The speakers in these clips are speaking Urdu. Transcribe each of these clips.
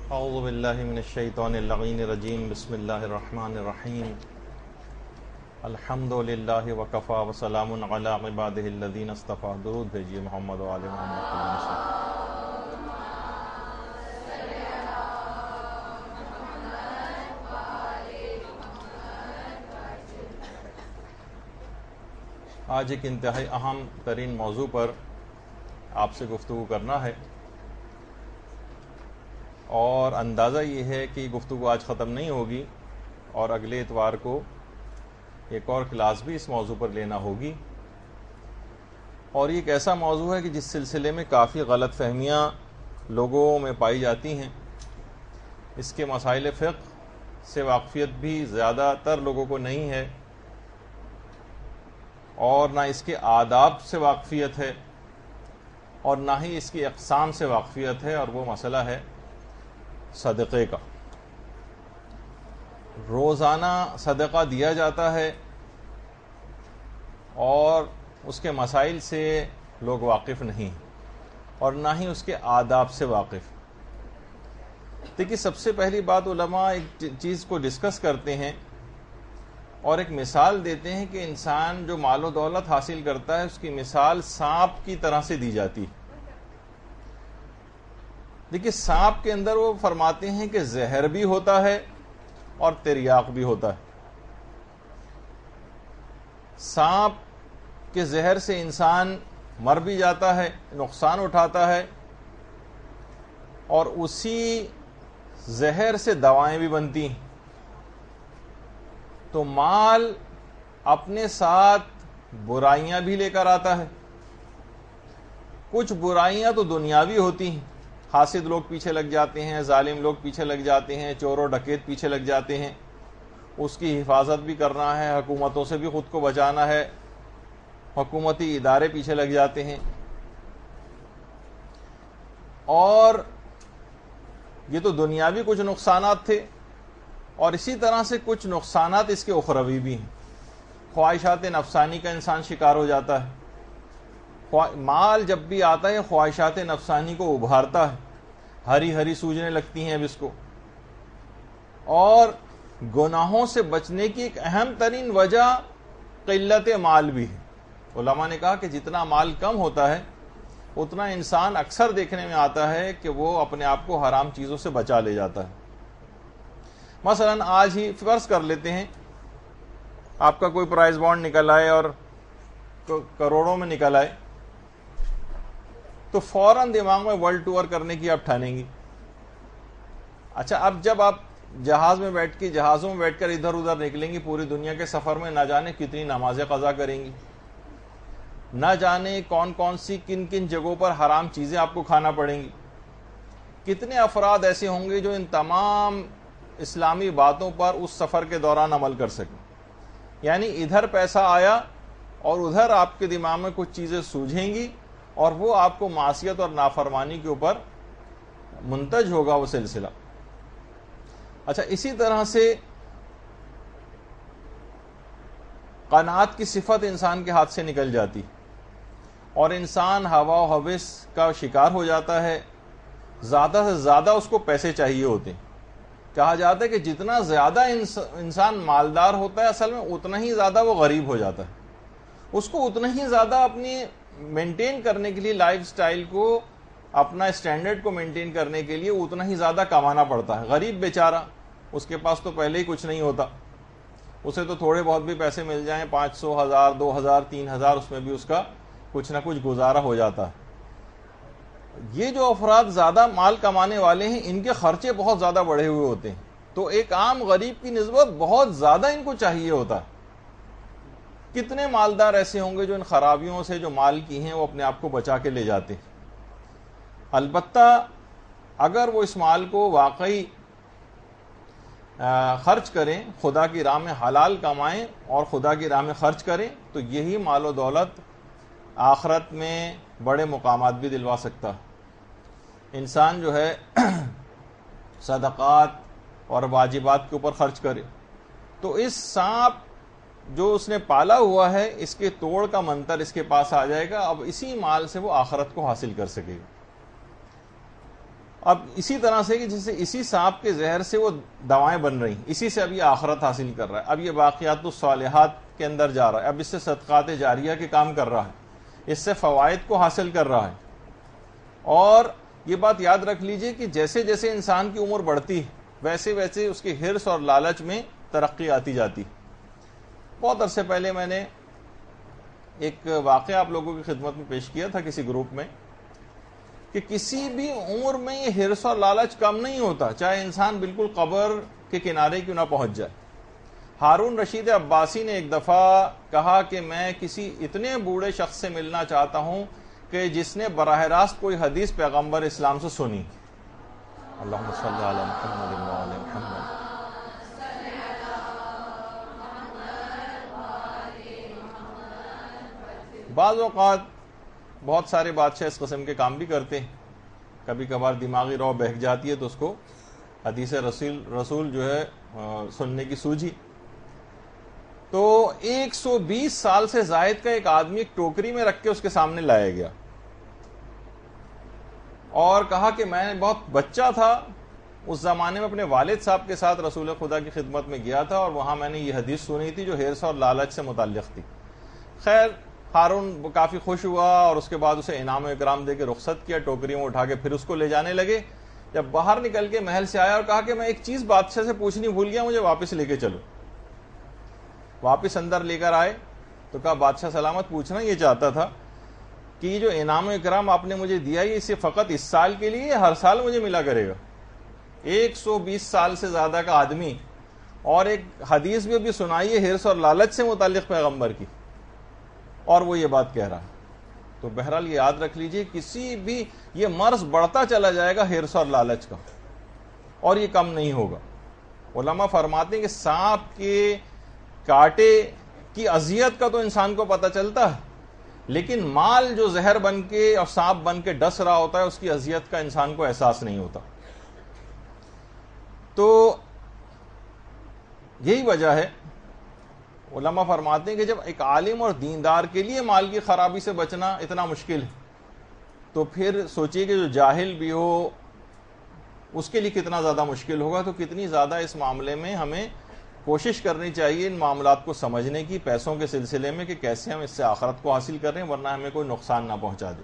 اعوذ باللہ من الشیطان اللعین الرجیم بسم اللہ الرحمن الرحیم الحمد للہ وکفا وسلام علی عبادہ الذین اصطفیٰ. درود بھیجیے محمد و آل محمد صلی اللہ علیہ وسلم. آج ایک انتہائی اہم ترین موضوع پر آپ سے گفتگو کرنا ہے، اور اندازہ یہ ہے کہ گفتگو آج ختم نہیں ہوگی اور اگلے اتوار کو ایک اور کلاس بھی اس موضوع پر لینا ہوگی. اور یہ ایک ایسا موضوع ہے کہ جس سلسلے میں کافی غلط فہمیاں لوگوں میں پائی جاتی ہیں. اس کے مسائل فقہ سے واقفیت بھی زیادہ تر لوگوں کو نہیں ہے، اور نہ اس کے آداب سے واقفیت ہے، اور نہ ہی اس کی اقسام سے واقفیت ہے. اور وہ مسئلہ ہے صدقے کا. روزانہ صدقہ دیا جاتا ہے اور اس کے مسائل سے لوگ واقف نہیں، اور نہ ہی اس کے آداب سے واقف. دیکھیے، سب سے پہلی بات علماء ایک چیز کو ڈسکس کرتے ہیں اور ایک مثال دیتے ہیں کہ انسان جو مال و دولت حاصل کرتا ہے اس کی مثال سانپ کی طرح سے دی جاتی ہے. دیکھیے، سانپ کے اندر وہ فرماتے ہیں کہ زہر بھی ہوتا ہے اور تریاق بھی ہوتا ہے. سانپ کے زہر سے انسان مر بھی جاتا ہے، نقصان اٹھاتا ہے، اور اسی زہر سے دوائیں بھی بنتی ہیں. تو مال اپنے ساتھ برائیاں بھی لے کر آتا ہے. کچھ برائیاں تو دنیاوی ہوتی ہیں، حاسد لوگ پیچھے لگ جاتے ہیں، ظالم لوگ پیچھے لگ جاتے ہیں، چور و ڈکیت پیچھے لگ جاتے ہیں. اس کی حفاظت بھی کرنا ہے، حکومتوں سے بھی خود کو بچانا ہے، حکومتی ادارے پیچھے لگ جاتے ہیں. اور یہ تو دنیاوی کچھ نقصانات تھے، اور اسی طرح سے کچھ نقصانات اس کے اخروی بھی ہیں. خواہشات نفسانی کا انسان شکار ہو جاتا ہے. مال جب بھی آتا ہے خواہشات نفسانی کو ابھارتا ہے، ہری ہری سوجنے لگتی ہیں اب اس کو. اور گناہوں سے بچنے کی ایک اہم ترین وجہ قلت مال بھی ہے. علماء نے کہا کہ جتنا مال کم ہوتا ہے اتنا انسان اکثر دیکھنے میں آتا ہے کہ وہ اپنے آپ کو حرام چیزوں سے بچا لے جاتا ہے. مثلا آج ہی فرض کر لیتے ہیں آپ کا کوئی پرائز بانڈ نکل آئے اور کروڑوں میں نکل آئے، تو فوراً دماغ میں ورلڈ ٹور کرنے کی آپ ٹھانیں گی. اچھا، اب جب آپ جہازوں میں بیٹھ کر ادھر ادھر نکلیں گی پوری دنیا کے سفر میں، نہ جانے کتنی نمازیں قضا کریں گی، نہ جانے کون کون سی کن کن جگہوں پر حرام چیزیں آپ کو کھانا پڑیں گی. کتنے افراد ایسے ہوں گے جو ان تمام اسلامی باتوں پر اس سفر کے دوران عمل کر سکیں. یعنی ادھر پیسہ آیا اور ادھر آپ کے دماغ میں کچھ چیزیں سوجھیں گی، اور وہ آپ کو معصیت اور نافرمانی کے اوپر منتج ہوگا وہ سلسلہ. اچھا، اسی طرح سے قناعت کی صفت انسان کے ہاتھ سے نکل جاتی، اور انسان ہوا و ہوس کا شکار ہو جاتا ہے. زیادہ سے زیادہ اس کو پیسے چاہیے ہوتے ہیں. کہا جاتا ہے کہ جتنا زیادہ انسان مالدار ہوتا ہے اصل میں اتنا ہی زیادہ وہ غریب ہو جاتا ہے. اس کو اتنا ہی زیادہ اپنی مینٹین کرنے کے لیے، لائف سٹائل کو، اپنا اسٹینڈرڈ کو مینٹین کرنے کے لیے اتنا ہی زیادہ کمانا پڑتا ہے. غریب بیچارہ، اس کے پاس تو پہلے ہی کچھ نہیں ہوتا، اسے تو تھوڑے بہت بھی پیسے مل جائیں، 500، 1000، 2000، 3000، اس میں بھی اس کا کچھ نہ کچھ گزارا ہو جاتا ہے. یہ جو افراد زیادہ مال کمانے والے ہیں ان کے خرچے بہت زیادہ بڑھے ہوئے ہوتے ہیں، تو ایک عام غریب کی نسبت بہت زیادہ ان کو چاہیے ہوتا ہے. کتنے مالدار ایسے ہوں گے جو ان خرابیوں سے جو مال کی ہیں وہ اپنے آپ کو بچا کے لے جاتے ہیں. البتہ اگر وہ اس مال کو واقعی خرچ کریں، خدا کی راہ میں حلال کمائیں اور خدا کی راہ میں خرچ کریں، تو یہی مال و دولت آخرت میں بڑے مقامات بھی دلوا سکتا ہے. انسان جو ہے صدقات اور واجبات کے اوپر خرچ کرے تو اس سانپ جو اس نے پالا ہوا ہے اس کے توڑ کا منتر اس کے پاس آ جائے گا. اب اسی مال سے وہ آخرت کو حاصل کر سکے گا. اب اسی طرح سے کہ جیسے اسی سانپ کے زہر سے وہ دوائیں بن رہی، اسی سے اب یہ آخرت حاصل کر رہا ہے، اب یہ باقیات الصالحات کے اندر جا رہا ہے، اب اس سے صدقات جاریہ کے کام کر رہا ہے، اس سے فوائد کو حاصل کر رہا ہے۔ اور یہ بات یاد رکھ لیجئے کہ جیسے جیسے انسان کی عمر بڑھتی ہے ویسے ویسے اس کی حرص اور لالچ میں ترقی آتی جاتی۔ بہت عرصے پہلے میں نے ایک واقعہ آپ لوگوں کی خدمت میں پیش کیا تھا کسی گروپ میں، کہ کسی بھی عمر میں یہ حرص اور لالچ کم نہیں ہوتا، چاہے انسان بالکل قبر کے کنارے کیوں نہ پہنچ جائے۔ ہارون رشید عباسی نے ایک دفعہ کہا کہ میں کسی اتنے بوڑھے شخص سے ملنا چاہتا ہوں کہ جس نے براہ راست کوئی حدیث پیغمبر اسلام سے سنی۔ اللہم صلی علی محمد و علی محمد۔ بعض اوقات بہت سارے بادشاہ اس قسم کے کام بھی کرتے ہیں، کبھی کبھار دماغی رو بہک جاتی ہے تو اس کو حدیث رسول جو ہے سننے کی سوجھی۔ تو 120 سال سے زائد کا ایک آدمی ایک ٹوکری میں رکھ کے اس کے سامنے لایا گیا اور کہا کہ میں بہت بچہ تھا، اس زمانے میں اپنے والد صاحب کے ساتھ رسول خدا کی خدمت میں گیا تھا اور وہاں میں نے یہ حدیث سنی تھی جو حرص اور لالچ سے متعلق تھی۔ خیر ہارون کافی خوش ہوا اور اس کے بعد اسے انعام و اکرام دے کے رخصت کیا، ٹوکری میں اٹھا کے پھر اس کو لے جانے لگے۔ جب باہر نکل کے محل سے آیا اور کہا کہ میں ایک چیز بادشاہ سے پوچھنی بھول گیا، مجھے واپس لے کے چلو۔ واپس اندر لے کر آئے تو کہا بادشاہ سلامت، پوچھنا یہ چاہتا تھا کہ یہ جو انعام و اکرام آپ نے مجھے دیا یہ صرف فقط اس سال کے لیے ہر سال مجھے ملا کرے گا؟ 120 سال سے زیادہ کا آدمی اور ایک حدیث بھی سنائی ہے حرص اور لالچ سے متعلق پیغمبر کی، اور وہ یہ بات کہہ رہا ہے۔ تو بہرحال یہ یاد رکھ لیجئے کسی بھی یہ مرض بڑھتا چلا جائے گا حرص اور لالچ کا، اور یہ کم نہیں ہوگا۔ علماء فرماتے ہیں کہ سانپ کے کاٹے کی اذیت کا تو انسان کو پتہ چلتا ہے، لیکن مال جو زہر بن کے اور سانپ بن کے ڈس رہا ہوتا ہے اس کی اذیت کا انسان کو احساس نہیں ہوتا۔ تو یہی وجہ ہے، علماء فرماتے ہیں کہ جب ایک عالم اور دیندار کے لیے مال کی خرابی سے بچنا اتنا مشکل ہے تو پھر سوچئے کہ جو جاہل بھی ہو اس کے لیے کتنا زیادہ مشکل ہوگا۔ تو کتنی زیادہ اس معاملے میں ہمیں کوشش کرنی چاہیے ان معاملات کو سمجھنے کی پیسوں کے سلسلے میں کہ کیسے ہم اس سے آخرت کو حاصل کر رہے ہیں ورنہ ہمیں کوئی نقصان نہ پہنچا دے۔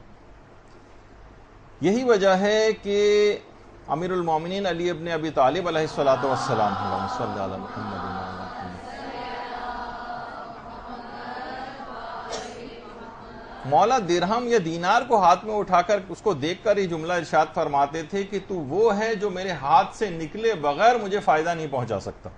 یہی وجہ ہے کہ امیر المومنین علی ابن ابی طالب علیہ الصلوۃ والسلام اللہم صلی علی محمد و علی محمد، مولا درہم یا دینار کو ہاتھ میں اٹھا کر اس کو دیکھ کر یہ جملہ ارشاد فرماتے تھے کہ تو وہ ہے جو میرے ہاتھ سے نکلے بغیر مجھے فائدہ نہیں پہنچا سکتا۔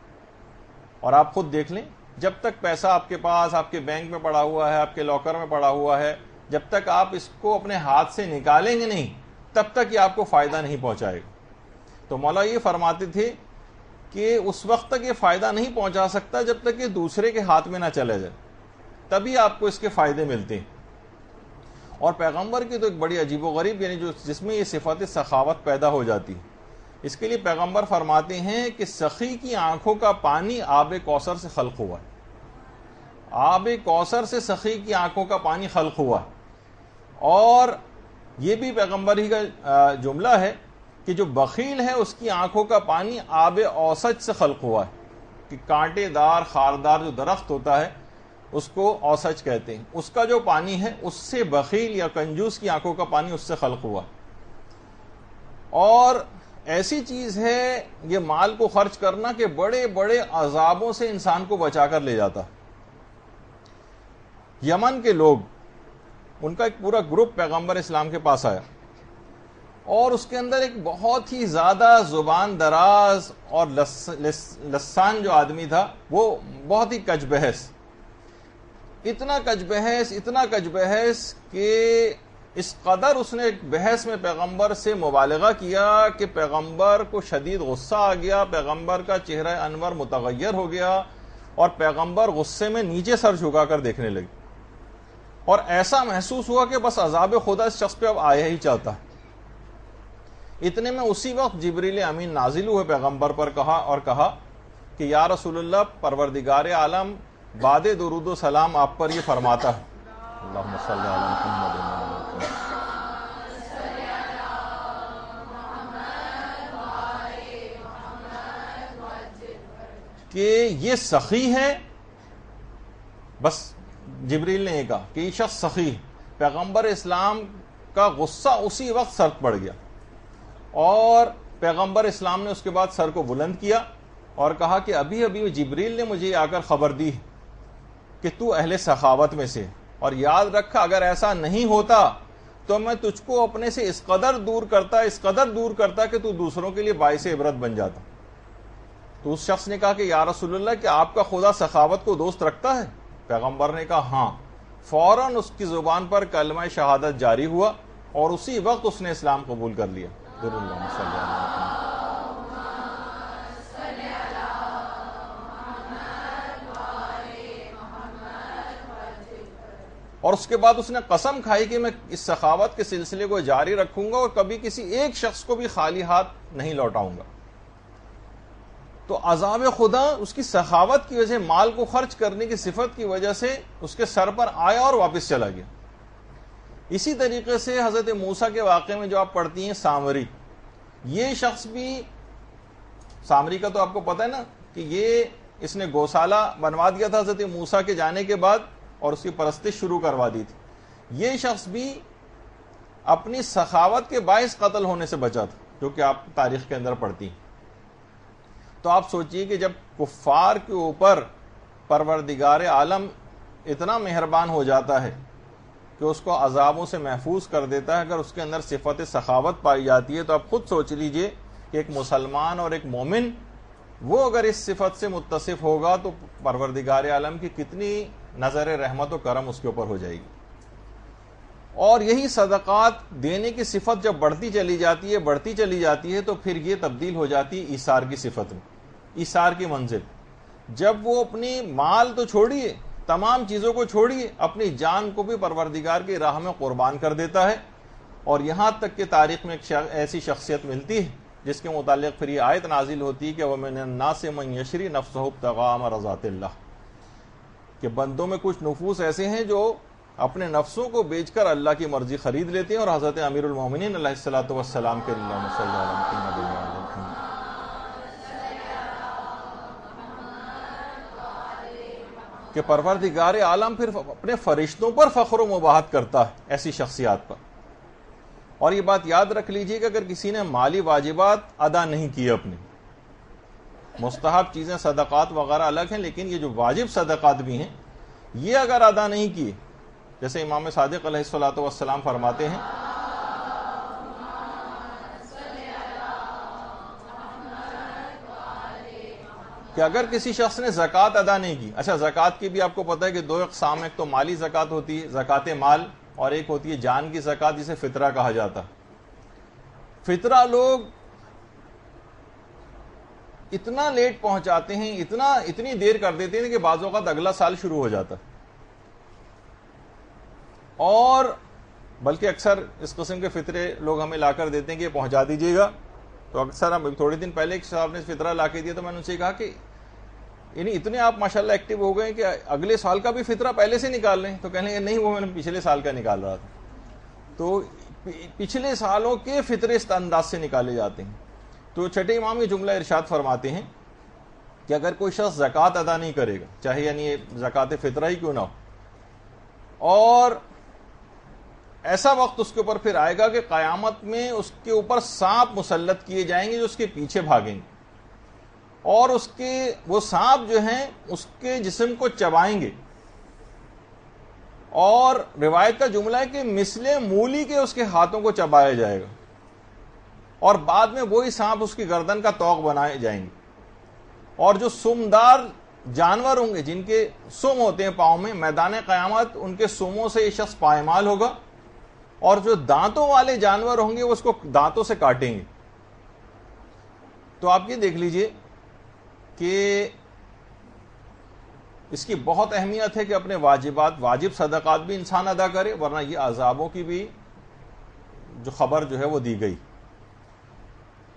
اور آپ خود دیکھ لیں، جب تک پیسہ آپ کے پاس آپ کے بینک میں پڑا ہوا ہے، آپ کے لاکر میں پڑا ہوا ہے، جب تک آپ اس کو اپنے ہاتھ سے نکالیں گے نہیں تب تک یہ آپ کو فائدہ نہیں پہنچائے گا۔ تو مولا یہ فرماتے تھے کہ اس وقت تک یہ فائدہ نہیں پہنچا سکتا جب تک یہ دوسرے کے ہاتھ میں نہ چلے جائے، تبھی آپ کو اس کے فائدے ملتے ہیں۔ اور پیغمبر کی تو ایک بڑی عجیب و غریب یعنی جس میں یہ صفت سخاوت پیدا ہو جاتی ہے، اس کے لیے پیغمبر فرماتے ہیں کہ سخی کی آنکھوں کا پانی آب کوثر سے خلق ہوا ہے، آب کوثر سے سخی کی آنکھوں کا پانی خلق ہوا ہے۔ اور یہ بھی پیغمبر ہی کا جملہ ہے کہ جو بخیل ہے اس کی آنکھوں کا پانی آب اوسج سے خلق ہوا ہے، کہ کانٹے دار خاردار جو درخت ہوتا ہے اس کو اوسج کہتے ہیں، اس کا جو پانی ہے اس سے بخیل یا کنجوس کی آنکھوں کا پانی اس سے خلق ہوا۔ اور ایسی چیز ہے یہ مال کو خرچ کرنا کہ بڑے بڑے عذابوں سے انسان کو بچا کر لے جاتا۔ یمن کے لوگ، ان کا ایک پورا گروپ پیغمبر اسلام کے پاس آیا اور اس کے اندر ایک بہت ہی زیادہ زبان دراز اور لسان جو آدمی تھا وہ بہت ہی کج بحث، اتنا کج بحث کہ اس قدر اس نے ایک بحث میں پیغمبر سے مبالغہ کیا کہ پیغمبر کو شدید غصہ آ گیا، پیغمبر کا چہرہ انور متغیر ہو گیا اور پیغمبر غصے میں نیچے سر جھکا کر دیکھنے لگے، اور ایسا محسوس ہوا کہ بس عذاب خدا اس شخص پہ اب آیا ہی چاہتا ہے۔ اتنے میں اسی وقت جبریل امین نازل ہوئے پیغمبر پر کہا کہ یا رسول اللہ، پروردگار عالم بعد درود و سلام آپ پر یہ فرماتا ہے، اللہم صلی علی محمد۔ کہ یہ سخی ہے، بس جبریل نے یہ کہا کہ یہ شخص سخی ہے، پیغمبر اسلام کا غصہ اسی وقت سر پڑ گیا، اور پیغمبر اسلام نے اس کے بعد سر کو بلند کیا اور کہا کہ ابھی ابھی جبریل نے مجھے آ کر خبر دی کہ تو اہل سخاوت میں سے، اور یاد رکھ اگر ایسا نہیں ہوتا تو میں تجھ کو اپنے سے اس قدر دور کرتا کہ تو دوسروں کے لیے باعث عبرت بن جاتا۔ تو اس شخص نے کہا کہ یا رسول اللہ، کہ آپ کا خدا سخاوت کو دوست رکھتا ہے؟ پیغمبر نے کہا ہاں۔ فوراً اس کی زبان پر کلمہ شہادت جاری ہوا اور اسی وقت اس نے اسلام قبول کر لیا۔ اور اس کے بعد اس نے قسم کھائی کہ میں اس سخاوت کے سلسلے کو جاری رکھوں گا اور کبھی کسی ایک شخص کو بھی خالی ہاتھ نہیں لوٹاؤں گا۔ تو عذاب خدا اس کی سخاوت کی وجہ سے، مال کو خرچ کرنے کی صفت کی وجہ سے اس کے سر پر آیا اور واپس چلا گیا۔ اسی طریقے سے حضرت موسیٰ کے واقعے میں جو آپ پڑھتی ہیں سامری، یہ شخص بھی، سامری کا تو آپ کو پتہ ہے نا کہ اس نے گوشالہ بنوا دیا تھا حضرت موسیٰ کے جانے کے بعد اور اس کی پرستش شروع کروا دی تھی۔ یہ شخص بھی اپنی سخاوت کے باعث قتل ہونے سے بچا تھا، جو کہ آپ تاریخ کے اندر پڑھتی ہیں۔ تو آپ سوچئے کہ جب کفار کے اوپر پروردگار عالم اتنا مہربان ہو جاتا ہے کہ اس کو عذابوں سے محفوظ کر دیتا ہے، اگر اس کے اندر صفت سخاوت پائی جاتی ہے، تو آپ خود سوچ لیجئے کہ ایک مسلمان اور ایک مومن وہ اگر اس صفت سے متصف ہوگا تو پروردگار عالم کی کتنی نظر رحمت و کرم اس کے اوپر ہو جائے گی۔ اور یہی صدقات دینے کی صفت جب بڑھتی چلی جاتی ہے تو پھر یہ تبدیل ہو جاتی ہے ایثار کی صفت میں، ایثار کی منزل۔ جب وہ اپنی مال تو چھوڑیے، تمام چیزوں کو چھوڑیے، اپنی جان کو بھی پروردگار کی راہ میں قربان کر دیتا ہے، اور یہاں تک کہ تاریخ میں ایک ایسی شخصیت ملتی ہے جس کے متعلق پھر یہ آیت نازل ہوتی ہے کہ وَمِنَ النَّاسِ مَن يَشْرِي نَفْسَهُ ابْتِغَاءَ مَرْضَاتِ اللَّهِ، کہ بندوں میں کچھ نفوس ایسے ہیں جو اپنے نفسوں کو بیچ کر اللہ کی مرضی خرید لیتے ہیں، اور حضرت امیر المومنین علیہ الصلوۃ والسلام کے اللہم صلی علی کہ پروردگار عالم پھر اپنے فرشتوں پر فخر و مباحت کرتا ہے ایسی شخصیات پر۔ اور یہ بات یاد رکھ لیجئے کہ اگر کسی نے مالی واجبات ادا نہیں کیے، اپنی مستحب چیزیں صدقات وغیرہ الگ ہیں، لیکن یہ جو واجب صدقات بھی ہیں یہ اگر ادا نہیں کیے، جیسے امام صادق علیہ الصلوۃ والسلام فرماتے ہیں کہ اگر کسی شخص نے زکوٰۃ ادا نہیں کی، اچھا زکوٰۃ کی بھی آپ کو پتہ ہے کہ دو اقسام، ایک تو مالی زکوٰۃ ہوتی ہے، زکوٰۃ مال، اور ایک ہوتی ہے جان کی زکوٰۃ جسے فطرہ کہا جاتا۔ فطرہ لوگ اتنا لیٹ پہنچاتے ہیں، اتنی دیر کر دیتے ہیں کہ بعض اوقات اگلا سال شروع ہو جاتا، اور بلکہ اکثر اس قسم کے فطرے لوگ ہمیں لا کر دیتے ہیں کہ یہ پہنچا دیجیے گا۔ تو اکثر ہم تھوڑے دن پہلے ایک صاحب نے فطرہ لا کے دیا تو میں نے ان سے کہا کہ یعنی اتنے آپ ماشاءاللہ ایکٹیو ہو گئے کہ اگلے سال کا بھی فطرہ پہلے سے نکال رہے ہیں۔ تو کہنے نہیں، وہ میں نے پچھلے سال کا نکال رہا تھا۔ تو پچھلے سالوں کے فطرے اس انداز سے نکالے جاتے ہیں۔ تو چھٹے امام یہ جملہ ارشاد فرماتے ہیں کہ اگر کوئی شخص زکوٰۃ ادا نہیں کرے گا، چاہے یعنی یہ زکوٰۃ فطرہ ہی کیوں نہ ہو، اور ایسا وقت اس کے اوپر پھر آئے گا کہ قیامت میں اس کے اوپر سانپ مسلط کیے جائیں گے جو اس کے پیچھے بھاگیں گے، اور وہ سانپ جو ہیں اس کے جسم کو چبائیں گے، اور روایت کا جملہ ہے کہ مثل مولی کے اس کے ہاتھوں کو چبایا جائے گا، اور بعد میں وہی سانپ اس کی گردن کا طوق بنائے جائیں گے، اور جو سمدار جانور ہوں گے جن کے سم ہوتے ہیں پاؤں میں، میدان قیامت ان کے سموں سے یہ شخص پائمال ہوگا، اور جو دانتوں والے جانور ہوں گے وہ اس کو دانتوں سے کاٹیں گے۔ تو آپ یہ دیکھ لیجئے کہ اس کی بہت اہمیت ہے کہ اپنے واجب صدقات بھی انسان ادا کرے، ورنہ یہ عذابوں کی بھی جو خبر جو ہے وہ دی گئی۔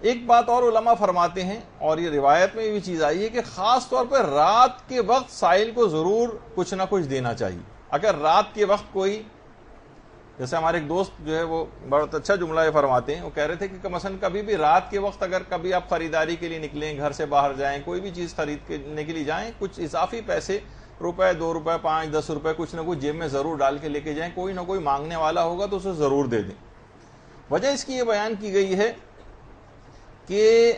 ایک بات اور علماء فرماتے ہیں، اور یہ روایت میں بھی چیز آئی ہے کہ خاص طور پر رات کے وقت سائل کو ضرور کچھ نہ کچھ دینا چاہیے۔ اگر رات کے وقت کوئی جیسے ہمارے ایک دوست جو ہے وہ بہت اچھا جملہ یہ فرماتے ہیں، وہ کہہ رہے تھے کہ مثلا کبھی بھی رات کے وقت اگر کبھی آپ خریداری کے لیے نکلیں، گھر سے باہر جائیں، کوئی بھی چیز خریدنے کے لیے جائیں، کچھ اضافی پیسے، روپے 2 روپے 5 10 روپے کچھ نہ کچھ جیب میں ضرور ڈال کے لے کے جائیں، کوئی نہ کوئی مانگنے والا ہوگا تو اسے ضرور دے دیں۔ وجہ اس کی یہ بیان کی گئی ہے کہ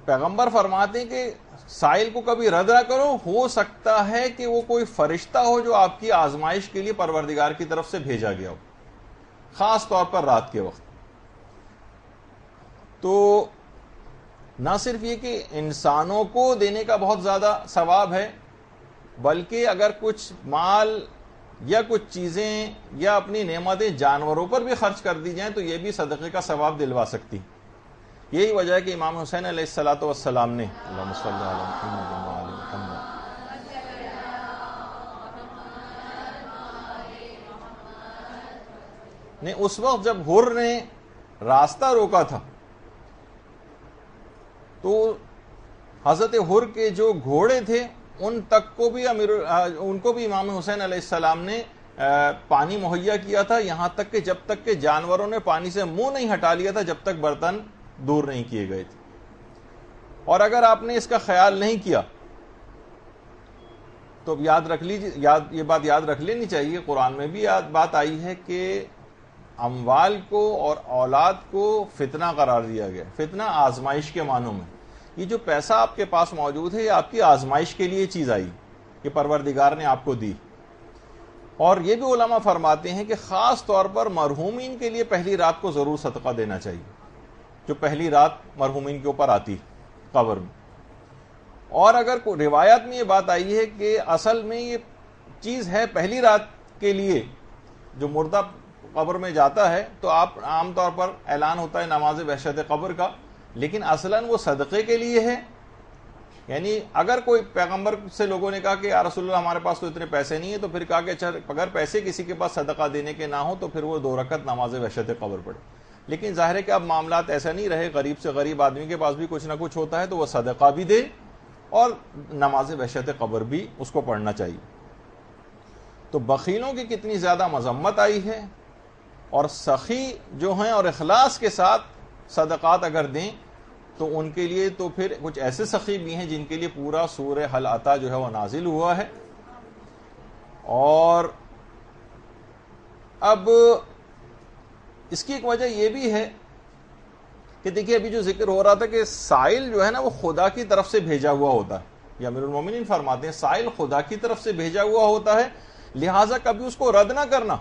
پیغمبر فرماتے ہیں کہ سائل کو کبھی رد نہ کرو، ہو سکتا ہے کہ وہ کوئی فرشتہ ہو جو آپ کی آزمائش کے لیے پروردگار کی طرف سے بھیجا گیا ہو، خاص طور پر رات کے وقت۔ تو نہ صرف یہ کہ انسانوں کو دینے کا بہت زیادہ ثواب ہے، بلکہ اگر کچھ مال یا کچھ چیزیں یا اپنی نعمتیں جانوروں پر بھی خرچ کر دی جائیں تو یہ بھی صدقے کا ثواب دلوا سکتی۔ یہی وجہ ہے کہ امام حسین علیہ الصلوۃ والسلام نے اللہم صلی علی محمد وعلی محمد نے اس وقت جب حر نے راستہ روکا تھا تو حضرت حر کے جو گھوڑے تھے ان کو بھی امام حسین علیہ السلام نے پانی مہیا کیا تھا، یہاں تک کہ جب تک کہ جانوروں نے پانی سے منہ نہیں ہٹا لیا تھا، جب تک برتن دور نہیں کیے گئے تھے۔ اور اگر آپ نے اس کا خیال نہیں کیا تو یاد رکھ لیجیے، یہ بات یاد رکھ لینی چاہیے، قرآن میں بھی بات آئی ہے کہ اموال کو اور اولاد کو فتنہ قرار دیا گیا۔ فتنہ آزمائش کے معنوں میں، یہ جو پیسہ آپ کے پاس موجود ہے یہ آپ کی آزمائش کے لیے چیز آئی کہ پروردگار نے آپ کو دی۔ اور یہ بھی علماء فرماتے ہیں کہ خاص طور پر مرحومین کے لیے پہلی رات کو ضرور صدقہ دینا چاہیے، جو پہلی رات مرحومین کے اوپر آتی قبر میں۔ اور اگر کوئی روایت میں یہ بات آئی ہے کہ اصل میں یہ چیز ہے پہلی رات کے لیے، جو مردہ قبر میں جاتا ہے تو آپ عام طور پر اعلان ہوتا ہے نماز وحشت قبر کا، لیکن اصلاً وہ صدقے کے لیے ہے۔ یعنی اگر کوئی پیغمبر سے لوگوں نے کہا کہ یا رسول اللہ ہمارے پاس تو اتنے پیسے نہیں ہیں، تو پھر کہا کہ اگر پیسے کسی کے پاس صدقہ دینے کے نہ ہو تو پھر وہ 2 رکعت نماز وحشت قبر پڑھے۔ لیکن ظاہر ہے کہ اب معاملات ایسا نہیں رہے، غریب سے غریب آدمی کے پاس بھی کچھ نہ کچھ ہوتا ہے تو وہ صدقہ بھی دے اور نماز وحشت قبر بھی اس کو پڑھنا چاہیے۔ تو بخیلوں کی کتنی زیادہ مذمت آئی ہے، اور سخی جو ہیں اور اخلاص کے ساتھ صدقات اگر دیں تو ان کے لیے تو پھر کچھ ایسے سخی بھی ہیں جن کے لیے پورا سورہ حل عطا جو ہے وہ نازل ہوا ہے۔ اور اب اس کی ایک وجہ یہ بھی ہے کہ دیکھیے ابھی جو ذکر ہو رہا تھا کہ سائل جو ہے نا وہ خدا کی طرف سے بھیجا ہوا ہوتا ہے، یہ امیر المومنین فرماتے ہیں سائل خدا کی طرف سے بھیجا ہوا ہوتا ہے، لہٰذا کبھی اس کو رد نہ کرنا۔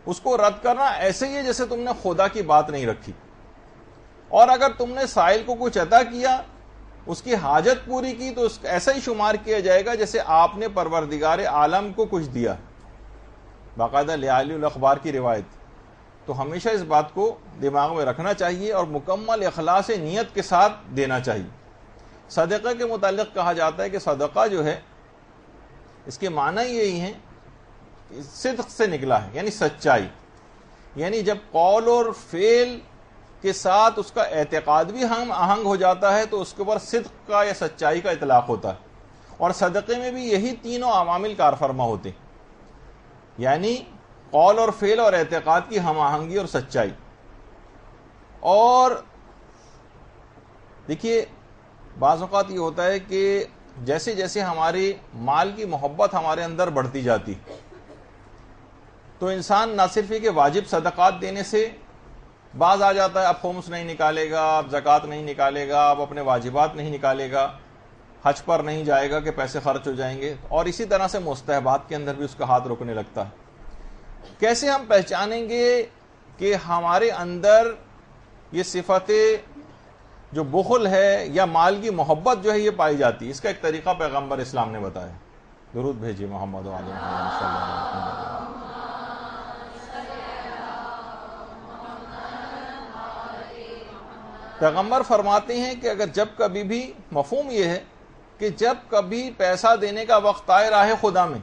اس کو رد کرنا ایسے ہی ہے جیسے تم نے خدا کی بات نہیں رکھی۔ اور اگر تم نے سائل کو کچھ عطا کیا، اس کی حاجت پوری کی، تو ایسا ہی شمار کیا جائے گا جیسے آپ نے پروردگار عالم کو کچھ دیا، باقاعدہ لعلی الاخبار کی روایت۔ تو ہمیشہ اس بات کو دماغ میں رکھنا چاہیے اور مکمل اخلاص نیت کے ساتھ دینا چاہیے۔ صدقہ کے متعلق کہا جاتا ہے کہ صدقہ جو ہے اس کے معنی یہی ہیں، صدق سے نکلا ہے، یعنی سچائی، یعنی جب قول اور فعل کے ساتھ اس کا اعتقاد بھی ہم آہنگ ہو جاتا ہے تو اس کے اوپر صدق کا یا سچائی کا اطلاق ہوتا ہے۔ اور صدقے میں بھی یہی تینوں عوامل کار فرما ہوتے ہیں، یعنی قول اور فعل اور اعتقاد کی ہم آہنگی اور سچائی۔ اور دیکھیے بعض اوقات یہ ہوتا ہے کہ جیسے جیسے ہماری مال کی محبت ہمارے اندر بڑھتی جاتی تو انسان نہ صرف یہ کہ واجب صدقات دینے سے باز آ جاتا ہے، اب خمس نہیں نکالے گا، اب زکوٰۃ نہیں نکالے گا، اب اپنے واجبات نہیں نکالے گا، حج پر نہیں جائے گا کہ پیسے خرچ ہو جائیں گے، اور اسی طرح سے مستحبات کے اندر بھی اس کا ہاتھ رکنے لگتا ہے۔ کیسے ہم پہچانیں گے کہ ہمارے اندر یہ صفت جو بخل ہے یا مال کی محبت جو ہے یہ پائی جاتی ہے؟ اس کا ایک طریقہ پیغمبر اسلام نے بتایا۔ درود بھیجیے محمد و آل محمد صلی اللہ علیہ وسلم۔ پیغمبر فرماتے ہیں کہ اگر جب کبھی بھی، مفہوم یہ ہے کہ جب کبھی پیسہ دینے کا وقت آئے راہ خدا میں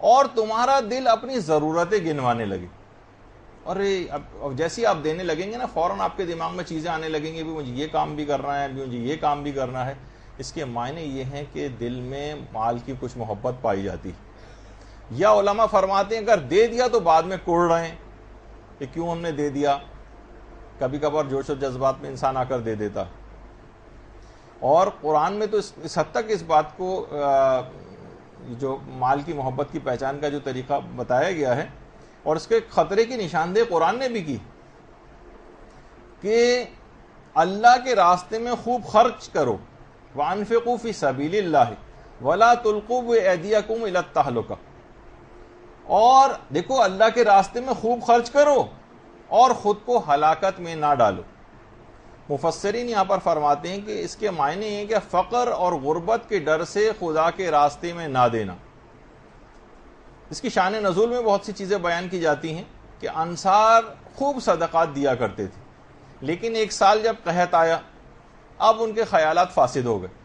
اور تمہارا دل اپنی ضرورتیں گنوانے لگے، اور جیسے آپ دینے لگیں گے نا فوراً آپ کے دماغ میں چیزیں آنے لگیں گی، بھی مجھے یہ کام بھی کرنا ہے، بھی مجھے یہ کام بھی کرنا ہے، اس کے معنی یہ ہیں کہ دل میں مال کی کچھ محبت پائی جاتی ہے۔ یا علماء فرماتے ہیں اگر دے دیا تو بعد میں کوڑ رہے ہیں کہ کیوں ہم نے دے دیا. کبھی کبھار جوش و جذبات میں انسان آ کر دے دیتا. اور قرآن میں تو اس حد تک اس بات کو جو مال کی محبت کی پہچان کا جو طریقہ بتایا گیا ہے اور اس کے خطرے کی نشاندہی قرآن نے بھی کی کہ اللہ کے راستے میں خوب خرچ کرو. وَأَنفِقُوا فِي سَبِيلِ اللَّهِ وَلَا تُلْقُوا بِأَيْدِيكُمْ إِلَى التَّهْلُكَةِ. اور دیکھو اللہ کے راستے میں خوب خرچ کرو اور خود کو ہلاکت میں نہ ڈالو. مفسرین یہاں پر فرماتے ہیں کہ اس کے معنی یہ کہ فقر اور غربت کے ڈر سے خدا کے راستے میں نہ دینا. اس کی شان نزول میں بہت سی چیزیں بیان کی جاتی ہیں کہ انصار خوب صدقات دیا کرتے تھے، لیکن ایک سال جب قحط آیا اب ان کے خیالات فاسد ہو گئے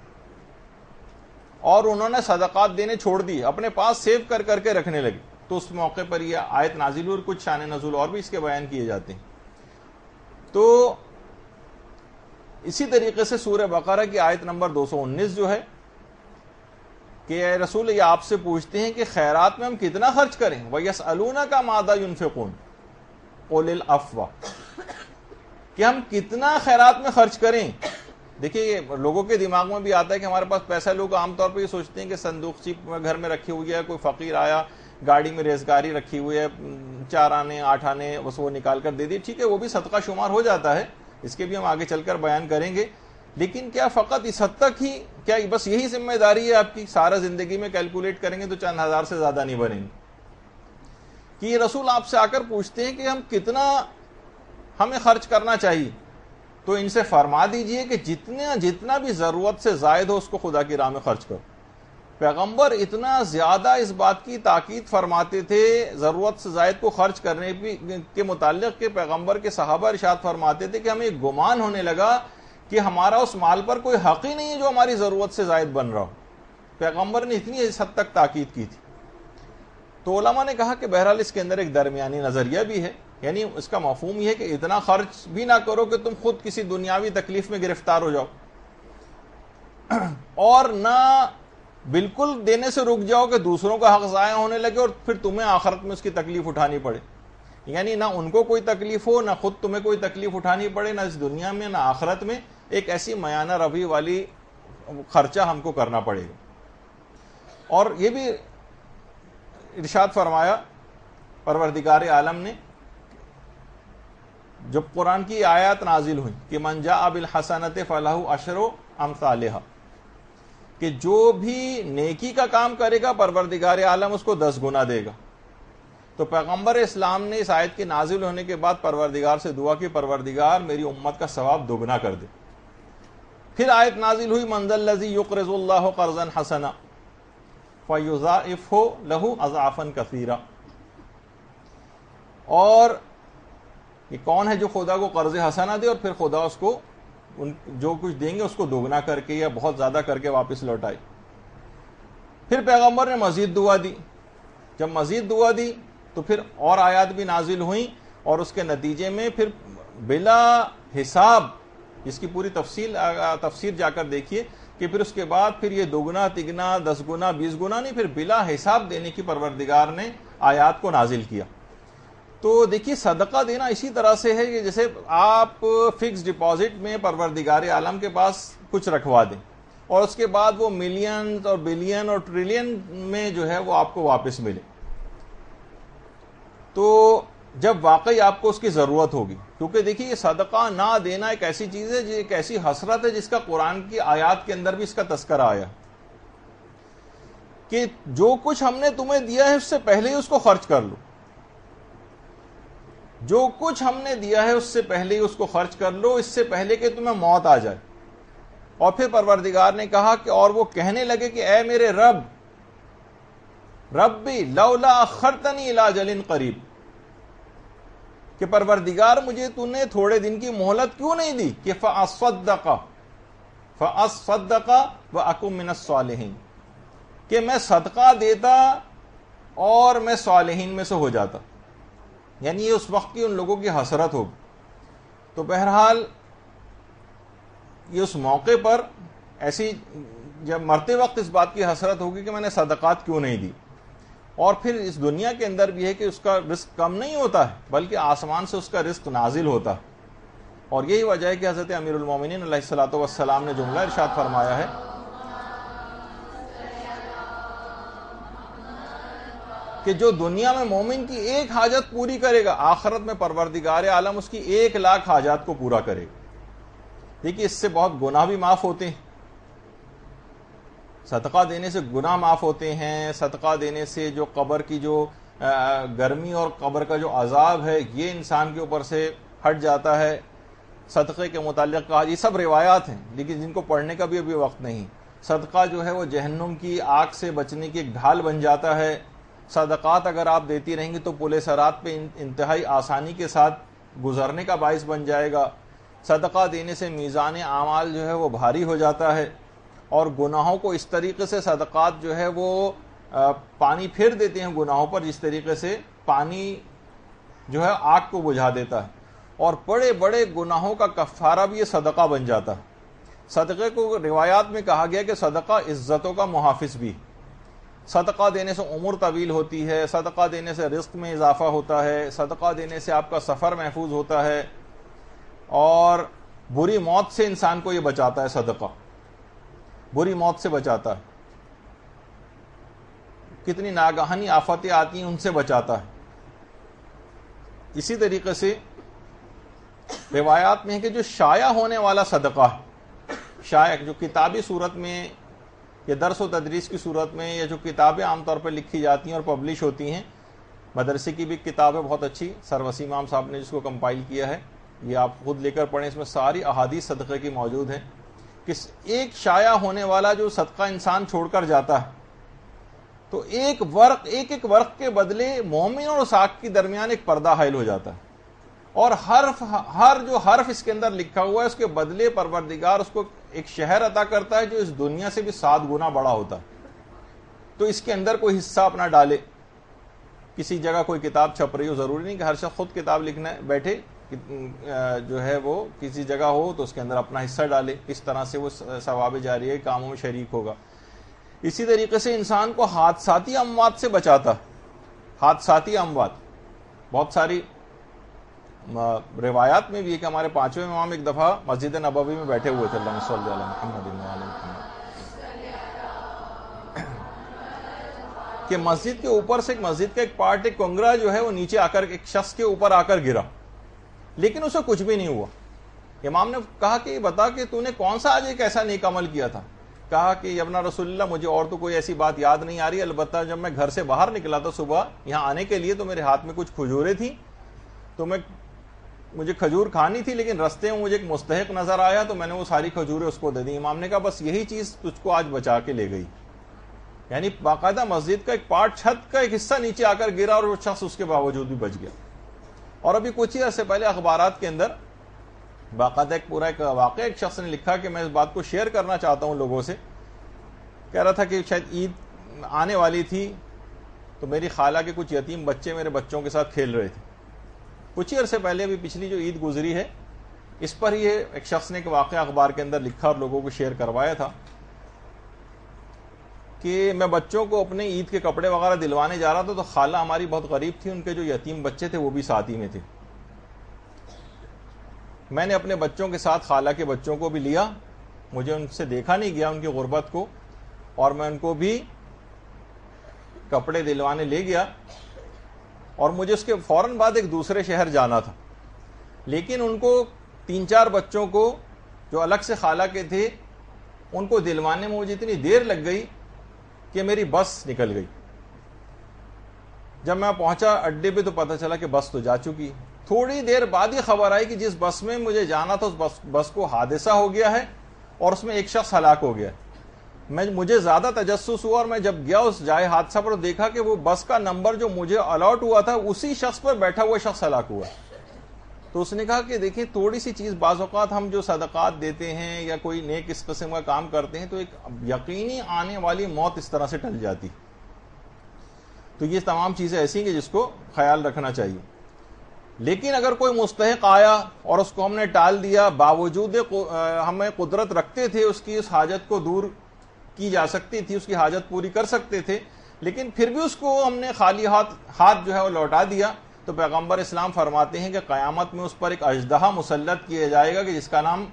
اور انہوں نے صدقات دینے چھوڑ دی، اپنے پاس سیو کر کر کے رکھنے لگے. تو اس موقع پر یہ آیت نازل ہوئی اور کچھ شان نزول اور بھی اس کے بیان کیے جاتے ہیں. تو اسی طریقے سے سورہ بقرہ کی آیت نمبر 219 جو ہے کہ اے رسول یہ آپ سے پوچھتے ہیں کہ خیرات میں ہم کتنا خرچ کریں. وَيَسْأَلُونَكَ مَاذَا يُنْفِقُونَ قُلِ الْعَفْوَ، کہ ہم کتنا خیرات میں خرچ کریں. دیکھیے یہ لوگوں کے دماغ میں بھی آتا ہے کہ ہمارے پاس پیسہ، لوگ عام طور پہ یہ سوچتے ہیں کہ صندوقچی گھر میں رکھی ہوئی ہے، کوئی فقیر آیا گاڑی میں ریزگاری رکھی ہوئی ہے 4 آنے 8 آنے بس وہ نکال کر دے دی، ٹھیک ہے وہ بھی صدقہ شمار ہو جاتا ہے، اس کے بھی ہم آگے چل کر بیان کریں گے. لیکن کیا فقط اس حد تک ہی کیا بس یہی ذمہ داری ہے آپ کی؟ سارا زندگی میں کیلکولیٹ کریں گے تو چند ہزار سے زیادہ نہیں بنیں گے. کہ یہ رسول آپ سے آ کر پوچھتے ہیں کہ ہم کتنا ہمیں خرچ کرنا چاہیے، تو ان سے فرما دیجئے کہ جتنا بھی ضرورت سے زائد ہو اس کو خدا کی راہ میں خرچ کرو. پیغمبر اتنا زیادہ اس بات کی تاکید فرماتے تھے ضرورت سے زائد کو خرچ کرنے کے متعلق کہ پیغمبر کے صحابہ ارشاد فرماتے تھے کہ ہمیں گمان ہونے لگا کہ ہمارا اس مال پر کوئی حق ہی نہیں ہے جو ہماری ضرورت سے زائد بن رہا ہو. پیغمبر نے اتنی اس حد تک تاکید کی تھی. تو علماء نے کہا کہ بہرحال اس کے اندر ایک درمیانی نظریہ بھی ہے، یعنی اس کا مفہوم یہ ہے کہ اتنا خرچ بھی نہ کرو کہ تم خود کسی دنیاوی تکلیف میں گرفتار ہو جاؤ، اور نہ بالکل دینے سے رک جاؤ کہ دوسروں کا حق ضائع ہونے لگے اور پھر تمہیں آخرت میں اس کی تکلیف اٹھانی پڑے. یعنی نہ ان کو کوئی تکلیف ہو، نہ خود تمہیں کوئی تکلیف اٹھانی پڑے، نہ اس دنیا میں نہ آخرت میں. ایک ایسی میانہ روی والی خرچہ ہم کو کرنا پڑے گا. اور یہ بھی ارشاد فرمایا پروردگار عالم نے جب قرآن کی آیات نازل ہوئی کہ من جاء بالحسنۃ فلہ عشر امثالھا، کہ جو بھی نیکی کا کام کرے گا پروردگار عالم اس کو 10 گنا دے گا. تو پیغمبر اسلام نے اس آیت کے نازل ہونے کے بعد پروردگار سے دعا کی پروردگار میری امت کا ثواب دوگنا کر دے. پھر آیت نازل ہوئی من ذا الذی یقرض اللہ قرضا حسنا فیضاعفہ لہ اضعافا کثیرا، اور یہ کون ہے جو خدا کو قرض حسنا دے اور پھر خدا اس کو جو کچھ دیں گے اس کو دوگنا کر کے یا بہت زیادہ کر کے واپس لوٹائے. پھر پیغمبر نے مزید دعا دی. جب مزید دعا دی تو پھر اور آیات بھی نازل ہوئیں اور اس کے نتیجے میں پھر بلا حساب، اس کی پوری تفسیر جا کر دیکھیے کہ پھر اس کے بعد پھر یہ دوگنا تگنا 10 گنا 20 گنا نہیں، پھر بلا حساب دینے کی پروردگار نے آیات کو نازل کیا. تو دیکھیے صدقہ دینا اسی طرح سے ہے کہ جیسے آپ فکس ڈپازٹ میں پروردگار عالم کے پاس کچھ رکھوا دیں اور اس کے بعد وہ ملین اور بلین اور ٹریلین میں جو ہے وہ آپ کو واپس ملے. تو جب واقعی آپ کو اس کی ضرورت ہوگی، کیونکہ دیکھیے یہ صدقہ نہ دینا ایک ایسی چیز ہے، ایک ایسی حسرت ہے جس کا قرآن کی آیات کے اندر بھی اس کا تذکرہ آیا کہ جو کچھ ہم نے تمہیں دیا ہے اس سے پہلے ہی اس کو خرچ کر لو. جو کچھ ہم نے دیا ہے اس سے پہلے ہی اس کو خرچ کر لو، اس سے پہلے کہ تمہیں موت آ جائے. اور پھر پروردگار نے کہا کہ اور وہ کہنے لگے کہ اے میرے ربی لولا اخرتنی الی اجل قریب، کہ پروردگار مجھے تو نے تھوڑے دن کی مہلت کیوں نہیں دی کہ فاصدق واکن من الصالحین، کہ میں صدقہ دیتا اور میں صالحین میں سے ہو جاتا. یعنی یہ اس وقت کی ان لوگوں کی حسرت ہوگی. تو بہرحال یہ اس موقع پر ایسی جب مرتے وقت اس بات کی حسرت ہوگی کہ میں نے صدقات کیوں نہیں دی. اور پھر اس دنیا کے اندر بھی ہے کہ اس کا رزق کم نہیں ہوتا ہے بلکہ آسمان سے اس کا رزق نازل ہوتا ہے. اور یہی وجہ ہے کہ حضرت امیر المومنین علیہ الصلوۃ والسلام نے جملہ ارشاد فرمایا ہے کہ جو دنیا میں مومن کی ایک حاجت پوری کرے گا آخرت میں پروردگار عالم اس کی 1,00,000 حاجات کو پورا کرے گا. دیکھیے اس سے بہت گناہ بھی معاف ہوتے ہیں. صدقہ دینے سے گناہ معاف ہوتے ہیں. صدقہ دینے سے جو قبر کی جو گرمی اور قبر کا جو عذاب ہے یہ انسان کے اوپر سے ہٹ جاتا ہے. صدقے کے متعلق کہا یہ سب روایات ہیں لیکن جن کو پڑھنے کا بھی ابھی وقت نہیں. صدقہ جو ہے وہ جہنم کی آگ سے بچنے کی ایک ڈھال بن جاتا ہے. صدقات اگر آپ دیتی رہیں گی تو پل صراط پہ انتہائی آسانی کے ساتھ گزرنے کا باعث بن جائے گا. صدقہ دینے سے میزان اعمال جو ہے وہ بھاری ہو جاتا ہے اور گناہوں کو اس طریقے سے صدقات جو ہے وہ پانی پھیر دیتے ہیں گناہوں پر جس طریقے سے پانی جو ہے آگ کو بجھا دیتا ہے. اور بڑے بڑے گناہوں کا کفارہ بھی یہ صدقہ بن جاتا ہے. صدقے کو روایات میں کہا گیا کہ صدقہ عزتوں کا محافظ بھی. صدقہ دینے سے عمر طویل ہوتی ہے. صدقہ دینے سے رزق میں اضافہ ہوتا ہے. صدقہ دینے سے آپ کا سفر محفوظ ہوتا ہے اور بری موت سے انسان کو یہ بچاتا ہے. صدقہ بری موت سے بچاتا ہے. کتنی ناگہانی آفتیں آتی ہیں ان سے بچاتا ہے. اسی طریقے سے روایات میں ہے کہ جو شائع ہونے والا صدقہ ہے, شائع جو کتابی صورت میں یا درس و تدریس کی صورت میں یا جو کتابیں عام طور پر لکھی جاتی ہیں اور پبلش ہوتی ہیں, مدرسے کی بھی کتاب ہے بہت اچھی, سر وسیم امام صاحب نے جس کو کمپائل کیا ہے, یہ آپ خود لے کر پڑھیں, اس میں ساری احادیث صدقے کی موجود ہیں کہ ایک شائع ہونے والا جو صدقہ انسان چھوڑ کر جاتا ہے تو ایک ورق کے بدلے مومن اور ساک کے درمیان ایک پردہ حائل ہو جاتا ہے اور ہر جو حرف اس کے اندر لکھا ہوا ہے اس کے بدلے پروردگار اس کو ایک شہر عطا کرتا ہے جو اس دنیا سے بھی 7 گنا بڑا ہوتا ہے. تو اس کے اندر کوئی حصہ اپنا ڈالے. کسی جگہ کوئی کتاب چھپ رہی ہو, ضروری نہیں کہ ہر شخص خود کتاب لکھنا بیٹھے, جو ہے وہ کسی جگہ ہو تو اس کے اندر اپنا حصہ ڈالے. اس طرح سے وہ ثواب جاریہ کاموں میں شریک ہوگا. اسی طریقے سے انسان کو حادثاتی اموات سے بچاتا. حادثاتی اموات بہت ساری روایات میں بھی ہے کہ ہمارے 5ویں امام ایک دفعہ مسجد نبوی میں بیٹھے ہوئے تھے, اللہم صلی علی محمد وعلی محمد, کہ مسجد کے اوپر سے مسجد کا ایک پارٹ, ایک کنگرا جو ہے وہ نیچے آ کر ایک شخص کے اوپر آ کر گرا لیکن اسے کچھ بھی نہیں ہوا. امام نے کہا کہ بتا کہ تو نے کون سا آج ایک ایسا نیک عمل کیا تھا. کہا کہ یا ابن رسول اللہ مجھے اور تو کوئی ایسی بات یاد نہیں آ رہی, البتہ جب میں گھر سے باہر نکلا تھا صبح یہاں آنے کے لیے تو میرے ہاتھ میں کچھ کھجوریں تھیں تو مجھے کھجور کھانی تھی لیکن رستے میں مجھے ایک مستحق نظر آیا تو میں نے وہ ساری کھجوریں اس کو دے دی. امام نے کہا بس یہی چیز تجھ کو آج بچا کے لے گئی. یعنی باقاعدہ مسجد کا ایک پارٹ, چھت کا ایک حصہ نیچے آ کر گرا اور وہ شخص اس کے باوجود بھی بچ گیا. اور ابھی کچھ ہی عرصے پہلے اخبارات کے اندر باقاعدہ ایک پورا ایک واقعہ ایک شخص نے لکھا کہ میں اس بات کو شیئر کرنا چاہتا ہوں لوگوں سے. کہہ رہا تھا کہ شاید عید آنے والی تھی تو میری خالہ کے کچھ یتیم بچے میرے بچوں کے ساتھ کھیل رہے تھے. کچھ ہی عرصے پہلے ابھی پچھلی جو عید گزری ہے اس پر یہ ایک شخص نے ایک واقعہ اخبار کے اندر لکھا اور لوگوں کو شیئر کروایا تھا کہ میں بچوں کو اپنے عید کے کپڑے وغیرہ دلوانے جا رہا تھا تو خالہ ہماری بہت غریب تھی, ان کے جو یتیم بچے تھے وہ بھی ساتھ ہی میں تھے. میں نے اپنے بچوں کے ساتھ خالہ کے بچوں کو بھی لیا, مجھے ان سے دیکھا نہیں گیا ان کی غربت کو, اور میں ان کو بھی کپڑے دلوانے لے گیا اور مجھے اس کے فوراً بعد ایک دوسرے شہر جانا تھا. لیکن ان کو 3-4 بچوں کو جو الگ سے خالہ کے تھے ان کو دلوانے میں مجھے اتنی دیر لگ گئی کہ میری بس نکل گئی. جب میں پہنچا اڈے پہ تو پتہ چلا کہ بس تو جا چکی. تھوڑی دیر بعد ہی خبر آئی کہ جس بس میں مجھے جانا تھا اس بس کو حادثہ ہو گیا ہے اور اس میں ایک شخص ہلاک ہو گیا. مجھے زیادہ تجسس ہوا اور میں جب گیا اس جائے حادثہ پر دیکھا کہ وہ بس کا نمبر جو مجھے الاٹ ہوا تھا اسی شخص پر بیٹھا ہوا شخص ہلاک ہوا. تو اس نے کہا کہ دیکھیں تھوڑی سی چیز, بعض اوقات ہم جو صدقات دیتے ہیں یا کوئی نیک اس قسم کا کام کرتے ہیں تو ایک یقینی آنے والی موت اس طرح سے ٹل جاتی. تو یہ تمام چیزیں ایسی ہیں کہ جس کو خیال رکھنا چاہیے. لیکن اگر کوئی مستحق آیا اور اس کو ہم نے ٹال دیا, باوجود ہمیں قدرت رکھتے تھے اس کی اس حاجت کو دور کی جا سکتی تھی, اس کی حاجت پوری کر سکتے تھے, لیکن پھر بھی اس کو ہم نے خالی ہاتھ جو ہے وہ لوٹا دیا، تو پیغمبر اسلام فرماتے ہیں کہ قیامت میں اس پر ایک اژدہا مسلط کیا جائے گا کہ جس کا نام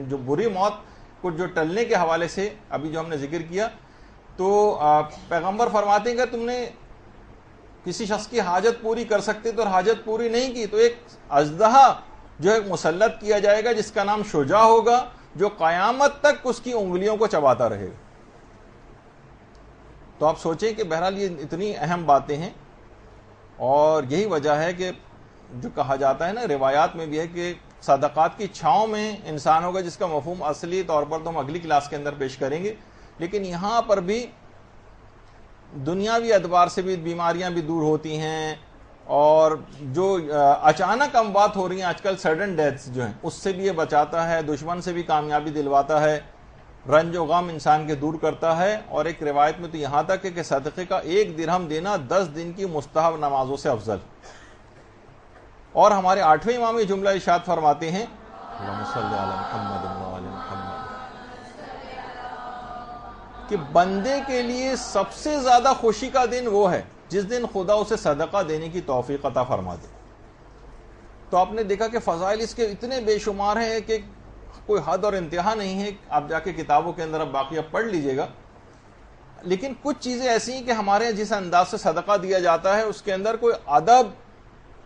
جو بری موت کو جو ٹلنے کے حوالے سے ابھی جو ہم نے ذکر کیا، تو پیغمبر فرماتے ہیں کہ تم نے کسی شخص کی حاجت پوری کر سکتے تو حاجت پوری نہیں کی، تو ایک اژدہا جو ہے مسلط کیا جائے گا جس کا نام شجاع ہوگا، جو قیامت تک اس کی انگلیوں کو چباتا رہے گا۔ تو آپ سوچیں کہ بہرحال یہ اتنی اہم باتیں ہیں، اور یہی وجہ ہے کہ جو کہا جاتا ہے نا، روایات میں بھی ہے کہ صدقات کی چھاؤں میں انسان ہوگا، جس کا مفہوم اصلی طور پر تو ہم اگلی کلاس کے اندر پیش کریں گے، لیکن یہاں پر بھی دنیاوی اعتبار سے بھی بیماریاں بھی دور ہوتی ہیں، اور جو اچانک اموات ہو رہی ہیں آج کل، سڈن ڈیتھس جو ہیں، اس سے بھی یہ بچاتا ہے، دشمن سے بھی کامیابی دلواتا ہے، رنج و غم انسان کے دور کرتا ہے۔ اور ایک روایت میں تو یہاں تک ہے کہ صدقے کا 1 درہم دینا 10 دن کی مستحب نمازوں سے افضل۔ اور ہمارے 8ویں امام یہ جملہ ارشاد فرماتے ہیں، اللہم صلی علی محمد و آل محمد، کہ بندے کے لیے سب سے زیادہ خوشی کا دن وہ ہے جس دن خدا اسے صدقہ دینے کی توفیق عطا فرما دے۔ تو آپ نے دیکھا کہ فضائل اس کے اتنے بے شمار ہیں کہ کوئی حد اور انتہا نہیں ہے، آپ جا کے کتابوں کے اندر اب باقی اب پڑھ لیجئے گا۔ لیکن کچھ چیزیں ایسی ہیں کہ ہمارے جس انداز سے صدقہ دیا جاتا ہے اس کے اندر کوئی ادب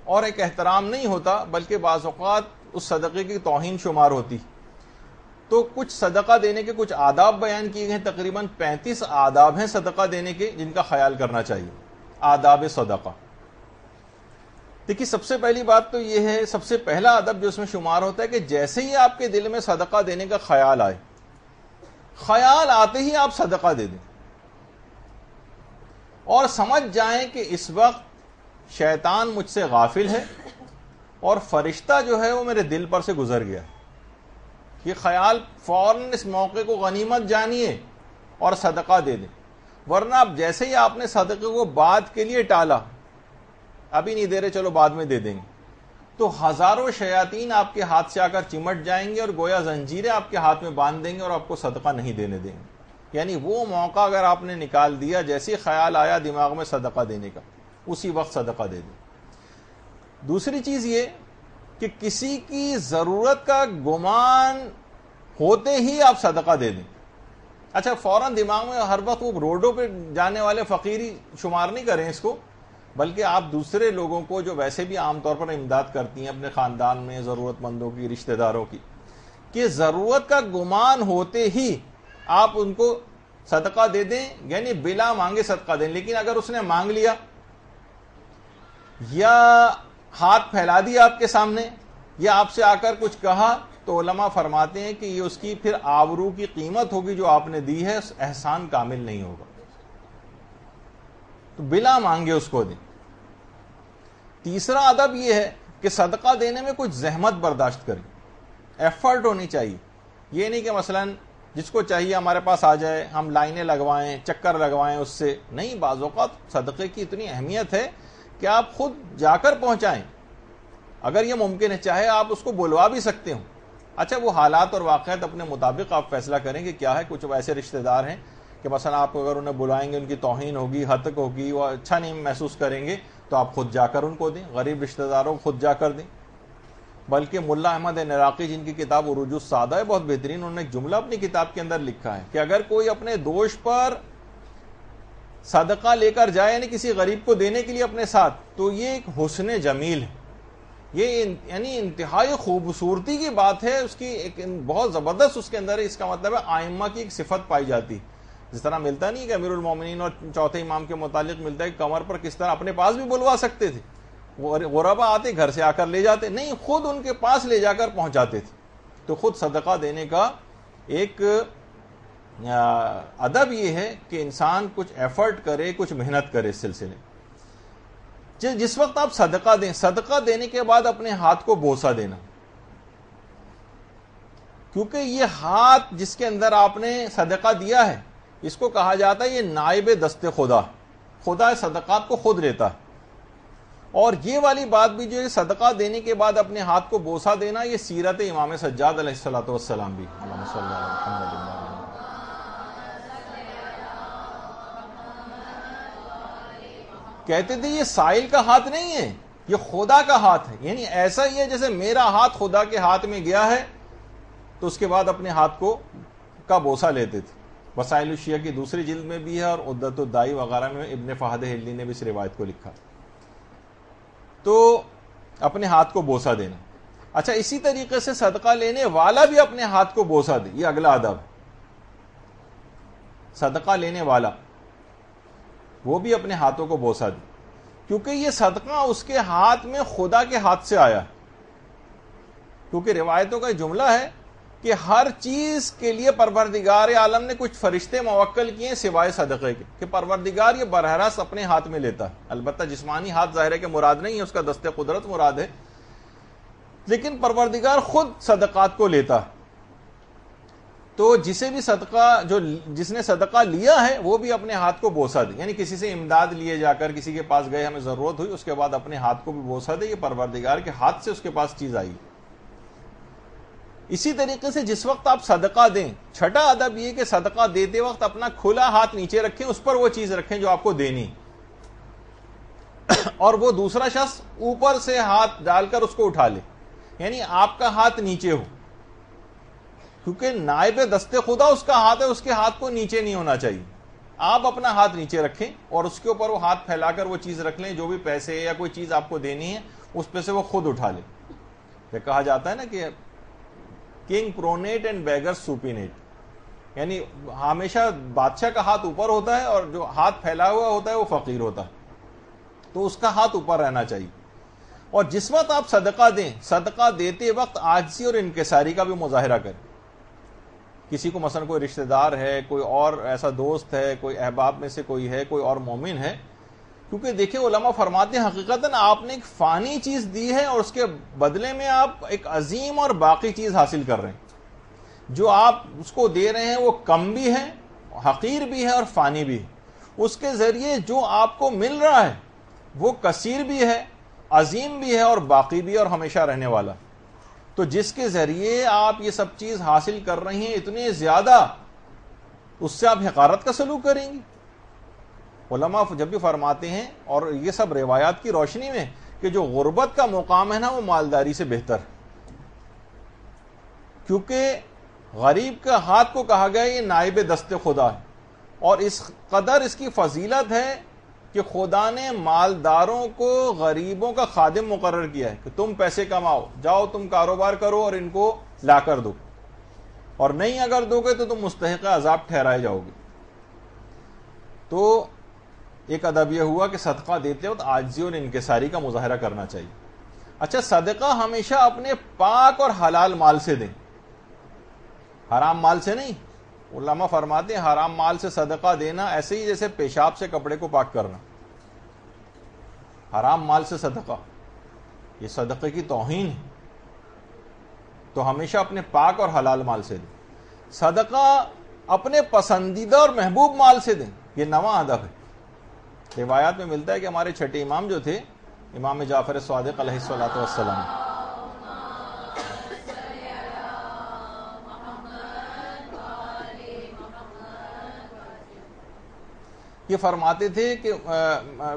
اور ایک احترام نہیں ہوتا، بلکہ بعض اوقات اس صدقے کی توہین شمار ہوتی۔ تو کچھ صدقہ دینے کے کچھ آداب بیان کیے گئے ہیں، تقریباً 35 آداب ہیں صدقہ دینے کے جن کا خیال کرنا چاہیے۔ آداب صدقہ، دیکھیے سب سے پہلی بات تو یہ ہے، سب سے پہلا ادب جو اس میں شمار ہوتا ہے کہ جیسے ہی آپ کے دل میں صدقہ دینے کا خیال آئے، خیال آتے ہی آپ صدقہ دے دیں، اور سمجھ جائیں کہ اس وقت شیطان مجھ سے غافل ہے اور فرشتہ جو ہے وہ میرے دل پر سے گزر گیا۔ یہ خیال فوراً اس موقع کو غنیمت جانیے اور صدقہ دے دیں، ورنہ اب جیسے ہی آپ نے صدقے کو بعد کے لیے ٹالا، ابھی نہیں دے رہے چلو بعد میں دے دیں گے، تو ہزاروں شیاطین آپ کے ہاتھ سے آ کر چمٹ جائیں گے اور گویا زنجیریں آپ کے ہاتھ میں باندھ دیں گے اور آپ کو صدقہ نہیں دینے دیں گے۔ یعنی وہ موقع اگر آپ نے نکال دیا، جیسے خیال آیا دماغ میں صدقہ دینے کا، اسی وقت صدقہ دے دیں۔ دوسری چیز یہ کہ کسی کی ضرورت کا گمان ہوتے ہی آپ صدقہ دے دیں۔ اچھا فوراً دماغ میں ہر وقت وہ روڈوں پہ جانے والے فقیری شمار نہیں کریں اس کو، بلکہ آپ دوسرے لوگوں کو جو ویسے بھی عام طور پر امداد کرتی ہیں اپنے خاندان میں ضرورت مندوں کی، رشتہ داروں کی، کہ ضرورت کا گمان ہوتے ہی آپ ان کو صدقہ دے دیں، یعنی بلا مانگے صدقہ دیں۔ لیکن اگر اس نے مانگ لیا یا ہاتھ پھیلا دیا آپ کے سامنے یا آپ سے آ کر کچھ کہا، تو علماء فرماتے ہیں کہ یہ اس کی پھر آبرو کی قیمت ہوگی جو آپ نے دی ہے، احسان کامل نہیں ہوگا۔ تو بلا مانگے اس کو دیں۔ تیسرا ادب یہ ہے کہ صدقہ دینے میں کچھ زحمت برداشت کریں، ایفرٹ ہونی چاہیے۔ یہ نہیں کہ مثلاً جس کو چاہیے ہمارے پاس آ جائے، ہم لائنیں لگوائیں، چکر لگوائیں اس سے نہیں۔ بعض اوقات صدقے کی اتنی اہمیت ہے کہ آپ خود جا کر پہنچائیں، اگر یہ ممکن ہے، چاہے آپ اس کو بلوا بھی سکتے ہوں۔ اچھا وہ حالات اور واقعات اپنے مطابق آپ فیصلہ کریں کہ کیا ہے۔ کچھ ایسے رشتہ دار ہیں کہ مثلا آپ اگر انہیں بلائیں گے ان کی توہین ہوگی، ہتک ہوگی، وہ اچھا نہیں محسوس کریں گے، تو آپ خود جا کر ان کو دیں، غریب رشتہ داروں کو خود جا کر دیں۔ بلکہ ملا احمد نراقی جن کی کتاب عروج السعادہ ہے بہت بہترین، انہوں نے ایک جملہ اپنی کتاب کے اندر لکھا ہے کہ اگر کوئی اپنے دوش پر صدقہ لے کر جائے، یعنی کسی غریب کو دینے کے لیے اپنے ساتھ، تو یہ ایک حسن جمیل ہے، یہ یعنی انتہائی خوبصورتی کی بات ہے، اس کی ایک بہت زبردست اس کے اندر ہے۔ اس کا مطلب ہے آئمہ کی ایک صفت پائی جاتی، جس طرح ملتا نہیں کہ امیر المومنین اور چوتھے امام کے متعلق ملتا ہے کہ کمر پر کس طرح اپنے پاس بھی بلوا سکتے تھے، غربا آتے گھر سے آ کر لے جاتے، نہیں خود ان کے پاس لے جا کر پہنچاتے تھے۔ تو خود صدقہ دینے کا ایک ادب یہ ہے کہ انسان کچھ ایفرٹ کرے، کچھ محنت کرے اس سلسلے۔ جس وقت آپ صدقہ دیں، صدقہ دینے کے بعد اپنے ہاتھ کو بوسہ دینا، کیونکہ یہ ہاتھ جس کے اندر آپ نے صدقہ دیا ہے، اس کو کہا جاتا ہے یہ نائب دست خدا، خدا صدقات کو خود لیتا ہے۔ اور یہ والی بات بھی جو ہے صدقہ دینے کے بعد اپنے ہاتھ کو بوسہ دینا، یہ سیرت امام سجاد علیہ الصلوۃ والسلام بھی۔ کہتے تھے یہ سائل کا ہاتھ نہیں ہے، یہ خدا کا ہاتھ ہے، یعنی ایسا ہی ہے جیسے میرا ہاتھ خدا کے ہاتھ میں گیا ہے، تو اس کے بعد اپنے ہاتھ کا بوسہ لیتے تھے۔ وسائل الشیعہ کی دوسری جلد میں بھی ہے، اور عدت الدائی وغیرہ میں ابن فہد ہلی نے بھی اس روایت کو لکھا۔ تو اپنے ہاتھ کو بوسہ دینا۔ اچھا، اسی طریقے سے صدقہ لینے والا بھی اپنے ہاتھ کو بوسہ دے، یہ اگلا ادب ہے۔ صدقہ لینے والا وہ بھی اپنے ہاتھوں کو بوسہ دے، کیونکہ یہ صدقہ اس کے ہاتھ میں خدا کے ہاتھ سے آیا ہے۔ کیونکہ روایتوں کا جملہ ہے کہ ہر چیز کے لیے پروردگار عالم نے کچھ فرشتے موکل کیے ہیں سوائے صدقے کے، کہ پروردگار یہ براہ راست اپنے ہاتھ میں لیتا ہے۔ البتہ جسمانی ہاتھ ظاہر ہے کہ مراد نہیں ہے، اس کا دست قدرت مراد ہے، لیکن پروردگار خود صدقات کو لیتا ہے۔ تو جسے بھی جس نے صدقہ لیا ہے وہ بھی اپنے ہاتھ کو بوسہ دے، یعنی کسی سے امداد لیے جا کر کسی کے پاس گئے، ہمیں ضرورت ہوئی، اس کے بعد اپنے ہاتھ کو بھی بوسہ دے، یہ پروردگار کے ہاتھ سے اس کے پاس چیز آئی۔ اسی طریقے سے جس وقت آپ صدقہ دیں، چھٹا ادب یہ کہ صدقہ دیتے وقت اپنا کھلا ہاتھ نیچے رکھیں، اس پر وہ چیز رکھیں جو آپ کو دینی، اور وہ دوسرا شخص اوپر سے ہاتھ ڈال کر اس کو اٹھا لے، یعنی آپ کا ہاتھ نیچے ہو، کیونکہ نائب دست خدا اس کا ہاتھ ہے، اس کے ہاتھ کو نیچے نہیں ہونا چاہیے۔ آپ اپنا ہاتھ نیچے رکھیں اور اس کے اوپر وہ ہاتھ پھیلا کر وہ چیز رکھ لیں، جو بھی پیسے یا کوئی چیز آپ کو دینی ہے اس پہ سے وہ خود اٹھا لے۔ یہ کہا جاتا ہے نا کہ کنگ پرونیٹ اینڈ بیگر سوپینیٹ، یعنی ہمیشہ بادشاہ کا ہاتھ اوپر ہوتا ہے اور جو ہاتھ پھیلا ہوا ہوتا ہے وہ فقیر ہوتا ہے، تو اس کا ہاتھ اوپر رہنا چاہیے۔ اور جس وقت آپ صدقہ دیں، صدقہ دیتے وقت عاجزی اور انکساری کا بھی مظاہرہ کریں۔ کسی کو مثلا کوئی رشتہ دار ہے، کوئی اور ایسا دوست ہے، کوئی احباب میں سے کوئی ہے، کوئی اور مومن ہے، کیونکہ دیکھیں علماء فرماتے ہیں حقیقتاً آپ نے ایک فانی چیز دی ہے اور اس کے بدلے میں آپ ایک عظیم اور باقی چیز حاصل کر رہے ہیں۔ جو آپ اس کو دے رہے ہیں وہ کم بھی ہے، حقیر بھی ہے اور فانی بھی ہے، اس کے ذریعے جو آپ کو مل رہا ہے وہ کثیر بھی ہے، عظیم بھی ہے اور باقی بھی اور ہمیشہ رہنے والا۔ تو جس کے ذریعے آپ یہ سب چیز حاصل کر رہی ہیں اتنے زیادہ، اس سے آپ حقارت کا سلوک کریں گی۔ علماء جب بھی فرماتے ہیں، اور یہ سب روایات کی روشنی میں، کہ جو غربت کا مقام ہے نا وہ مالداری سے بہتر ہے، کیونکہ غریب کا ہاتھ کو کہا گیا یہ نائب دست خدا ہے، اور اس قدر اس کی فضیلت ہے کہ خدا نے مالداروں کو غریبوں کا خادم مقرر کیا ہے، کہ تم پیسے کماؤ، جاؤ تم کاروبار کرو اور ان کو لا کر دو، اور نہیں اگر دو گے تو تم مستحق عذاب ٹھہرائے جاؤ گے۔ تو ایک ادب یہ ہوا کہ صدقہ دیتے وقت عاجزی اور انکساری کا مظاہرہ کرنا چاہیے۔ اچھا، صدقہ ہمیشہ اپنے پاک اور حلال مال سے دیں، حرام مال سے نہیں۔ علماء فرماتے ہیں حرام مال سے صدقہ دینا ایسے ہی جیسے پیشاب سے کپڑے کو پاک کرنا۔ حرام مال سے صدقہ، یہ صدقے کی توہین ہے، تو ہمیشہ اپنے پاک اور حلال مال سے دیں۔ صدقہ اپنے پسندیدہ اور محبوب مال سے دیں، یہ نواں ادب ہے۔ روایات میں ملتا ہے کہ ہمارے چھٹے امام جو تھے، امام جعفر صادق علیہ الصلوۃ والسلام، یہ فرماتے تھے کہ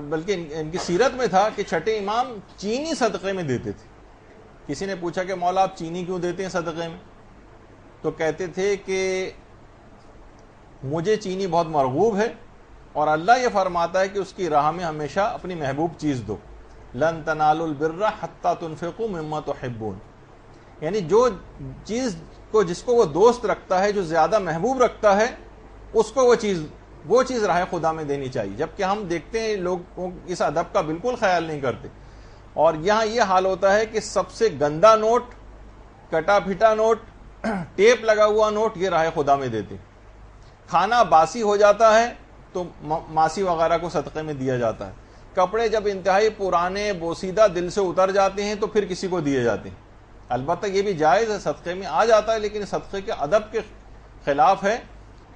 بلکہ ان کی سیرت میں تھا کہ چھٹے امام چینی صدقے میں دیتے تھے۔ کسی نے پوچھا کہ مولا آپ چینی کیوں دیتے ہیں صدقے میں؟ تو کہتے تھے کہ مجھے چینی بہت مرغوب ہے، اور اللہ یہ فرماتا ہے کہ اس کی راہ میں ہمیشہ اپنی محبوب چیز دو، لن تنالوا البر حتی تنفقوا مما تحبون، یعنی جو چیز کو جس کو وہ دوست رکھتا ہے، جو زیادہ محبوب رکھتا ہے، اس کو وہ چیز راہ خدا میں دینی چاہیے۔ جبکہ ہم دیکھتے ہیں لوگ اس ادب کا بالکل خیال نہیں کرتے، اور یہاں یہ حال ہوتا ہے کہ سب سے گندا نوٹ، کٹا پھٹا نوٹ، ٹیپ لگا ہوا نوٹ، یہ راہ خدا میں دیتے۔ کھانا باسی ہو جاتا ہے تو ماسی وغیرہ کو صدقے میں دیا جاتا ہے۔ کپڑے جب انتہائی پرانے بوسیدہ دل سے اتر جاتے ہیں تو پھر کسی کو دیے جاتے ہیں۔ البتہ یہ بھی جائز ہے، صدقے میں آ جاتا ہے، لیکن صدقے کے ادب کے خلاف ہے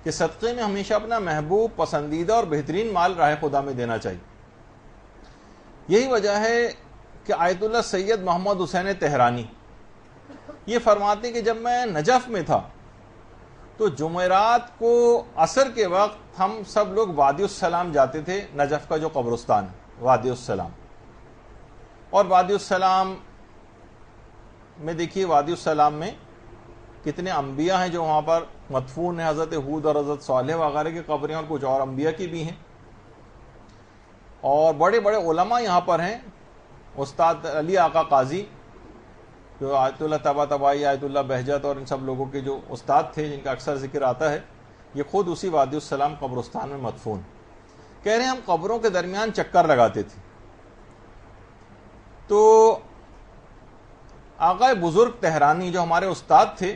کہ صدقے میں ہمیشہ اپنا محبوب، پسندیدہ اور بہترین مال راہ خدا میں دینا چاہیے۔ یہی وجہ ہے کہ آیت اللہ سید محمد حسین تہرانی یہ فرماتے ہیں کہ جب میں نجف میں تھا تو جمعرات کو عصر کے وقت ہم سب لوگ وادی السلام جاتے تھے، نجف کا جو قبرستان ہے، وادی السلام. اور وادی السلام میں دیکھیے وادی السلام میں کتنے انبیاء ہیں جو وہاں پر مدفون ہیں. حضرت ہود اور حضرت صالح وغیرہ کی قبریں اور کچھ اور انبیاء کی بھی ہیں. اور بڑے بڑے علماء یہاں پر ہیں. استاد علی آقا قاضی جو آیت اللہ طباطبائی، آیت اللہ بہجت اور ان سب لوگوں کے جو استاد تھے جن کا اکثر ذکر آتا ہے، یہ خود اسی وادی السلام قبرستان میں مدفون. کہہ رہے ہیں ہم قبروں کے درمیان چکر لگاتے تھے تو آقا بزرگ تہرانی جو ہمارے استاد تھے،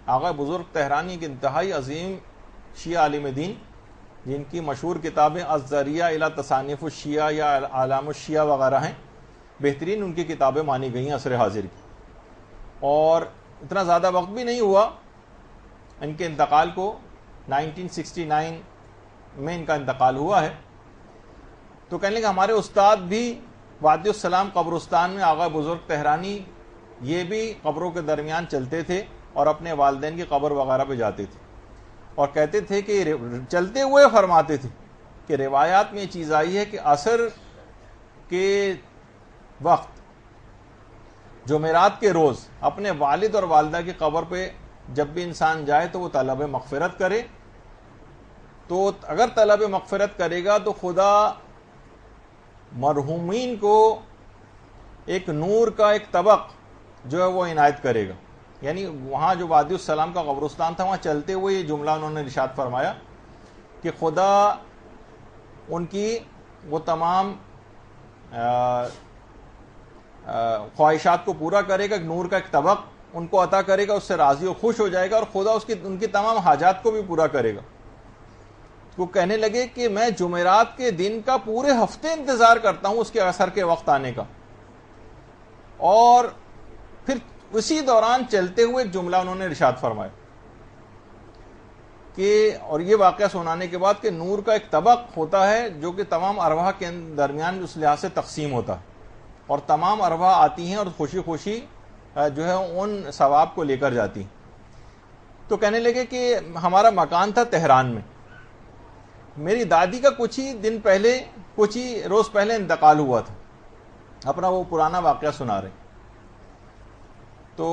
آقا بزرگ تہرانی ایک انتہائی عظیم شیعہ عالم دین جن کی مشہور کتابیں الذریعہ الی تصانیف الشیعہ یا اعلام الشیعہ وغیرہ ہیں، بہترین ان کی کتابیں مانی گئی ہیں عصر حاضر کی. اور اتنا زیادہ وقت بھی نہیں ہوا ان کے انتقال کو، 1969 میں ان کا انتقال ہوا ہے. تو کہنے لگے ہمارے استاد بھی وادی السلام قبرستان میں آقا بزرگ تہرانی یہ بھی قبروں کے درمیان چلتے تھے اور اپنے والدین کی قبر وغیرہ پہ جاتے تھے اور کہتے تھے کہ چلتے ہوئے فرماتے تھے کہ روایات میں یہ چیز آئی ہے کہ عصر کے وقت جمعرات کے روز اپنے والد اور والدہ کی قبر پہ جب بھی انسان جائے تو وہ طلب مغفرت کرے. تو اگر طلب مغفرت کرے گا تو خدا مرحومین کو ایک نور کا ایک طبق جو ہے وہ عنایت کرے گا. یعنی وہاں جو وادی السلام کا قبرستان تھا وہاں چلتے ہوئے یہ جملہ انہوں نے ارشاد فرمایا کہ خدا ان کی وہ تمام خواہشات کو پورا کرے گا، نور کا ایک طبق ان کو عطا کرے گا، اس سے راضی و خوش ہو جائے گا اور خدا ان کی تمام حاجات کو بھی پورا کرے گا. وہ کہنے لگے کہ میں جمعرات کے دن کا پورے ہفتے انتظار کرتا ہوں اس کے عصر کے وقت آنے کا. اور پھر اسی دوران چلتے ہوئے ایک جملہ انہوں نے ارشاد فرمایا کہ اور یہ واقعہ سنانے کے بعد کہ نور کا ایک طبق ہوتا ہے جو کہ تمام ارواح کے درمیان اس لحاظ سے تقسیم ہوتا ہے اور تمام ارواح آتی ہیں اور خوشی خوشی جو ہے ان ثواب کو لے کر جاتی ہیں. تو کہنے لگے کہ ہمارا مکان تھا تہران میں، میری دادی کا کچھ ہی روز پہلے انتقال ہوا تھا. اپنا وہ پرانا واقعہ سنا رہے. تو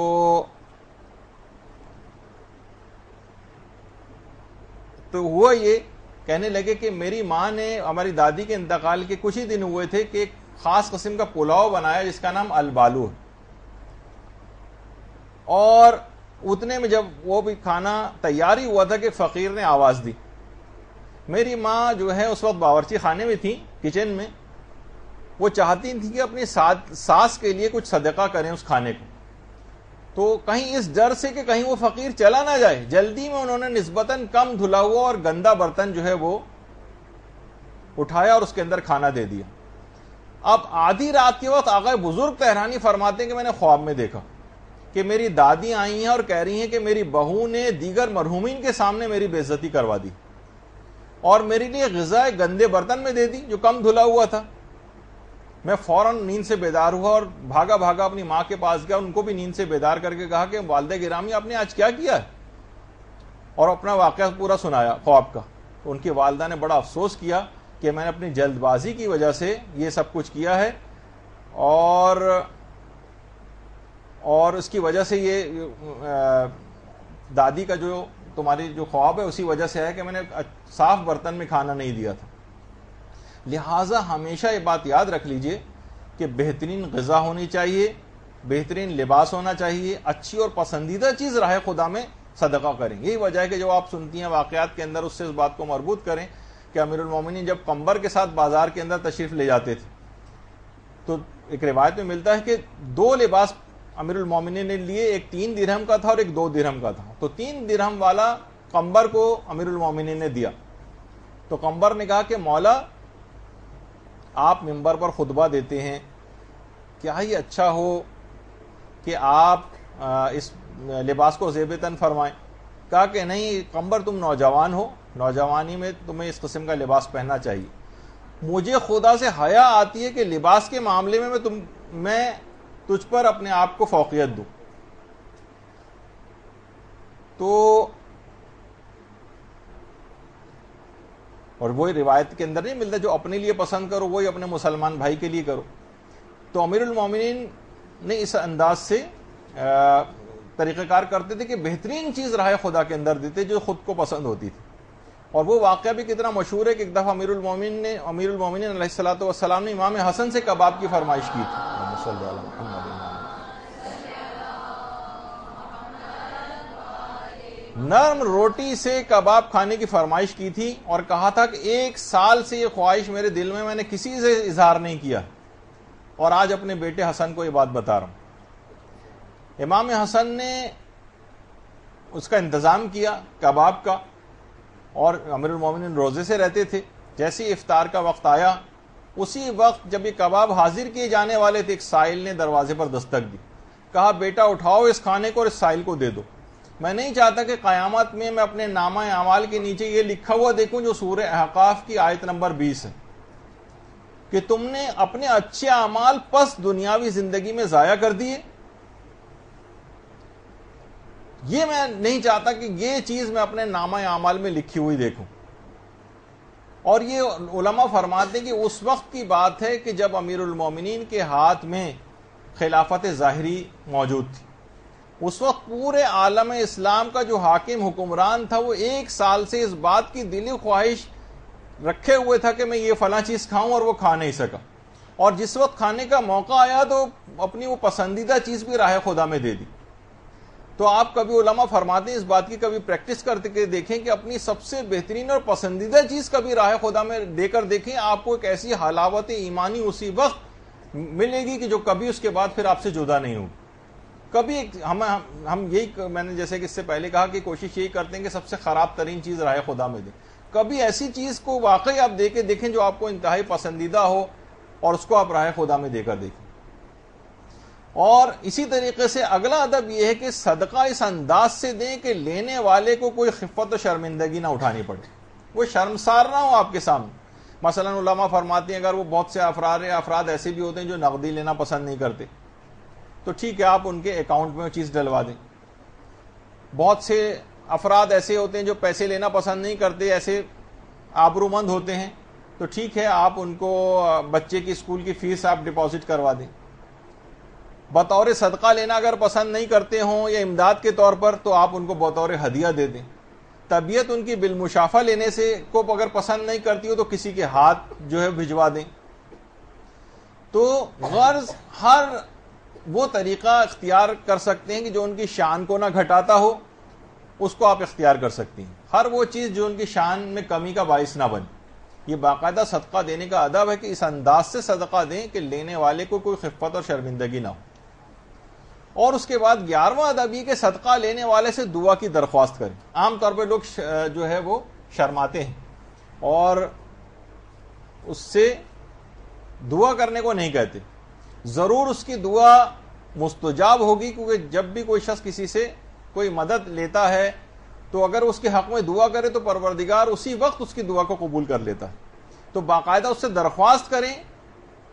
ہوا یہ کہنے لگے کہ میری ماں نے ہماری دادی کے انتقال کے کچھ ہی دن ہوئے تھے کہ ایک خاص قسم کا پلاؤ بنایا جس کا نام البالو ہے. اور اتنے میں جب وہ بھی کھانا تیار ہی ہوا تھا کہ فقیر نے آواز دی. میری ماں جو ہے اس وقت باورچی خانے میں تھی، کچن میں. وہ چاہتی تھی کہ اپنی ساس کے لیے کچھ صدقہ کریں اس کھانے کو. تو کہیں اس ڈر سے کہ کہیں وہ فقیر چلا نہ جائے، جلدی میں انہوں نے نسبتاً کم دھلا ہوا اور گندا برتن جو ہے وہ اٹھایا اور اس کے اندر کھانا دے دیا. اب آدھی رات کے وقت آقا بزرگ تہرانی فرماتے ہیں کہ میں نے خواب میں دیکھا کہ میری دادی آئی ہیں اور کہہ رہی ہیں کہ میری بہو نے دیگر مرحومین کے سامنے میری بے عزتی کروا دی اور میرے لیے غذا گندے برتن میں دے دی جو کم دھلا ہوا تھا. میں فوراً نیند سے بیدار ہوا اور بھاگا اپنی ماں کے پاس گیا، ان کو بھی نیند سے بیدار کر کے کہا کہ والدہ گرامی آپ نے آج کیا کیا ہے، اور اپنا واقعہ پورا سنایا خواب کا. تو ان کی والدہ نے بڑا افسوس کیا کہ میں نے اپنی جلد بازی کی وجہ سے یہ سب کچھ کیا ہے اور اس کی وجہ سے یہ دادی کا جو تمہاری جو خواب ہے اسی وجہ سے ہے کہ میں نے صاف برتن میں کھانا نہیں دیا تھا. لہٰذا ہمیشہ یہ بات یاد رکھ لیجئے کہ بہترین غذا ہونی چاہیے، بہترین لباس ہونا چاہیے، اچھی اور پسندیدہ چیز راہ خدا میں صدقہ کریں. یہی وجہ ہے کہ جو آپ سنتی ہیں واقعات کے اندر اس سے اس بات کو مربوط کریں کہ امیر المومنین جب قمبر کے ساتھ بازار کے اندر تشریف لے جاتے تھے تو ایک روایت میں ملتا ہے کہ 2 لباس امیر المومنین نے لیے، ایک 3 درہم کا تھا اور ایک 2 درہم کا تھا. تو 3 درہم والا قمبر کو امیر المومنین نے دیا. تو قمبر نے کہا کہ مولا آپ منبر پر خطبہ دیتے ہیں، کیا یہ اچھا ہو کہ آپ اس لباس کو زیب تن فرمائیں؟ کہا کہ نہیں قمبر، تم نوجوان ہو، نوجوانی میں تمہیں اس قسم کا لباس پہننا چاہیے. مجھے خدا سے حیا آتی ہے کہ لباس کے معاملے میں تجھ پر اپنے آپ کو فوقیت دوں. تو اور وہی روایت کے اندر نہیں ملتا جو اپنے لیے پسند کرو وہی اپنے مسلمان بھائی کے لیے کرو. تو امیر المومنین نے اس انداز سے طریقہ کار کرتے تھے کہ بہترین چیز راہ خدا کے اندر دیتے جو خود کو پسند ہوتی تھی. اور وہ واقعہ بھی کتنا مشہور ہے کہ ایک دفعہ امیر المومنین علیہ الصلوۃ والسلام نے امام حسن سے کباب کی فرمائش کی تھی. نرم روٹی سے کباب کھانے کی فرمائش کی تھی اور کہا تھا کہ 1 سال سے یہ خواہش میرے دل میں نے کسی سے اظہار نہیں کیا اور آج اپنے بیٹے حسن کو یہ بات بتا رہا ہوں. امام حسن نے اس کا انتظام کیا کباب کا اور امیر المومنین روزے سے رہتے تھے. جیسے افطار کا وقت آیا اسی وقت جب یہ کباب حاضر کیے جانے والے تھے ایک سائل نے دروازے پر دستک دی. کہا بیٹا اٹھاؤ اس کھانے کو اور اس سائل کو دے دو. میں نہیں چاہتا کہ قیامت میں اپنے نامہ اعمال کے نیچے یہ لکھا ہوا دیکھوں جو سورہ احقاف کی آیت نمبر 20 ہے کہ تم نے اپنے اچھے اعمال پس دنیاوی زندگی میں ضائع کر دیے. یہ میں نہیں چاہتا کہ یہ چیز میں اپنے نامہ اعمال میں لکھی ہوئی دیکھوں. اور یہ علماء فرماتے ہیں کہ اس وقت کی بات ہے کہ جب امیر المومنین کے ہاتھ میں خلافت ظاہری موجود تھی. اس وقت پورے عالم اسلام کا جو حاکم حکمران تھا وہ 1 سال سے اس بات کی دلی خواہش رکھے ہوئے تھا کہ میں یہ فلاں چیز کھاؤں اور وہ کھا نہیں سکا. اور جس وقت کھانے کا موقع آیا تو اپنی وہ پسندیدہ چیز بھی راہ خدا میں دے دی. تو آپ کبھی علماء فرماتے ہیں اس بات کی کبھی پریکٹس کر کے دیکھیں کہ اپنی سب سے بہترین اور پسندیدہ چیز کبھی راہ خدا میں دے کر دیکھیں. آپ کو ایک ایسی حلاوت ایمانی اسی وقت ملے گی کہ جو کبھی اس کے بعد پھر آپ سے جدا نہیں ہوگی. کبھی ہم یہی میں نے جیسے کہ اس سے پہلے کہا کہ کوشش یہی کرتے ہیں کہ سب سے خراب ترین چیز راہ خدا میں دیں. کبھی ایسی چیز کو واقعی آپ دے کے دیکھیں جو آپ کو انتہائی پسندیدہ ہو اور اس کو آپ راہ خدا میں دے کر دیکھیں. اور اسی طریقے سے اگلا ادب یہ ہے کہ صدقہ اس انداز سے دیں کہ لینے والے کو کوئی خفت و شرمندگی نہ اٹھانی پڑے, وہ شرمسار نہ ہو آپ کے سامنے. مثلا علماء فرماتے ہیں اگر وہ بہت سے افراد ایسے بھی ہوتے ہیں جو نقدی لینا پسند نہیں کرتے تو ٹھیک ہے آپ ان کے اکاؤنٹ میں وہ چیز ڈلوا دیں. بہت سے افراد ایسے ہوتے ہیں جو پیسے لینا پسند نہیں کرتے, ایسے آبرومند ہوتے ہیں تو ٹھیک ہے آپ ان کو بچے کی اسکول کی فیس آپ ڈپازٹ کروا دیں. بطور صدقہ لینا اگر پسند نہیں کرتے ہوں یا امداد کے طور پر تو آپ ان کو بطور ہدیہ دے دیں. طبیعت ان کی بالمشافہ لینے سے کو اگر پسند نہیں کرتی ہو تو کسی کے ہاتھ جو ہے بھجوا دیں. تو غرض ہر وہ طریقہ اختیار کر سکتے ہیں کہ جو ان کی شان کو نہ گھٹاتا ہو اس کو آپ اختیار کر سکتی ہیں. ہر وہ چیز جو ان کی شان میں کمی کا باعث نہ بنے. یہ باقاعدہ صدقہ دینے کا ادب ہے کہ اس انداز سے صدقہ دیں کہ لینے والے کو کوئی خفت اور شرمندگی نہ ہو. اور اس کے بعد 11واں ادب یہ کہ صدقہ لینے والے سے دعا کی درخواست کریں. عام طور پہ لوگ جو ہے وہ شرماتے ہیں اور اس سے دعا کرنے کو نہیں کہتے. ضرور اس کی دعا مستجاب ہوگی کیونکہ جب بھی کوئی شخص کسی سے کوئی مدد لیتا ہے تو اگر اس کے حق میں دعا کرے تو پروردگار اسی وقت اس کی دعا کو قبول کر لیتا ہے. تو باقاعدہ اس سے درخواست کریں.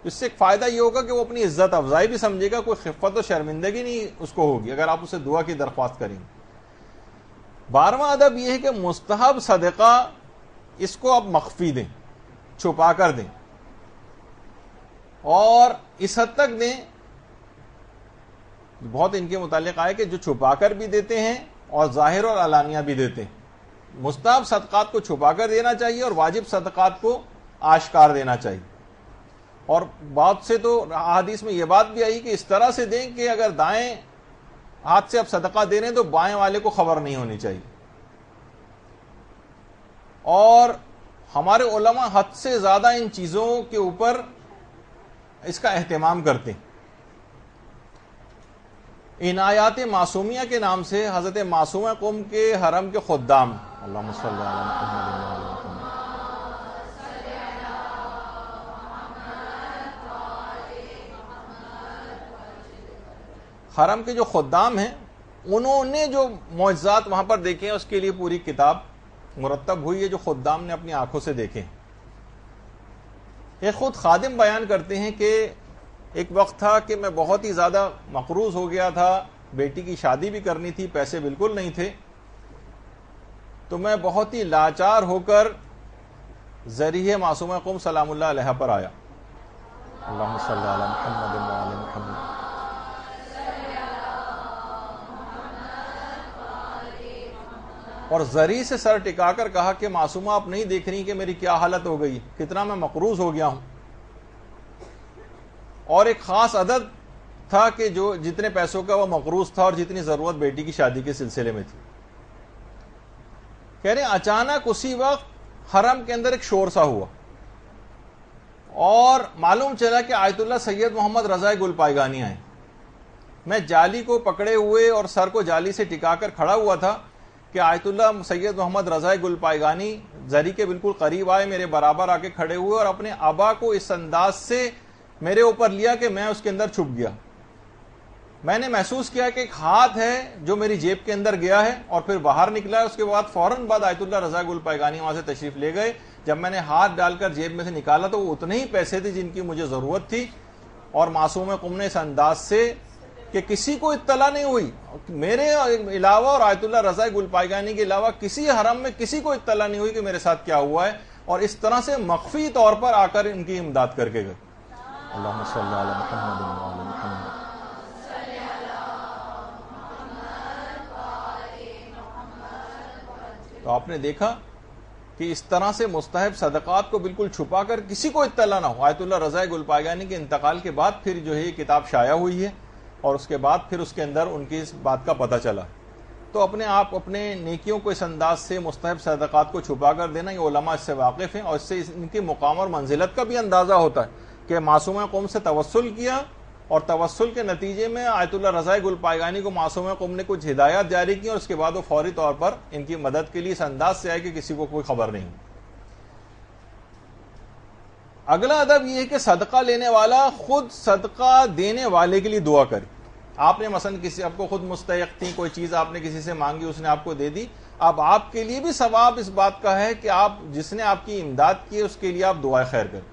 اس سے ایک فائدہ یہ ہوگا کہ وہ اپنی عزت افزائی بھی سمجھے گا, کوئی خفت و شرمندگی نہیں اس کو ہوگی اگر آپ اسے دعا کی درخواست کریں. 12واں ادب یہ ہے کہ مستحب صدقہ اس کو آپ مخفی دیں, چھپا کر دیں اور اس حد تک دیں. بہت ان کے متعلق آئے کہ جو چھپا کر بھی دیتے ہیں اور ظاہر اور علانیہ بھی دیتے ہیں. مستحب صدقات کو چھپا کر دینا چاہیے اور واجب صدقات کو آشکار دینا چاہیے. اور بات سے تو حدیث میں یہ بات بھی آئی کہ اس طرح سے دیں کہ اگر دائیں ہاتھ سے آپ صدقہ دے رہے ہیں تو بائیں والے کو خبر نہیں ہونی چاہیے. اور ہمارے علماء حد سے زیادہ ان چیزوں کے اوپر اس کا اہتمام کرتے ہیں. عنایات معصومیہ کے نام سے حضرت معصومہ قوم کے حرم کے خدام اللہم صلی علی محمد حرم کے جو خدام ہیں انہوں نے جو معجزات وہاں پر دیکھے ہیں اس کے لیے پوری کتاب مرتب ہوئی ہے جو خدام نے اپنی آنکھوں سے دیکھے. یہ خود خادم بیان کرتے ہیں کہ ایک وقت تھا کہ میں بہت ہی زیادہ مقروض ہو گیا تھا, بیٹی کی شادی بھی کرنی تھی, پیسے بالکل نہیں تھے, تو میں بہت ہی لاچار ہو کر ذریعہ معصومہ قم سلام اللہ علیہ پر آیا. اللہم صلی علی محمد و علی محمد. اور زری سے سر ٹکا کر کہا کہ معصومہ آپ نہیں دیکھ رہی کہ میری کیا حالت ہو گئی, کتنا میں مقروض ہو گیا ہوں. اور ایک خاص عدد تھا کہ جو جتنے پیسوں کا وہ مقروض تھا اور جتنی ضرورت بیٹی کی شادی کے سلسلے میں تھی. کہہ رہے اچانک اسی وقت حرم کے اندر ایک شور سا ہوا اور معلوم چلا کہ آیت اللہ سید محمد رضا گل پائگانی آئے. میں جالی کو پکڑے ہوئے اور سر کو جالی سے ٹکا کر کھڑا ہوا تھا کہ آیت اللہ سید محمد رضا گل پائگانی زری کے بالکل قریب آئے, میرے برابر آ کے کھڑے ہوئے اور اپنے ابا کو اس انداز سے میرے اوپر لیا کہ میں اس کے اندر چھپ گیا. میں نے محسوس کیا کہ ایک ہاتھ ہے جو میری جیب کے اندر گیا ہے اور پھر باہر نکلا ہے. اس کے بعد فوراً بعد آیت اللہ رضا گل پائگانی وہاں سے تشریف لے گئے. جب میں نے ہاتھ ڈال کر جیب میں سے نکالا تو وہ اتنے ہی پیسے تھے جن کی مجھے ضرورت تھی. اور معصوم قم نے اس انداز سے کہ کسی کو اطلاع نہیں ہوئی, میرے علاوہ اور آیت اللہ رضا گل پائگانی کے علاوہ کسی حرم میں کسی کو اطلاع نہیں ہوئی کہ میرے ساتھ کیا ہوا ہے, اور اس طرح سے مخفی طور پر آ کر ان کی امداد کر کے گئے. اللہم صلی علی محمد و علی محمد. تو آپ نے دیکھا کہ اس طرح سے مستحب صدقات کو بالکل چھپا کر کسی کو اطلاع نہ ہو. آیت اللہ رضا گل پائگانی کے انتقال کے بعد پھر جو ہے یہ کتاب شائع ہوئی ہے اور اس کے بعد پھر اس کے اندر ان کی اس بات کا پتہ چلا. تو اپنے آپ اپنے نیکیوں کو اس انداز سے مستحب صدقات کو چھپا کر دینا, یہ علماء اس سے واقف ہیں اور اس سے ان کی مقام اور منزلت کا بھی اندازہ ہوتا ہے کہ معصومہ قوم سے توسل کیا اور توسل کے نتیجے میں آیت اللہ رضا گل پائگانی کو معصومہ قوم نے کچھ ہدایات جاری کی اور اس کے بعد وہ فوری طور پر ان کی مدد کے لیے اس انداز سے آئے کہ کسی کو کوئی خبر نہیں. اگلا ادب یہ ہے کہ صدقہ لینے والا خود صدقہ دینے والے کے لیے دعا کرے. آپ نے مثلا کسی آپ کو خود مستحق تھی, کوئی چیز آپ نے کسی سے مانگی, اس نے آپ کو دے دی, اب آپ کے لیے بھی ثواب اس بات کا ہے کہ آپ جس نے آپ کی امداد کی اس کے لیے آپ دعائے خیر کریں.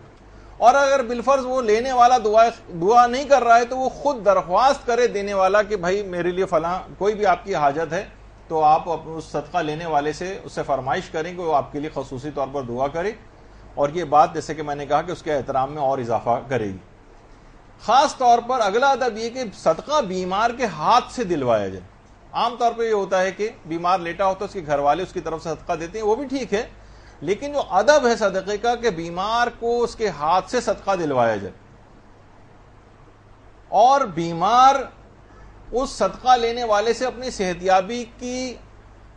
اور اگر بالفرض وہ لینے والا دعا نہیں کر رہا ہے تو وہ خود درخواست کرے دینے والا کہ بھائی میرے لیے فلاں کوئی بھی آپ کی حاجت ہے, تو آپ اس صدقہ لینے والے سے اس سے فرمائش کریں کہ وہ آپ کے لیے خصوصی طور پر دعا کرے, اور یہ بات جیسے کہ میں نے کہا کہ اس کے احترام میں اور اضافہ کرے گی. خاص طور پر اگلا ادب یہ کہ صدقہ بیمار کے ہاتھ سے دلوایا جائے. عام طور پہ یہ ہوتا ہے کہ بیمار لیٹا ہوتا ہے, اس کے گھر والے اس کی طرف سے صدقہ دیتے ہیں, وہ بھی ٹھیک ہے, لیکن جو ادب ہے صدقے کا کہ بیمار کو اس کے ہاتھ سے صدقہ دلوایا جائے اور بیمار اس صدقہ لینے والے سے اپنی صحتیابی کی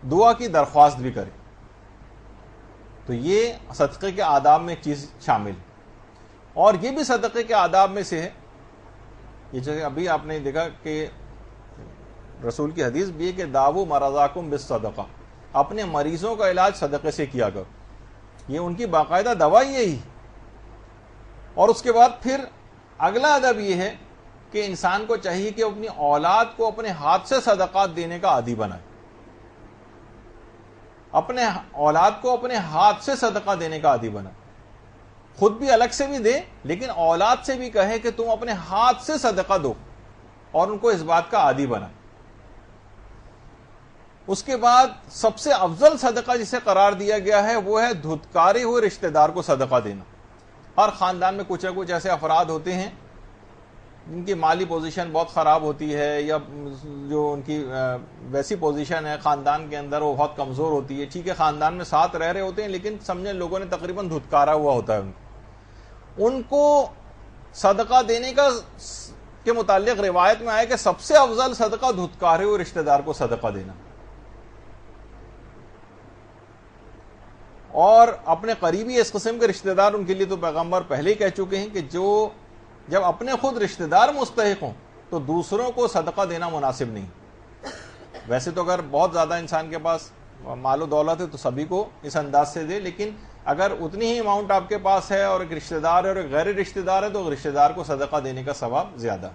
دعا کی درخواست بھی کرے. تو یہ صدقے کے آداب میں ایک چیز شامل ہے, اور یہ بھی صدقے کے آداب میں سے ہے. یہ جگہ ابھی آپ نے دیکھا کہ رسول کی حدیث بھی ہے کہ داو مرضاکم بالصدقہ, اپنے مریضوں کا علاج صدقے سے کیا کرو. یہ ان کی باقاعدہ دوا یہی. اور اس کے بعد پھر اگلا ادب یہ ہے کہ انسان کو چاہیے کہ اپنی اولاد کو اپنے ہاتھ سے صدقات دینے کا عادی بنائے. اپنے اولاد کو اپنے ہاتھ سے صدقہ دینے کا عادی بنائے. خود بھی الگ سے بھی دے, لیکن اولاد سے بھی کہے کہ تم اپنے ہاتھ سے صدقہ دو اور ان کو اس بات کا عادی بنائے. اس کے بعد سب سے افضل صدقہ جسے قرار دیا گیا ہے وہ ہے دھتکارے ہوئے رشتہ دار کو صدقہ دینا. ہر خاندان میں کچھ نہ کچھ ایسے افراد ہوتے ہیں جن کی مالی پوزیشن بہت خراب ہوتی ہے, یا جو ان کی ویسی پوزیشن ہے خاندان کے اندر وہ بہت کمزور ہوتی ہے. ٹھیک ہے, خاندان میں ساتھ رہ رہے ہوتے ہیں, لیکن سمجھیں لوگوں نے تقریباً دھتکارا ہوا ہوتا ہے ان کو صدقہ دینے کا کے متعلق روایت میں آیا کہ سب سے افضل صدقہ دھتکارے ہوئے رشتہ دار کو صدقہ دینا. اور اپنے قریبی اس قسم کے رشتہ دار, ان کے لیے تو پیغمبر پہلے ہی کہہ چکے ہیں کہ جو جب اپنے خود رشتہ دار مستحق ہوں تو دوسروں کو صدقہ دینا مناسب نہیں. ویسے تو اگر بہت زیادہ انسان کے پاس مال و دولت ہے تو سبھی کو اس انداز سے دے, لیکن اگر اتنی ہی اماؤنٹ آپ کے پاس ہے اور ایک رشتہ دار ہے اور ایک غیر رشتہ دار ہے تو رشتہ دار کو صدقہ دینے کا ثواب زیادہ.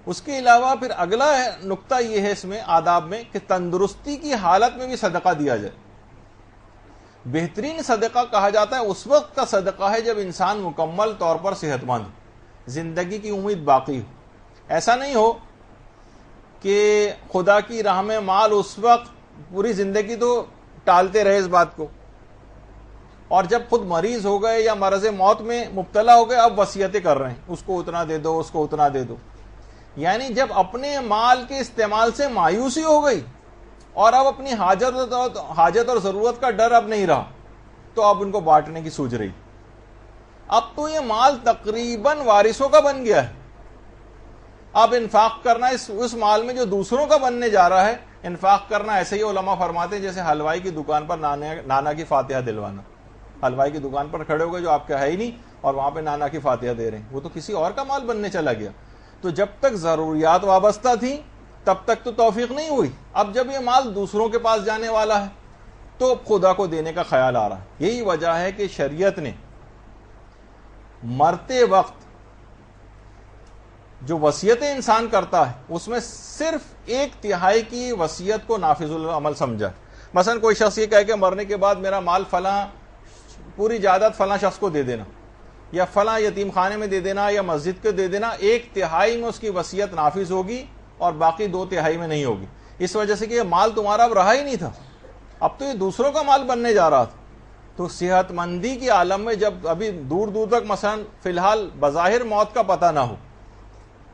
اس کے علاوہ پھر اگلا نقطہ یہ ہے اس میں آداب میں کہ تندرستی کی حالت میں بھی صدقہ دیا جائے. بہترین صدقہ کہا جاتا ہے اس وقت کا صدقہ ہے جب انسان مکمل طور پر صحت مند, زندگی کی امید باقی ہو. ایسا نہیں ہو کہ خدا کی راہ میں مال اس وقت پوری زندگی تو ٹالتے رہے اس بات کو, اور جب خود مریض ہو گئے یا مرض موت میں مبتلا ہو گئے اب وصیتیں کر رہے ہیں، اس کو اتنا دے دو، اس کو اتنا دے دو. یعنی جب اپنے مال کے استعمال سے مایوسی ہو گئی اور اب اپنی حاجت اور ضرورت کا ڈر اب نہیں رہا، تو اب ان کو بانٹنے کی سوچ رہی. اب تو یہ مال تقریباً وارثوں کا بن گیا ہے. اب انفاق کرنا اس مال میں جو دوسروں کا بننے جا رہا ہے، انفاق کرنا ایسے ہی علماء فرماتے ہیں جیسے حلوائی کی دکان پر نانا کی فاتحہ دلوانا. حلوائی کی دکان پر کھڑے ہو گئے جو آپ کا ہے ہی نہیں، اور وہاں پہ نانا کی فاتحہ دے رہے ہیں، وہ تو کسی اور کا مال بننے چلا گیا. تو جب تک ضروریات وابستہ تھی تب تک تو توفیق نہیں ہوئی. اب جب یہ مال دوسروں کے پاس جانے والا ہے تو خدا کو دینے کا خیال آ رہا ہے. یہی وجہ ہے کہ شریعت نے مرتے وقت جو وصیتیں انسان کرتا ہے اس میں صرف 1/3 کی وصیت کو نافذ العمل سمجھا. مثلا کوئی شخص یہ کہے کہ مرنے کے بعد میرا مال فلاں پوری جائیداد فلاں شخص کو دے دینا، یا فلاں یتیم خانے میں دے دینا، یا مسجد کو دے دینا، 1/3 میں اس کی وصیت نافذ ہوگی اور باقی 2/3 میں نہیں ہوگی. اس وجہ سے کہ یہ مال تمہارا اب رہا ہی نہیں تھا، اب تو یہ دوسروں کا مال بننے جا رہا تھا. تو صحت مندی کی عالم میں جب ابھی دور دور تک مثلا فی الحال بظاہر موت کا پتہ نہ ہو،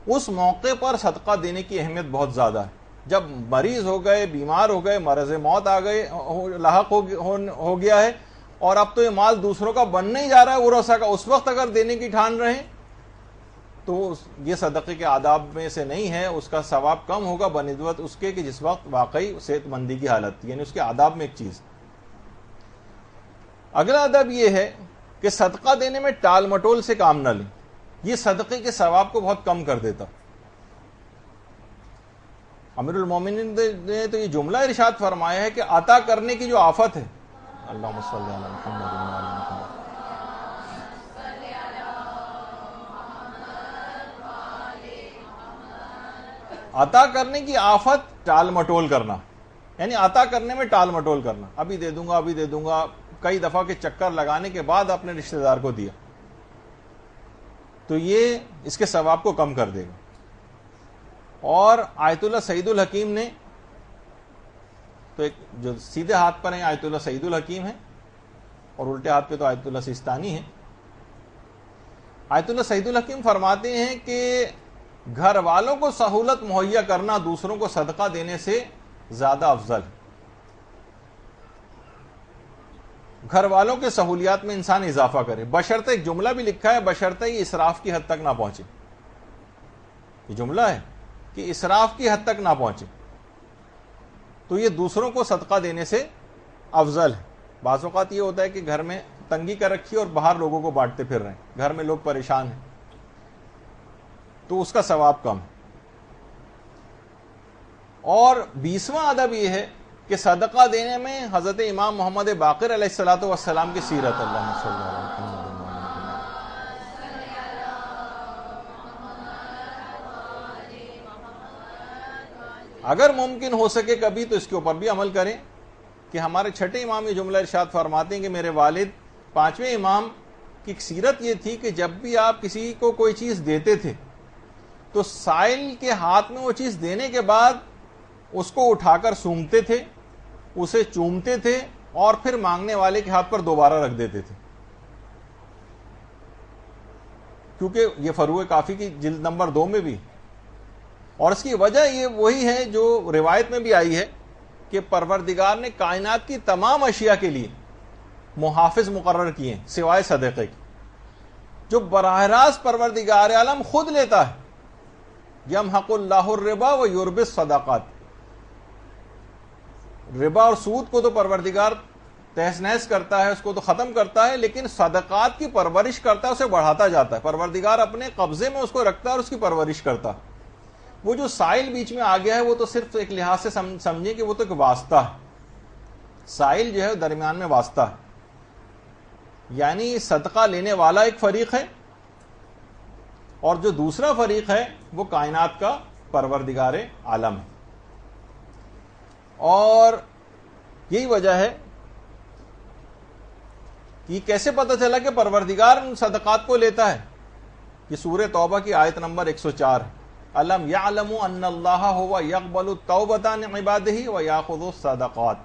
اس موقع پر صدقہ دینے کی اہمیت بہت زیادہ ہے. جب مریض ہو گئے، بیمار ہو گئے، مرض موت آ گئے، لاحق ہو گیا ہے، اور اب تو یہ مال دوسروں کا بننے ہی جا رہا ہے ورثہ کا، اس وقت اگر دینے کی ٹھان رہے تو یہ صدقے کے آداب میں سے نہیں ہے. اس کا ثواب کم ہوگا بنسبت اس کے کہ جس وقت واقعی صحت مندی کی حالت تھی. یعنی اس کے آداب میں ایک چیز. اگلا ادب یہ ہے کہ صدقہ دینے میں ٹال مٹول سے کام نہ لیں. یہ صدقے کے ثواب کو بہت کم کر دیتا. امیر المومنین نے تو یہ جملہ ارشاد فرمایا ہے کہ عطا کرنے کی جو آفت ہے، اللہم صلی علی محمد وعلی آل محمد، عطا کرنے کی آفت ٹال مٹول کرنا. یعنی عطا کرنے میں ٹال مٹول کرنا، ابھی دے دوں گا، ابھی دے دوں گا، کئی دفعہ کے چکر لگانے کے بعد اپنے رشتہ دار کو دیا، تو یہ اس کے ثواب کو کم کر دے گا. اور آیت اللہ سعید الحکیم نے تو ایک جو سیدھے ہاتھ پر ہیں آیت اللہ سعید الحکیم ہے، اور الٹے ہاتھ پہ تو آیت اللہ سیستانی ہے. آیت اللہ سعید الحکیم فرماتے ہیں کہ گھر والوں کو سہولت مہیا کرنا دوسروں کو صدقہ دینے سے زیادہ افضل ہے. گھر والوں کے سہولیات میں انسان اضافہ کرے، بشرطے، ایک جملہ بھی لکھا ہے، بشرطے یہ اسراف کی حد تک نہ پہنچے. یہ جملہ ہے کہ اسراف کی حد تک نہ پہنچے، تو یہ دوسروں کو صدقہ دینے سے افضل ہے. بعض اوقات یہ ہوتا ہے کہ گھر میں تنگی کر رکھی اور باہر لوگوں کو بانٹتے پھر رہے ہیں، گھر میں لوگ پریشان ہیں، تو اس کا ثواب کم. اور 20واں ادب یہ ہے کہ صدقہ دینے میں حضرت امام محمد باقر علیہ الصلوۃ والسلام کی سیرت، اللہم صلی علی محمد. اگر ممکن ہو سکے کبھی تو اس کے اوپر بھی عمل کریں کہ ہمارے چھٹے امام یہ جملہ ارشاد فرماتے ہیں کہ میرے والد 5ویں امام کی سیرت یہ تھی کہ جب بھی آپ کسی کو کوئی چیز دیتے تھے تو سائل کے ہاتھ میں وہ چیز دینے کے بعد اس کو اٹھا کر سونگھتے تھے، اسے چومتے تھے، اور پھر مانگنے والے کے ہاتھ پر دوبارہ رکھ دیتے تھے. کیونکہ یہ فروع کافی کی جلد نمبر 2 میں بھی، اور اس کی وجہ یہ وہی ہے جو روایت میں بھی آئی ہے کہ پروردگار نے کائنات کی تمام اشیاء کے لیے محافظ مقرر کیے ہیں سوائے صدقے کی، جو براہ راست پروردگار عالم خود لیتا ہے. یمحق اللہ الربا و یربی الصدقات. ربا اور سود کو تو پروردگار تہس نہس کرتا ہے، اس کو تو ختم کرتا ہے، لیکن صدقات کی پرورش کرتا ہے، اسے بڑھاتا جاتا ہے. پروردگار اپنے قبضے میں اس کو رکھتا ہے اور اس کی پرورش کرتا ہے. وہ جو سائل بیچ میں آ گیا ہے وہ تو صرف ایک لحاظ سے سمجھیں کہ وہ تو ایک واسطہ ہے. سائل جو ہے درمیان میں واسطہ ہے، یعنی صدقہ لینے والا ایک فریق ہے اور جو دوسرا فریق ہے وہ کائنات کا پروردگار عالم ہے. اور یہی وجہ ہے کہ کیسے پتہ چلا کہ پروردگار ان صدقات کو لیتا ہے. یہ سورہ توبہ کی آیت نمبر 104 ہے. الم یعلموا ان اللہ هو یقبل التوبۃ عن عبادہ ویأخذ الصدقات.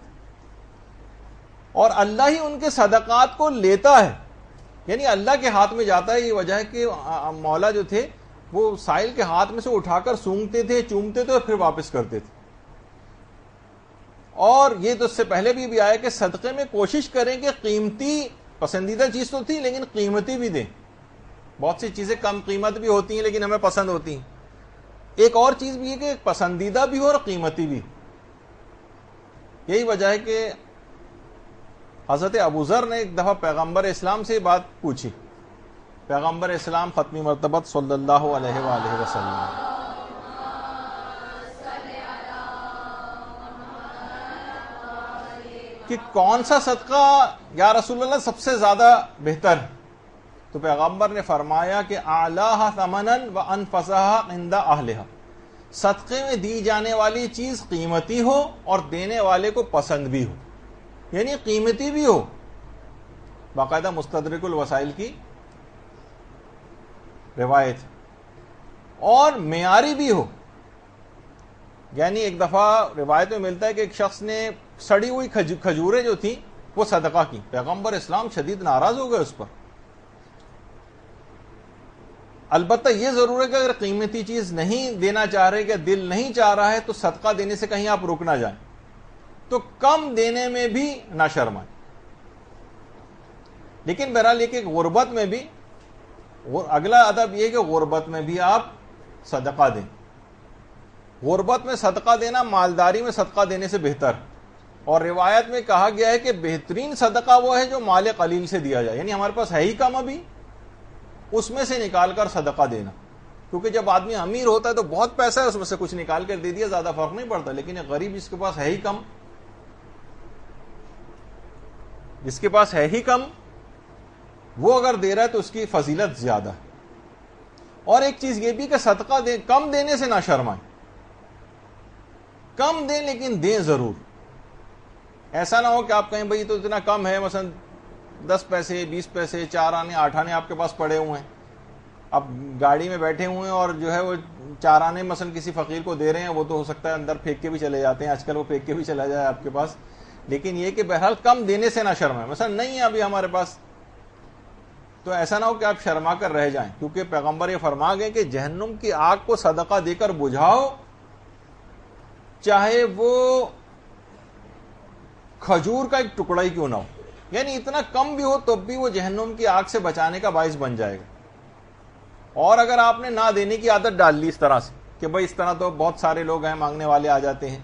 اور اللہ ہی ان کے صدقات کو لیتا ہے، یعنی اللہ کے ہاتھ میں جاتا ہے. یہ وجہ ہے کہ مولا جو تھے وہ سائل کے ہاتھ میں سے اٹھا کر سونگتے تھے، چومتے تھے اور پھر واپس کرتے تھے. اور یہ تو اس سے پہلے بھی آیا کہ صدقے میں کوشش کریں کہ قیمتی، پسندیدہ چیز تو تھی لیکن قیمتی بھی دیں. بہت سی چیزیں کم قیمت بھی ہوتی ہیں لیکن ہمیں پسند ہوتی ہیں. ایک اور چیز بھی ہے کہ پسندیدہ بھی ہو اور قیمتی بھی. یہی وجہ ہے کہ حضرت ابو ذر نے ایک دفعہ پیغمبر اسلام سے بات پوچھی. پیغمبر اسلام ختمی مرتبت صلی اللہ علیہ وآلہ وسلم، کہ کون سا صدقہ یا رسول اللہ سب سے زیادہ بہتر ہے؟ تو پیغمبر نے فرمایا کہ اعلیٰ ثمنا وانفسها عند اہلها، صدقے میں دی جانے والی چیز قیمتی ہو اور دینے والے کو پسند بھی ہو، یعنی قیمتی بھی ہو. باقاعدہ مستدرک الوسائل کی روایت، اور معیاری بھی ہو. یعنی ایک دفعہ روایت میں ملتا ہے کہ ایک شخص نے سڑی ہوئی کھجوریں جو تھیں وہ صدقہ کی. پیغمبر اسلام شدید ناراض ہو گئے اس پر. البتہ یہ ضرور ہے کہ اگر قیمتی چیز نہیں دینا چاہ رہے کہ دل نہیں چاہ رہا ہے تو صدقہ دینے سے کہیں آپ رک نہ جائیں، تو کم دینے میں بھی نہ شرمائیں. لیکن بہرحال یہ کہ غربت میں بھی اگلا ادب یہ کہ غربت میں بھی آپ صدقہ دیں. غربت میں صدقہ دینا مالداری میں صدقہ دینے سے بہتر، اور روایت میں کہا گیا ہے کہ بہترین صدقہ وہ ہے جو مال قلیل سے دیا جائے، یعنی ہمارے پاس ہے ہی کم ابھی، اس میں سے نکال کر صدقہ دینا. کیونکہ جب آدمی امیر ہوتا ہے تو بہت پیسہ ہے، اس میں سے کچھ نکال کر دے دیا، زیادہ فرق نہیں پڑتا. لیکن ایک غریب جس کے پاس ہے ہی کم، جس کے پاس ہے ہی کم، وہ اگر دے رہا ہے تو اس کی فضیلت زیادہ ہے. اور ایک چیز یہ بھی کہ صدقہ کم دینے سے نہ شرمائیں. کم دیں لیکن دیں ضرور. ایسا نہ ہو کہ آپ کہیں بھئی تو اتنا کم ہے، مثلا 10 پیسے 20 پیسے 4 آنے 8 آنے آپ کے پاس پڑے ہوئے ہیں، اب گاڑی میں بیٹھے ہوئے ہیں اور جو ہے وہ 4 آنے مثلا کسی فقیر کو دے رہے ہیں، وہ تو ہو سکتا ہے اندر پھینک کے بھی چلے جاتے ہیں، آج کل وہ پھینک کے بھی چلا جائے آپ کے پاس. لیکن یہ کہ بہرحال کم دینے سے نہ شرمائیں. مثلا نہیں ہے ابھی ہمارے پاس، تو ایسا نہ ہو کہ آپ شرما کر رہ جائیں. کیونکہ پیغمبر یہ فرما گئے کہ جہنم کی آگ کو صدقہ دے کر بجھاؤ، چاہے وہ کھجور کا ایک ٹکڑا ہی کیوں نہ ہو، یعنی اتنا کم بھی ہو تو بھی وہ جہنم کی آگ سے بچانے کا باعث بن جائے گا. اور اگر آپ نے نہ دینے کی عادت ڈال لی اس طرح سے کہ بھائی اس طرح تو بہت سارے لوگ ہیں، مانگنے والے آ جاتے ہیں،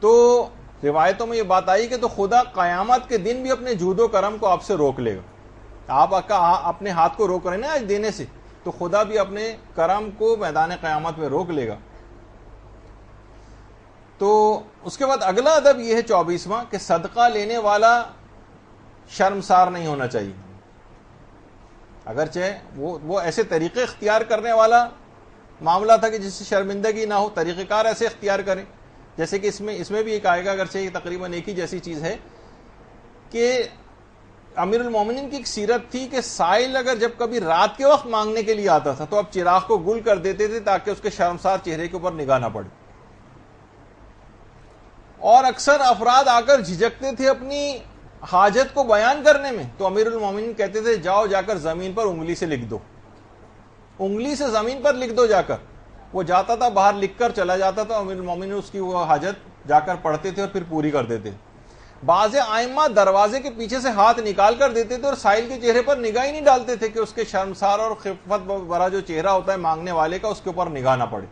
تو روایتوں میں یہ بات آئی کہ تو خدا قیامت کے دن بھی اپنے جود و کرم کو آپ سے روک لے گا. آپ اپنے ہاتھ کو روک رہے ہیں نا آج دینے سے، تو خدا بھی اپنے کرم کو میدان قیامت میں روک لے گا. تو اس کے بعد اگلا ادب یہ ہے 24واں کہ صدقہ لینے والا شرمسار نہیں ہونا چاہیے. اگرچہ وہ ایسے طریقے اختیار کرنے والا معاملہ تھا کہ جس سے شرمندگی نہ ہو، طریقہ کار ایسے اختیار کریں. جیسے کہ اس میں بھی ایک آئے گا، اگرچہ یہ تقریباً ایک ہی جیسی چیز ہے، کہ امیر المومنین کی ایک سیرت تھی کہ سائل اگر جب کبھی رات کے وقت مانگنے کے لیے آتا تھا تو اب چراغ کو گل کر دیتے تھے تاکہ اس کے شرمسار چہرے کے اوپر نگاہ نہ پڑے. اور اکثر افراد آ کر جھجکتے تھے اپنی حاجت کو بیان کرنے میں، تو امیر المومنین کہتے تھے جاؤ جا کر زمین پر انگلی سے لکھ دو، انگلی سے زمین پر لکھ دو جا کر. وہ جاتا تھا باہر لکھ کر چلا جاتا تھا، امیر المومنین اس کی وہ حاجت جا کر پڑھتے تھے اور پھر پوری کر دیتے. بعض ائمہ دروازے کے پیچھے سے ہاتھ نکال کر دیتے تھے اور سائل کے چہرے پر نگاہ ہی نہیں ڈالتے تھے کہ اس کے شرمسار اور خفت بھرا جو چہرہ ہوتا ہے مانگنے والے کا، اس کے اوپر نگاہ نہ پڑے.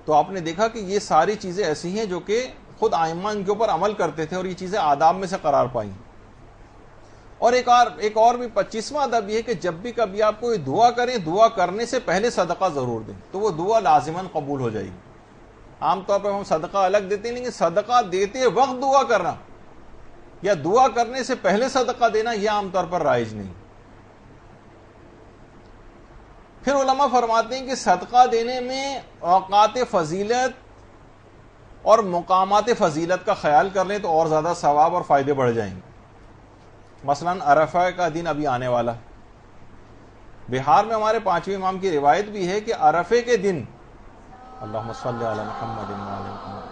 تو آپ نے دیکھا کہ یہ ساری چیزیں ایسی ہیں جو کہ خود ائمہ ان کے اوپر عمل کرتے تھے اور یہ چیزیں آداب میں سے قرار پائیں. اور ایک اور بھی 25واں ادب یہ ہے کہ جب بھی کبھی آپ کو دعا کریں، دعا کرنے سے پہلے صدقہ ضرور دیں، تو وہ دعا لازماً قبول ہو جائے گی. عام طور پر ہم صدقہ الگ دیتے ہیں، لیکن صدقہ دیتے وقت دعا کرنا یا دعا کرنے سے پہلے صدقہ دینا یہ عام طور پر رائج نہیں. پھر علماء فرماتے ہیں کہ صدقہ دینے میں اوقات فضیلت اور مقامات فضیلت کا خیال کر لیں تو اور زیادہ ثواب اور فائدے بڑھ جائیں گے. مثلا عرفہ کا دن ابھی آنے والا ہے. بہار میں ہمارے 5ویں امام کی روایت بھی ہے کہ عرفے کے دن اللہم صلی علی محمد وعلی محمد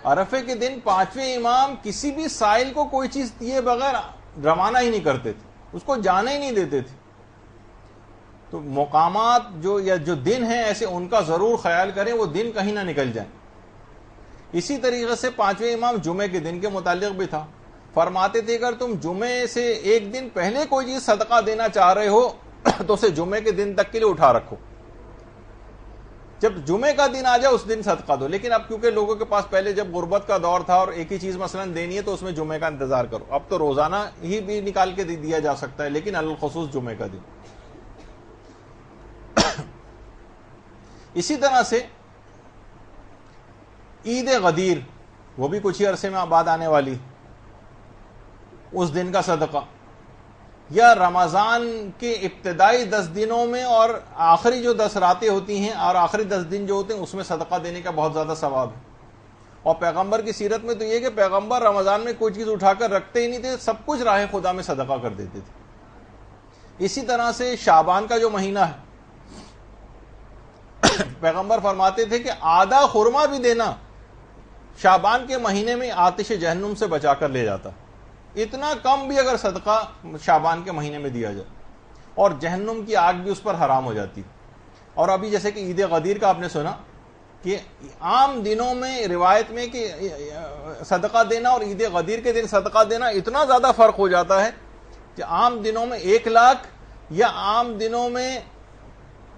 عرفے کے دن 5ویں امام کسی بھی سائل کو کوئی چیز دیے بغیر روانہ ہی نہیں کرتے تھے، اس کو جانے ہی نہیں دیتے تھے. تو مقامات جو دن ہیں ایسے ان کا ضرور خیال کریں، وہ دن کہیں نہ نکل جائیں. اسی طریقے سے 5ویں امام جمعے کے دن کے متعلق بھی تھا. فرماتے تھے اگر تم جمعے سے ایک دن پہلے کوئی چیز صدقہ دینا چاہ رہے ہو تو اسے جمعے کے دن تک کے لیے اٹھا رکھو، جب جمعے کا دن آ جائے اس دن صدقہ دو. لیکن اب کیونکہ لوگوں کے پاس پہلے جب غربت کا دور تھا اور ایک ہی چیز مثلا دینی ہے تو اس میں جمعے کا انتظار کرو. اب تو روزانہ ہی بھی نکال کے دیا جا سکتا ہے، لیکن الخصوص جمعے کا دن. اسی طرح سے عید غدیر، وہ بھی کچھ ہی عرصے میں بعد آنے والی، اس دن کا صدقہ، یا رمضان کے ابتدائی 10 دنوں میں اور آخری جو 10 راتیں ہوتی ہیں اور آخری 10 دن جو ہوتے ہیں اس میں صدقہ دینے کا بہت زیادہ ثواب ہے. اور پیغمبر کی سیرت میں تو یہ کہ پیغمبر رمضان میں کوئی چیز اٹھا کر رکھتے ہی نہیں تھے، سب کچھ راہ خدا میں صدقہ کر دیتے تھے. اسی طرح سے شعبان کا جو مہینہ ہے، پیغمبر فرماتے تھے کہ آدھا خرما بھی دینا شعبان کے مہینے میں آتش جہنم سے بچا کر لے جاتا. اتنا کم بھی اگر صدقہ شعبان کے مہینے میں دیا جائے اور جہنم کی آگ بھی اس پر حرام ہو جاتی. اور ابھی جیسے کہ عید غدیر کا آپ نے سنا کہ عام دنوں میں روایت میں کہ صدقہ دینا اور عید غدیر کے دن صدقہ دینا اتنا زیادہ فرق ہو جاتا ہے کہ عام دنوں میں 1 لاکھ یا عام دنوں میں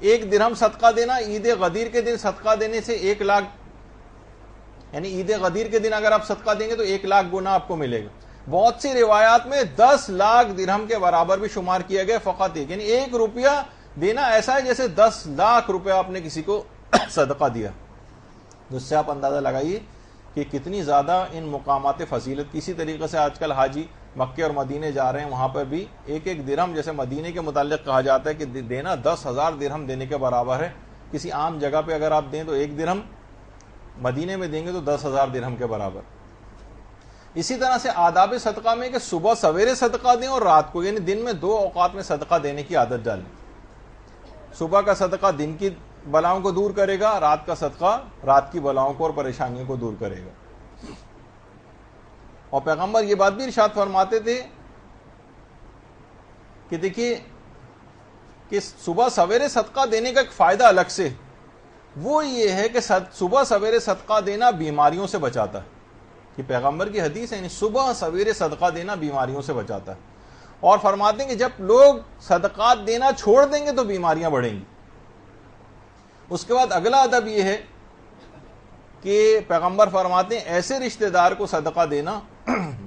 1 درہم صدقہ دینا عید غدیر کے دن صدقہ دینے سے 1 لاکھ، یعنی عید غدیر کے دن اگر آپ صدقہ دیں گے تو 1 لاکھ گنا آپ کو ملے گا. بہت سی روایات میں 10 لاکھ درہم کے برابر بھی شمار کیا گیا فقط ایک، یعنی 1 روپیہ دینا ایسا ہے جیسے 10 لاکھ روپیہ آپ نے کسی کو صدقہ دیا. جس سے آپ اندازہ لگائیے کہ کتنی زیادہ ان مقامات فضیلت. کسی طریقے سے آج کل حاجی مکے اور مدینے جا رہے ہیں، وہاں پر بھی 1 درہم جیسے مدینے کے متعلق کہا جاتا ہے کہ دینا 10,000 درہم دینے کے برابر ہے. کسی عام جگہ پہ اگر آپ دیں تو 1 درہم، مدینے میں دیں گے تو 10,000 درہم کے برابر. اسی طرح سے آداب صدقہ میں کہ صبح سویرے صدقہ دیں اور رات کو، یعنی دن میں 2 اوقات میں صدقہ دینے کی عادت ڈالیں. صبح کا صدقہ دن کی بلاؤں کو دور کرے گا، رات کا صدقہ رات کی بلاؤں کو اور پریشانیوں کو دور کرے گا. اور پیغمبر یہ بات بھی ارشاد فرماتے تھے کہ دیکھیے کہ صبح سویرے صدقہ دینے کا ایک فائدہ الگ سے، وہ یہ ہے کہ صبح سویرے صدقہ دینا بیماریوں سے بچاتا ہے. یہ پیغمبر کی حدیث ہے، یعنی صبح سویرے صدقہ دینا بیماریوں سے بچاتا ہے. اور فرماتے ہیں کہ جب لوگ صدقات دینا چھوڑ دیں گے تو بیماریاں بڑھیں گی. اس کے بعد اگلا ادب یہ ہے کہ پیغمبر فرماتے ہیں ایسے رشتہ دار کو صدقہ دینا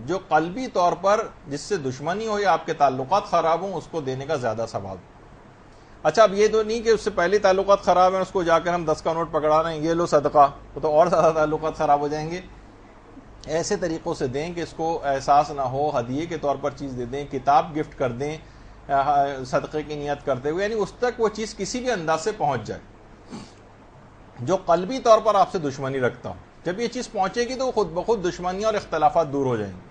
جو قلبی طور پر جس سے دشمنی ہو یا آپ کے تعلقات خراب ہوں، اس کو دینے کا زیادہ ثواب. اچھا اب یہ تو نہیں کہ اس سے پہلے تعلقات خراب ہیں اس کو جا کر ہم 10 کا نوٹ پکڑا رہے ہیں یہ لو صدقہ، تو اور زیادہ تعلقات خراب ہو جائیں گے. ایسے طریقوں سے دیں کہ اس کو احساس نہ ہو، ہدیے کے طور پر چیز دے دیں، کتاب گفٹ کر دیں صدقے کی نیت کرتے ہوئے، یعنی اس تک وہ چیز کسی بھی انداز سے پہنچ جائے جو قلبی طور پر آپ سے دشمنی رکھتا ہوں. جب یہ چیز پہنچے گی تو خود بخود دشمنیاں اور اختلافات دور ہو جائیں گے.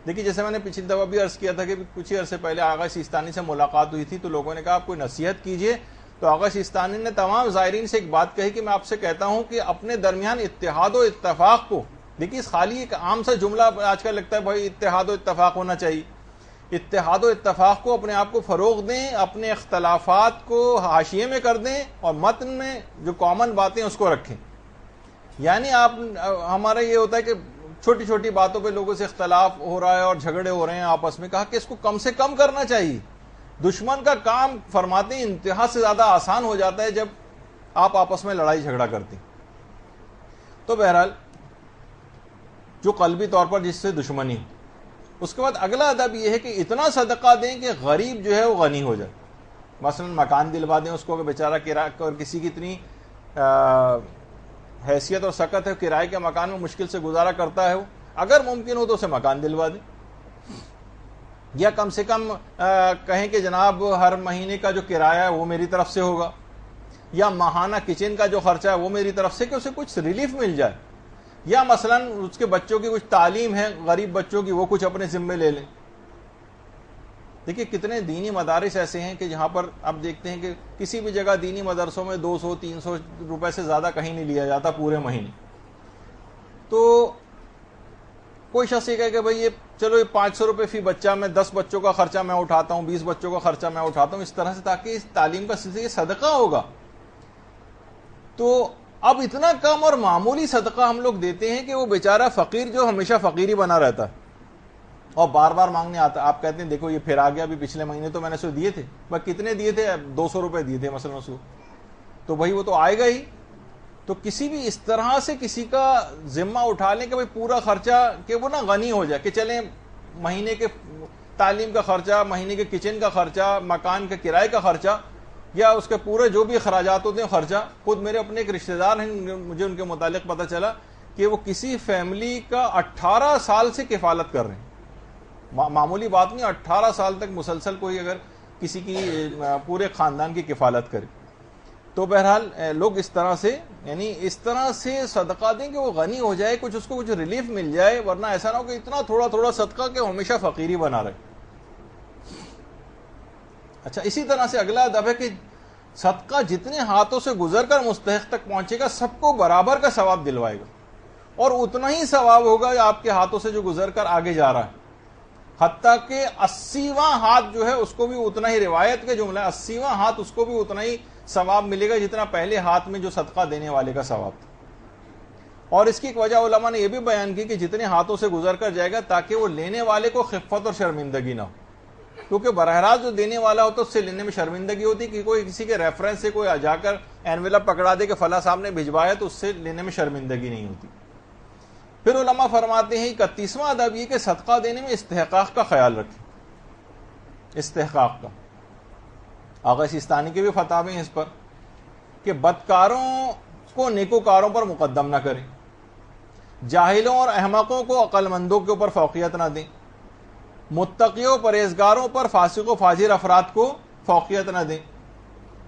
دیکھیے جیسے میں نے پچھلی دفعہ بھی عرض کیا تھا کہ کچھ ہی عرصے پہلے آغا سیستانی سے ملاقات ہوئی تھی تو لوگوں نے کہا آپ کوئی نصیحت کیجئے. تو آغا سیستانی نے تمام زائرین سے ایک بات کہی کہ میں آپ سے کہتا ہوں کہ اپنے درمیان اتحاد و اتفاق کو، دیکھیے خالی ایک عام سا جملہ آج کل لگتا ہے بھائی اتحاد و اتفاق ہونا چاہیے، اتحاد و اتفاق کو اپنے آپ کو فروغ دیں، اپنے اختلافات کو حاشیے میں کر دیں اور متن میں جو کامن باتیں اس کو رکھیں. یعنی ہمارا یہ ہوتا ہے کہ چھوٹی چھوٹی باتوں پہ لوگوں سے اختلاف ہو رہا ہے اور جھگڑے ہو رہے ہیں آپس میں. کہا کہ اس کو کم سے کم کرنا چاہیے. دشمن کا کام فرماتے ہیں انتہا سے زیادہ آسان ہو جاتا ہے جب آپ آپس میں لڑائی جھگڑا کرتے. تو بہرحال جو قلبی طور پر جس سے دشمنی. اس کے بعد اگلا ادب یہ ہے کہ اتنا صدقہ دیں کہ غریب جو ہے وہ غنی ہو جائے. مثلا مکان دلوا دیں اس کو کہ بیچارہ کرایہ اور کسی کی اتنی حیثیت اور سکت ہے کرائے کے مکان میں مشکل سے گزارا کرتا ہے، وہ اگر ممکن ہو تو اسے مکان دلوا دیں. یا کم سے کم کہیں کہ جناب ہر مہینے کا جو کرایہ ہے وہ میری طرف سے ہوگا، یا ماہانہ کچن کا جو خرچہ ہے وہ میری طرف سے، کہ اسے کچھ ریلیف مل جائے. یا مثلا اس کے بچوں کی کچھ تعلیم ہے غریب بچوں کی، وہ کچھ اپنے ذمے لے لیں. دیکھیے کتنے دینی مدارس ایسے ہیں کہ جہاں پر آپ دیکھتے ہیں کہ کسی بھی جگہ دینی مدرسوں میں 200-300 روپے سے زیادہ کہیں نہیں لیا جاتا پورے مہینے. تو کوئی شخص یہ کہے کہ بھائی یہ چلو یہ 500 روپے فی بچہ، میں 10 بچوں کا خرچہ میں اٹھاتا ہوں، 20 بچوں کا خرچہ میں اٹھاتا ہوں، اس طرح سے تاکہ اس تعلیم کا سلسلہ یہ صدقہ ہوگا. تو اب اتنا کم اور معمولی صدقہ ہم لوگ دیتے ہیں کہ وہ بیچارہ فقیر جو ہمیشہ فقیر ہی بنا رہتا ہے اور بار بار مانگنے آتا. آپ کہتے ہیں دیکھو یہ پھر آ گیا، ابھی پچھلے مہینے تو میں نے اسے دیے تھے، بس کتنے دیے تھے؟ 200 روپے دیے تھے مثلا اس کو. تو بھائی وہ تو آئے گا ہی. تو کسی بھی اس طرح سے کسی کا ذمہ اٹھا لیں کہ بھائی پورا خرچہ، کہ وہ نا غنی ہو جائے کہ چلیں مہینے کے تعلیم کا خرچہ، مہینے کے کچن کا خرچہ، مکان کے کرائے کا خرچہ، یا اس کے پورے جو بھی اخراجات ہوتے ہیں خرچہ. خود میرے اپنے ایک رشتہ دار ہیں، مجھے ان کے متعلق پتہ چلا کہ وہ کسی فیملی کا 18 سال سے کفالت کر رہے ہیں. معمولی بات نہیں، 18 سال تک مسلسل کوئی اگر کسی کی پورے خاندان کی کفالت کرے. تو بہرحال لوگ اس طرح سے، یعنی اس طرح سے صدقہ دیں کہ وہ غنی ہو جائے، کچھ اس کو کچھ ریلیف مل جائے، ورنہ ایسا نہ ہو کہ اتنا تھوڑا تھوڑا صدقہ کہ ہمیشہ فقیری بنا رہے. اچھا، اسی طرح سے اگلا ادب ہے کہ صدقہ جتنے ہاتھوں سے گزر کر مستحق تک پہنچے گا سب کو برابر کا ثواب دلوائے گا، اور اتنا ہی ثواب ہوگا آپ کے ہاتھوں سے جو گزر کر آگے جا رہا ہے. حتیٰ کہ 80واں ہاتھ جو ہے اس کو بھی اتنا ہی، روایت کے جملہ 80واں ہاتھ اس کو بھی اتنا ہی ثواب ملے گا جتنا پہلے ہاتھ میں جو صدقہ دینے والے کا ثواب تھا. اور اس کی ایک وجہ علماء نے یہ بھی بیان کی کہ جتنے ہاتھوں سے گزر کر جائے گا تاکہ وہ لینے والے کو خفت اور شرمندگی نہ ہو، کیونکہ براہ راست جو دینے والا ہوتا ہے اس سے لینے میں شرمندگی ہوتی کہ کوئی کسی کے ریفرنس سے کوئی جا کر اینویلپ پکڑا دے کہ فلاں صاحب نے بھجوایا، تو اس سے لینے میں شرمندگی نہیں ہوتی. پھر علماء فرماتے ہیں 31واں ادب یہ کہ صدقہ دینے میں استحقاق کا خیال رکھیں. استحقاق کا آغا سیستانی کے بھی فتاوے ہیں اس پر کہ بدکاروں کو نیکوکاروں پر مقدم نہ کریں، جاہلوں اور احمقوں کو عقل مندوں کے اوپر فوقیت نہ دیں، متقیوں پرہیزگاروں پر فاسق و فاجر افراد کو فوقیت نہ دیں.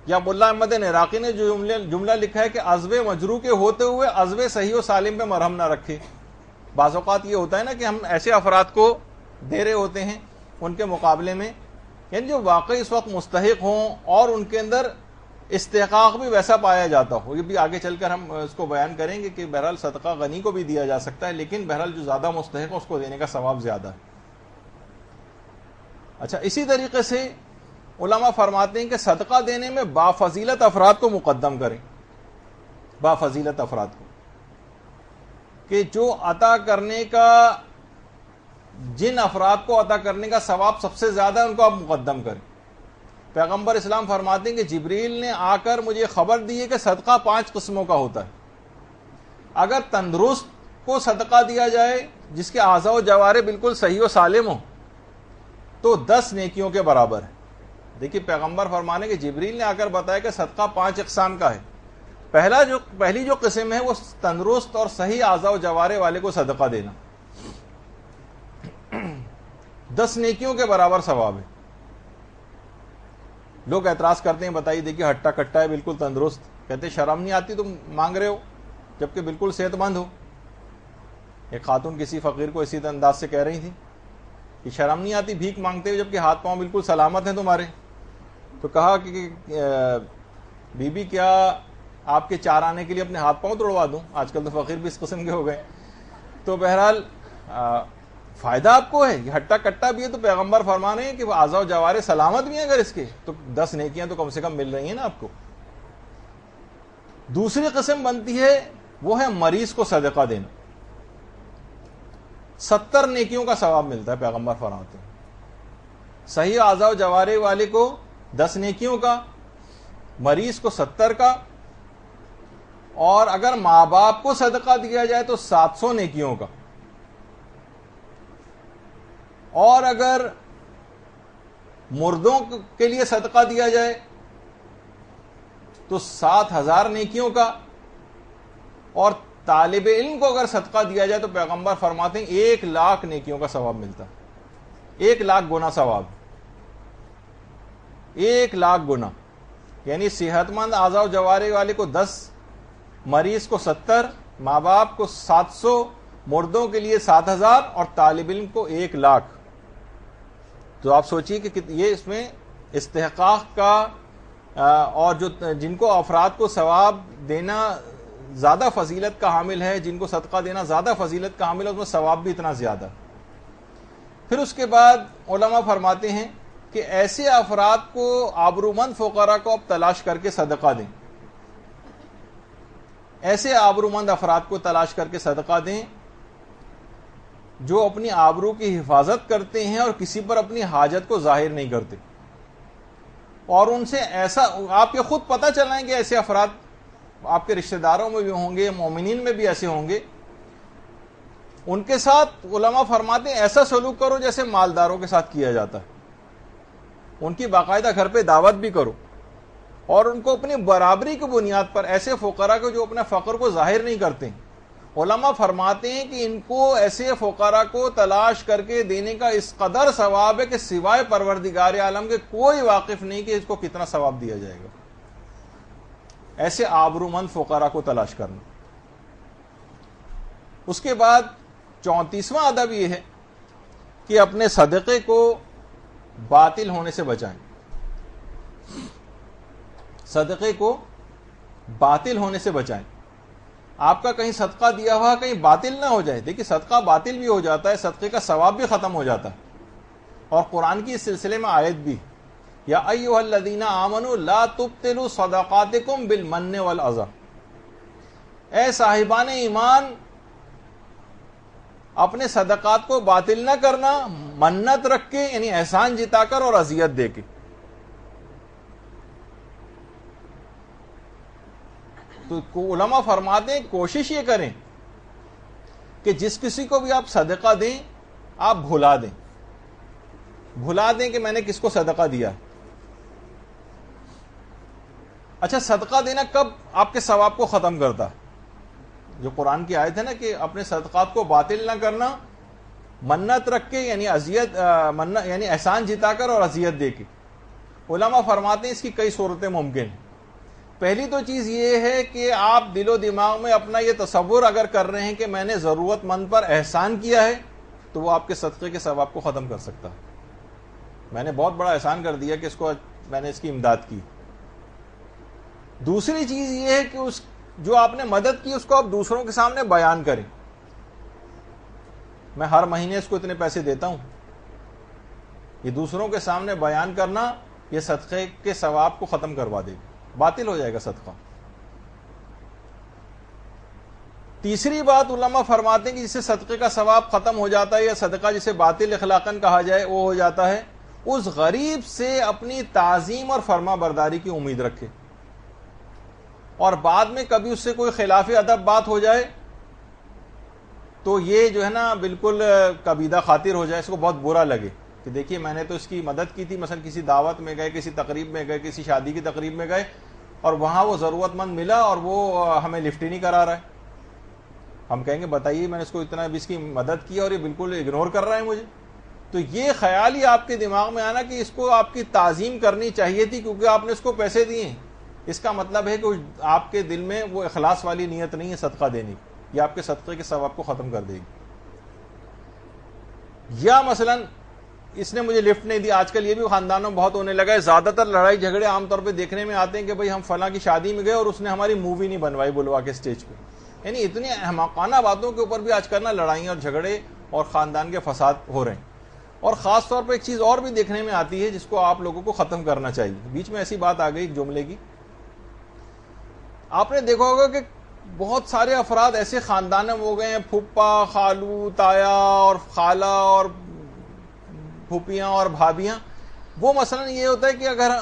یا ملا احمد عراقی نے جو جملہ لکھا ہے کہ عزب مجروح کے ہوتے ہوئے عزب صحیح و سالم پہ مرہم نہ رکھے. بعض اوقات یہ ہوتا ہے نا کہ ہم ایسے افراد کو دے رہے ہوتے ہیں ان کے مقابلے میں، یعنی جو واقعی اس وقت مستحق ہوں اور ان کے اندر استحقاق بھی ویسا پایا جاتا ہو. یہ بھی آگے چل کر ہم اس کو بیان کریں گے کہ بہرحال صدقہ غنی کو بھی دیا جا سکتا ہے، لیکن بہرحال جو زیادہ مستحق ہے اس کو دینے کا ثواب زیادہ ہے. اچھا، اسی طریقے سے علماء فرماتے ہیں کہ صدقہ دینے میں بافضیلت افراد کو مقدم کریں. بافضیلت افراد کو، کہ جو عطا کرنے کا، جن افراد کو عطا کرنے کا ثواب سب سے زیادہ ان کو آپ مقدم کریں. پیغمبر اسلام فرماتے ہیں کہ جبریل نے آ کر مجھے خبر دی ہے کہ صدقہ 5 قسموں کا ہوتا ہے. اگر تندرست کو صدقہ دیا جائے جس کے اعضاء و جوارح بالکل صحیح و سالم ہوں تو 10 نیکیوں کے برابر ہے. دیکھیے پیغمبر فرمانے کہ جبریل نے آ کر بتایا کہ صدقہ 5 اقسام کا ہے. پہلی جو قسم ہے وہ تندرست اور صحیح اعضاء و جوارح والے کو صدقہ دینا، 10 نیکیوں کے برابر ثواب ہے. لوگ اعتراض کرتے ہیں، بتائیے دیکھیے ہٹا کٹا ہے بالکل تندرست، کہتے شرم نہیں آتی تم مانگ رہے ہو جبکہ بالکل صحت مند ہو. ایک خاتون کسی فقیر کو اسی انداز سے کہہ رہی تھی کہ شرم نہیں آتی بھیک مانگتے ہوئے جبکہ ہاتھ پاؤں بالکل سلامت ہیں تمہارے. تو کہا کہ بی بی کیا آپ کے 4 آنے کے لیے اپنے ہاتھ پاؤں توڑوا دوں؟ آج کل تو فقیر بھی اس قسم کے ہو گئے. تو بہرحال فائدہ آپ کو ہے، یہ ہٹا کٹا بھی ہے تو پیغمبر فرما رہے ہیں کہ وہ اعضاء و جوارح سلامت بھی ہیں، اگر اس کے تو 10 نیکیاں تو کم سے کم مل رہی ہیں نا آپ کو. دوسری قسم بنتی ہے وہ ہے مریض کو صدقہ دینا. 70 نیکیوں کا ثواب ملتا ہے پیغمبر فرماتے ہیں. صحیح اعضاء و جوارح والے کو 10 نیکیوں کا، مریض کو 70 کا، اور اگر ماں باپ کو صدقہ دیا جائے تو 700 نیکیوں کا، اور اگر مردوں کے لیے صدقہ دیا جائے تو 7000 نیکیوں کا، اور طالب علم کو اگر صدقہ دیا جائے تو پیغمبر فرماتے ہیں 1,00,000 نیکیوں کا ثواب ملتا ہے. 1,00,000 گنا ثواب، 1,00,000 گنا. یعنی صحت مند اعضاء و جوارح والے کو 10، مریض کو 70، ماں باپ کو 700، مردوں کے لیے 7000 اور طالب علم کو 1,00,000. تو آپ سوچئے کہ یہ اس میں استحقاق کا اور جو جن کو افراد کو ثواب دینا زیادہ فضیلت کا حامل ہے، جن کو صدقہ دینا زیادہ فضیلت کا حامل ہے، اس میں ثواب بھی اتنا زیادہ۔ پھر اس کے بعد علماء فرماتے ہیں کہ ایسے افراد کو، آبرومند فقراء کو اب تلاش کر کے صدقہ دیں، ایسے آبرومند افراد کو تلاش کر کے صدقہ دیں جو اپنی آبرو کی حفاظت کرتے ہیں اور کسی پر اپنی حاجت کو ظاہر نہیں کرتے، اور ان سے ایسا آپ کے خود پتہ چلائیں کہ ایسے افراد آپ کے رشتہ داروں میں بھی ہوں گے، مومنین میں بھی ایسے ہوں گے، ان کے ساتھ علماء فرماتے ہیں ایسا سلوک کرو جیسے مالداروں کے ساتھ کیا جاتا ہے، ان کی باقاعدہ گھر پہ دعوت بھی کرو، اور ان کو اپنی برابری کی بنیاد پر، ایسے فقراء کو جو اپنے فقر کو ظاہر نہیں کرتے، علماء فرماتے ہیں کہ ان کو، ایسے فقراء کو تلاش کر کے دینے کا اس قدر ثواب ہے کہ سوائے پروردگار عالم کے کوئی واقف نہیں کہ اس کو کتنا ثواب دیا جائے گا۔ ایسے آبرومند فقراء کو تلاش کرنا۔ اس کے بعد 34واں ادب یہ ہے کہ اپنے صدقے کو باطل ہونے سے بچائیں، صدقے کو باطل ہونے سے بچائیں۔ آپ کا کہیں صدقہ دیا ہوا کہیں باطل نہ ہو جائے۔ دیکھیے صدقہ باطل بھی ہو جاتا ہے، صدقے کا ثواب بھی ختم ہو جاتا ہے، اور قرآن کی اس سلسلے میں آیت بھی، یا ایھا الذین آمنوا لا تبطلوا صدقاتکم بالمن والعذی، اے صاحبان ایمان اپنے صدقات کو باطل نہ کرنا، منت رکھ کے، یعنی احسان جتا کر اور اذیت دے کے۔ تو علماء فرماتے ہیں کوشش یہ کریں کہ جس کسی کو بھی آپ صدقہ دیں آپ بھلا دیں کہ میں نے کس کو صدقہ دیا۔ اچھا، صدقہ دینا کب آپ کے ثواب کو ختم کرتا؟ جو قرآن کی آیت ہے نا کہ اپنے صدقات کو باطل نہ کرنا، منت رکھ کے، یعنی یعنی احسان جتا کر اور اذیت دے کے۔ علماء فرماتے ہیں اس کی کئی صورتیں ممکن ہیں۔ پہلی تو چیز یہ ہے کہ آپ دل و دماغ میں اپنا یہ تصور اگر کر رہے ہیں کہ میں نے ضرورت مند پر احسان کیا ہے، تو وہ آپ کے صدقے کے ثواب کو ختم کر سکتا ہے۔ میں نے بہت بڑا احسان کر دیا کہ اس کو، میں نے اس کی امداد کی۔ دوسری چیز یہ ہے کہ جو آپ نے مدد کی اس کو آپ دوسروں کے سامنے بیان کریں، میں ہر مہینے اس کو اتنے پیسے دیتا ہوں، یہ دوسروں کے سامنے بیان کرنا یہ صدقے کے ثواب کو ختم کروا دے گا، باطل ہو جائے گا صدقہ۔ تیسری بات علماء فرماتے ہیں کہ جسے صدقے کا ثواب ختم ہو جاتا ہے، یا صدقہ جسے باطل اخلاقاً کہا جائے وہ ہو جاتا ہے، اس غریب سے اپنی تعظیم اور فرما برداری کی امید رکھے، اور بعد میں کبھی اس سے کوئی خلاف ادب بات ہو جائے تو یہ جو ہے نا بالکل کبیدہ خاطر ہو جائے، اس کو بہت برا لگے کہ دیکھیے میں نے تو اس کی مدد کی تھی، مثلا کسی دعوت میں گئے، کسی تقریب میں گئے، کسی شادی کی تقریب میں گئے، اور وہاں وہ ضرورت مند ملا اور وہ ہمیں لفٹ ہی نہیں کرا رہا ہے۔ ہم کہیں گے بتائیے میں نے اس کو اتنا بھی اس کی مدد کی اور یہ بالکل اگنور کر رہا ہے مجھے۔ تو یہ خیال ہی آپ کے دماغ میں آنا کہ اس کو آپ کی تعظیم کرنی چاہیے تھی کیونکہ آپ نے اس کو پیسے دیے، اس کا مطلب ہے کہ آپ کے دل میں وہ اخلاص والی نیت نہیں ہے صدقہ دینے کی، یہ آپ کے صدقے کے ثواب کو ختم کر دے گی۔ یا مثلا اس نے مجھے لفٹ نہیں دی، آج کل یہ بھی خاندانوں میں بہت ہونے لگا ہے، زیادہ تر لڑائی جھگڑے عام طور پہ دیکھنے میں آتے ہیں کہ بھئی ہم فلاں کی شادی میں گئے اور اس نے ہماری مووی نہیں بنوائی بلوا کے اسٹیج پہ، یعنی اتنی احمقانہ باتوں کے اوپر بھی آج کل نا لڑائیاں اور جھگڑے اور خاندان کے فساد ہو رہے ہیں۔ اور خاص طور پہ ایک چیز اور بھی دیکھنے میں آتی ہے جس کو آپ لوگوں کو ختم کرنا چاہیے۔ بیچ میں ایسی بات آ گئی ایک جملے کی، آپ نے دیکھا ہوگا کہ بہت سارے افراد ایسے خاندانوں میں ہو گئے ہیں، پھپھا، خالو، تایا اور خالہ اور پھوپھیاں اور بھابیاں، وہ مثلا یہ ہوتا ہے کہ اگر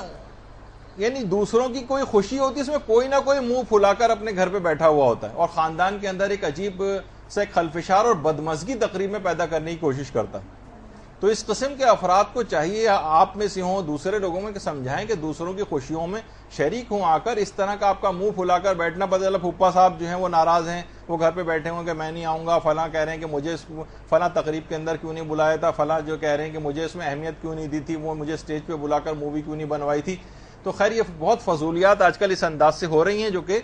یعنی دوسروں کی کوئی خوشی ہوتی ہے اس میں کوئی نہ کوئی منہ پھلا کر اپنے گھر پہ بیٹھا ہوا ہوتا ہے اور خاندان کے اندر ایک عجیب سے خلفشار اور بدمزگی تقریب میں پیدا کرنے کی کوشش کرتا ہے۔ تو اس قسم کے افراد کو چاہیے آپ میں سے ہوں، دوسرے لوگوں میں کہ سمجھائیں کہ دوسروں کی خوشیوں میں شریک ہوں آ کر، اس طرح کا آپ کا منہ پھلا کر بیٹھنا، پتہ چلا پھوپھا صاحب جو ہیں وہ ناراض ہیں، وہ گھر پہ بیٹھے ہوں کہ میں نہیں آؤں گا، فلاں کہہ رہے ہیں کہ مجھے فلاں تقریب کے اندر کیوں نہیں بلایا تھا، فلاں جو کہہ رہے ہیں کہ مجھے اس میں اہمیت کیوں نہیں دی تھی، وہ مجھے اسٹیج پہ بلا کر مووی کیوں نہیں بنوائی تھی۔ تو خیر یہ بہت فضولیات آج کل اس انداز سے ہو رہی ہیں جو کہ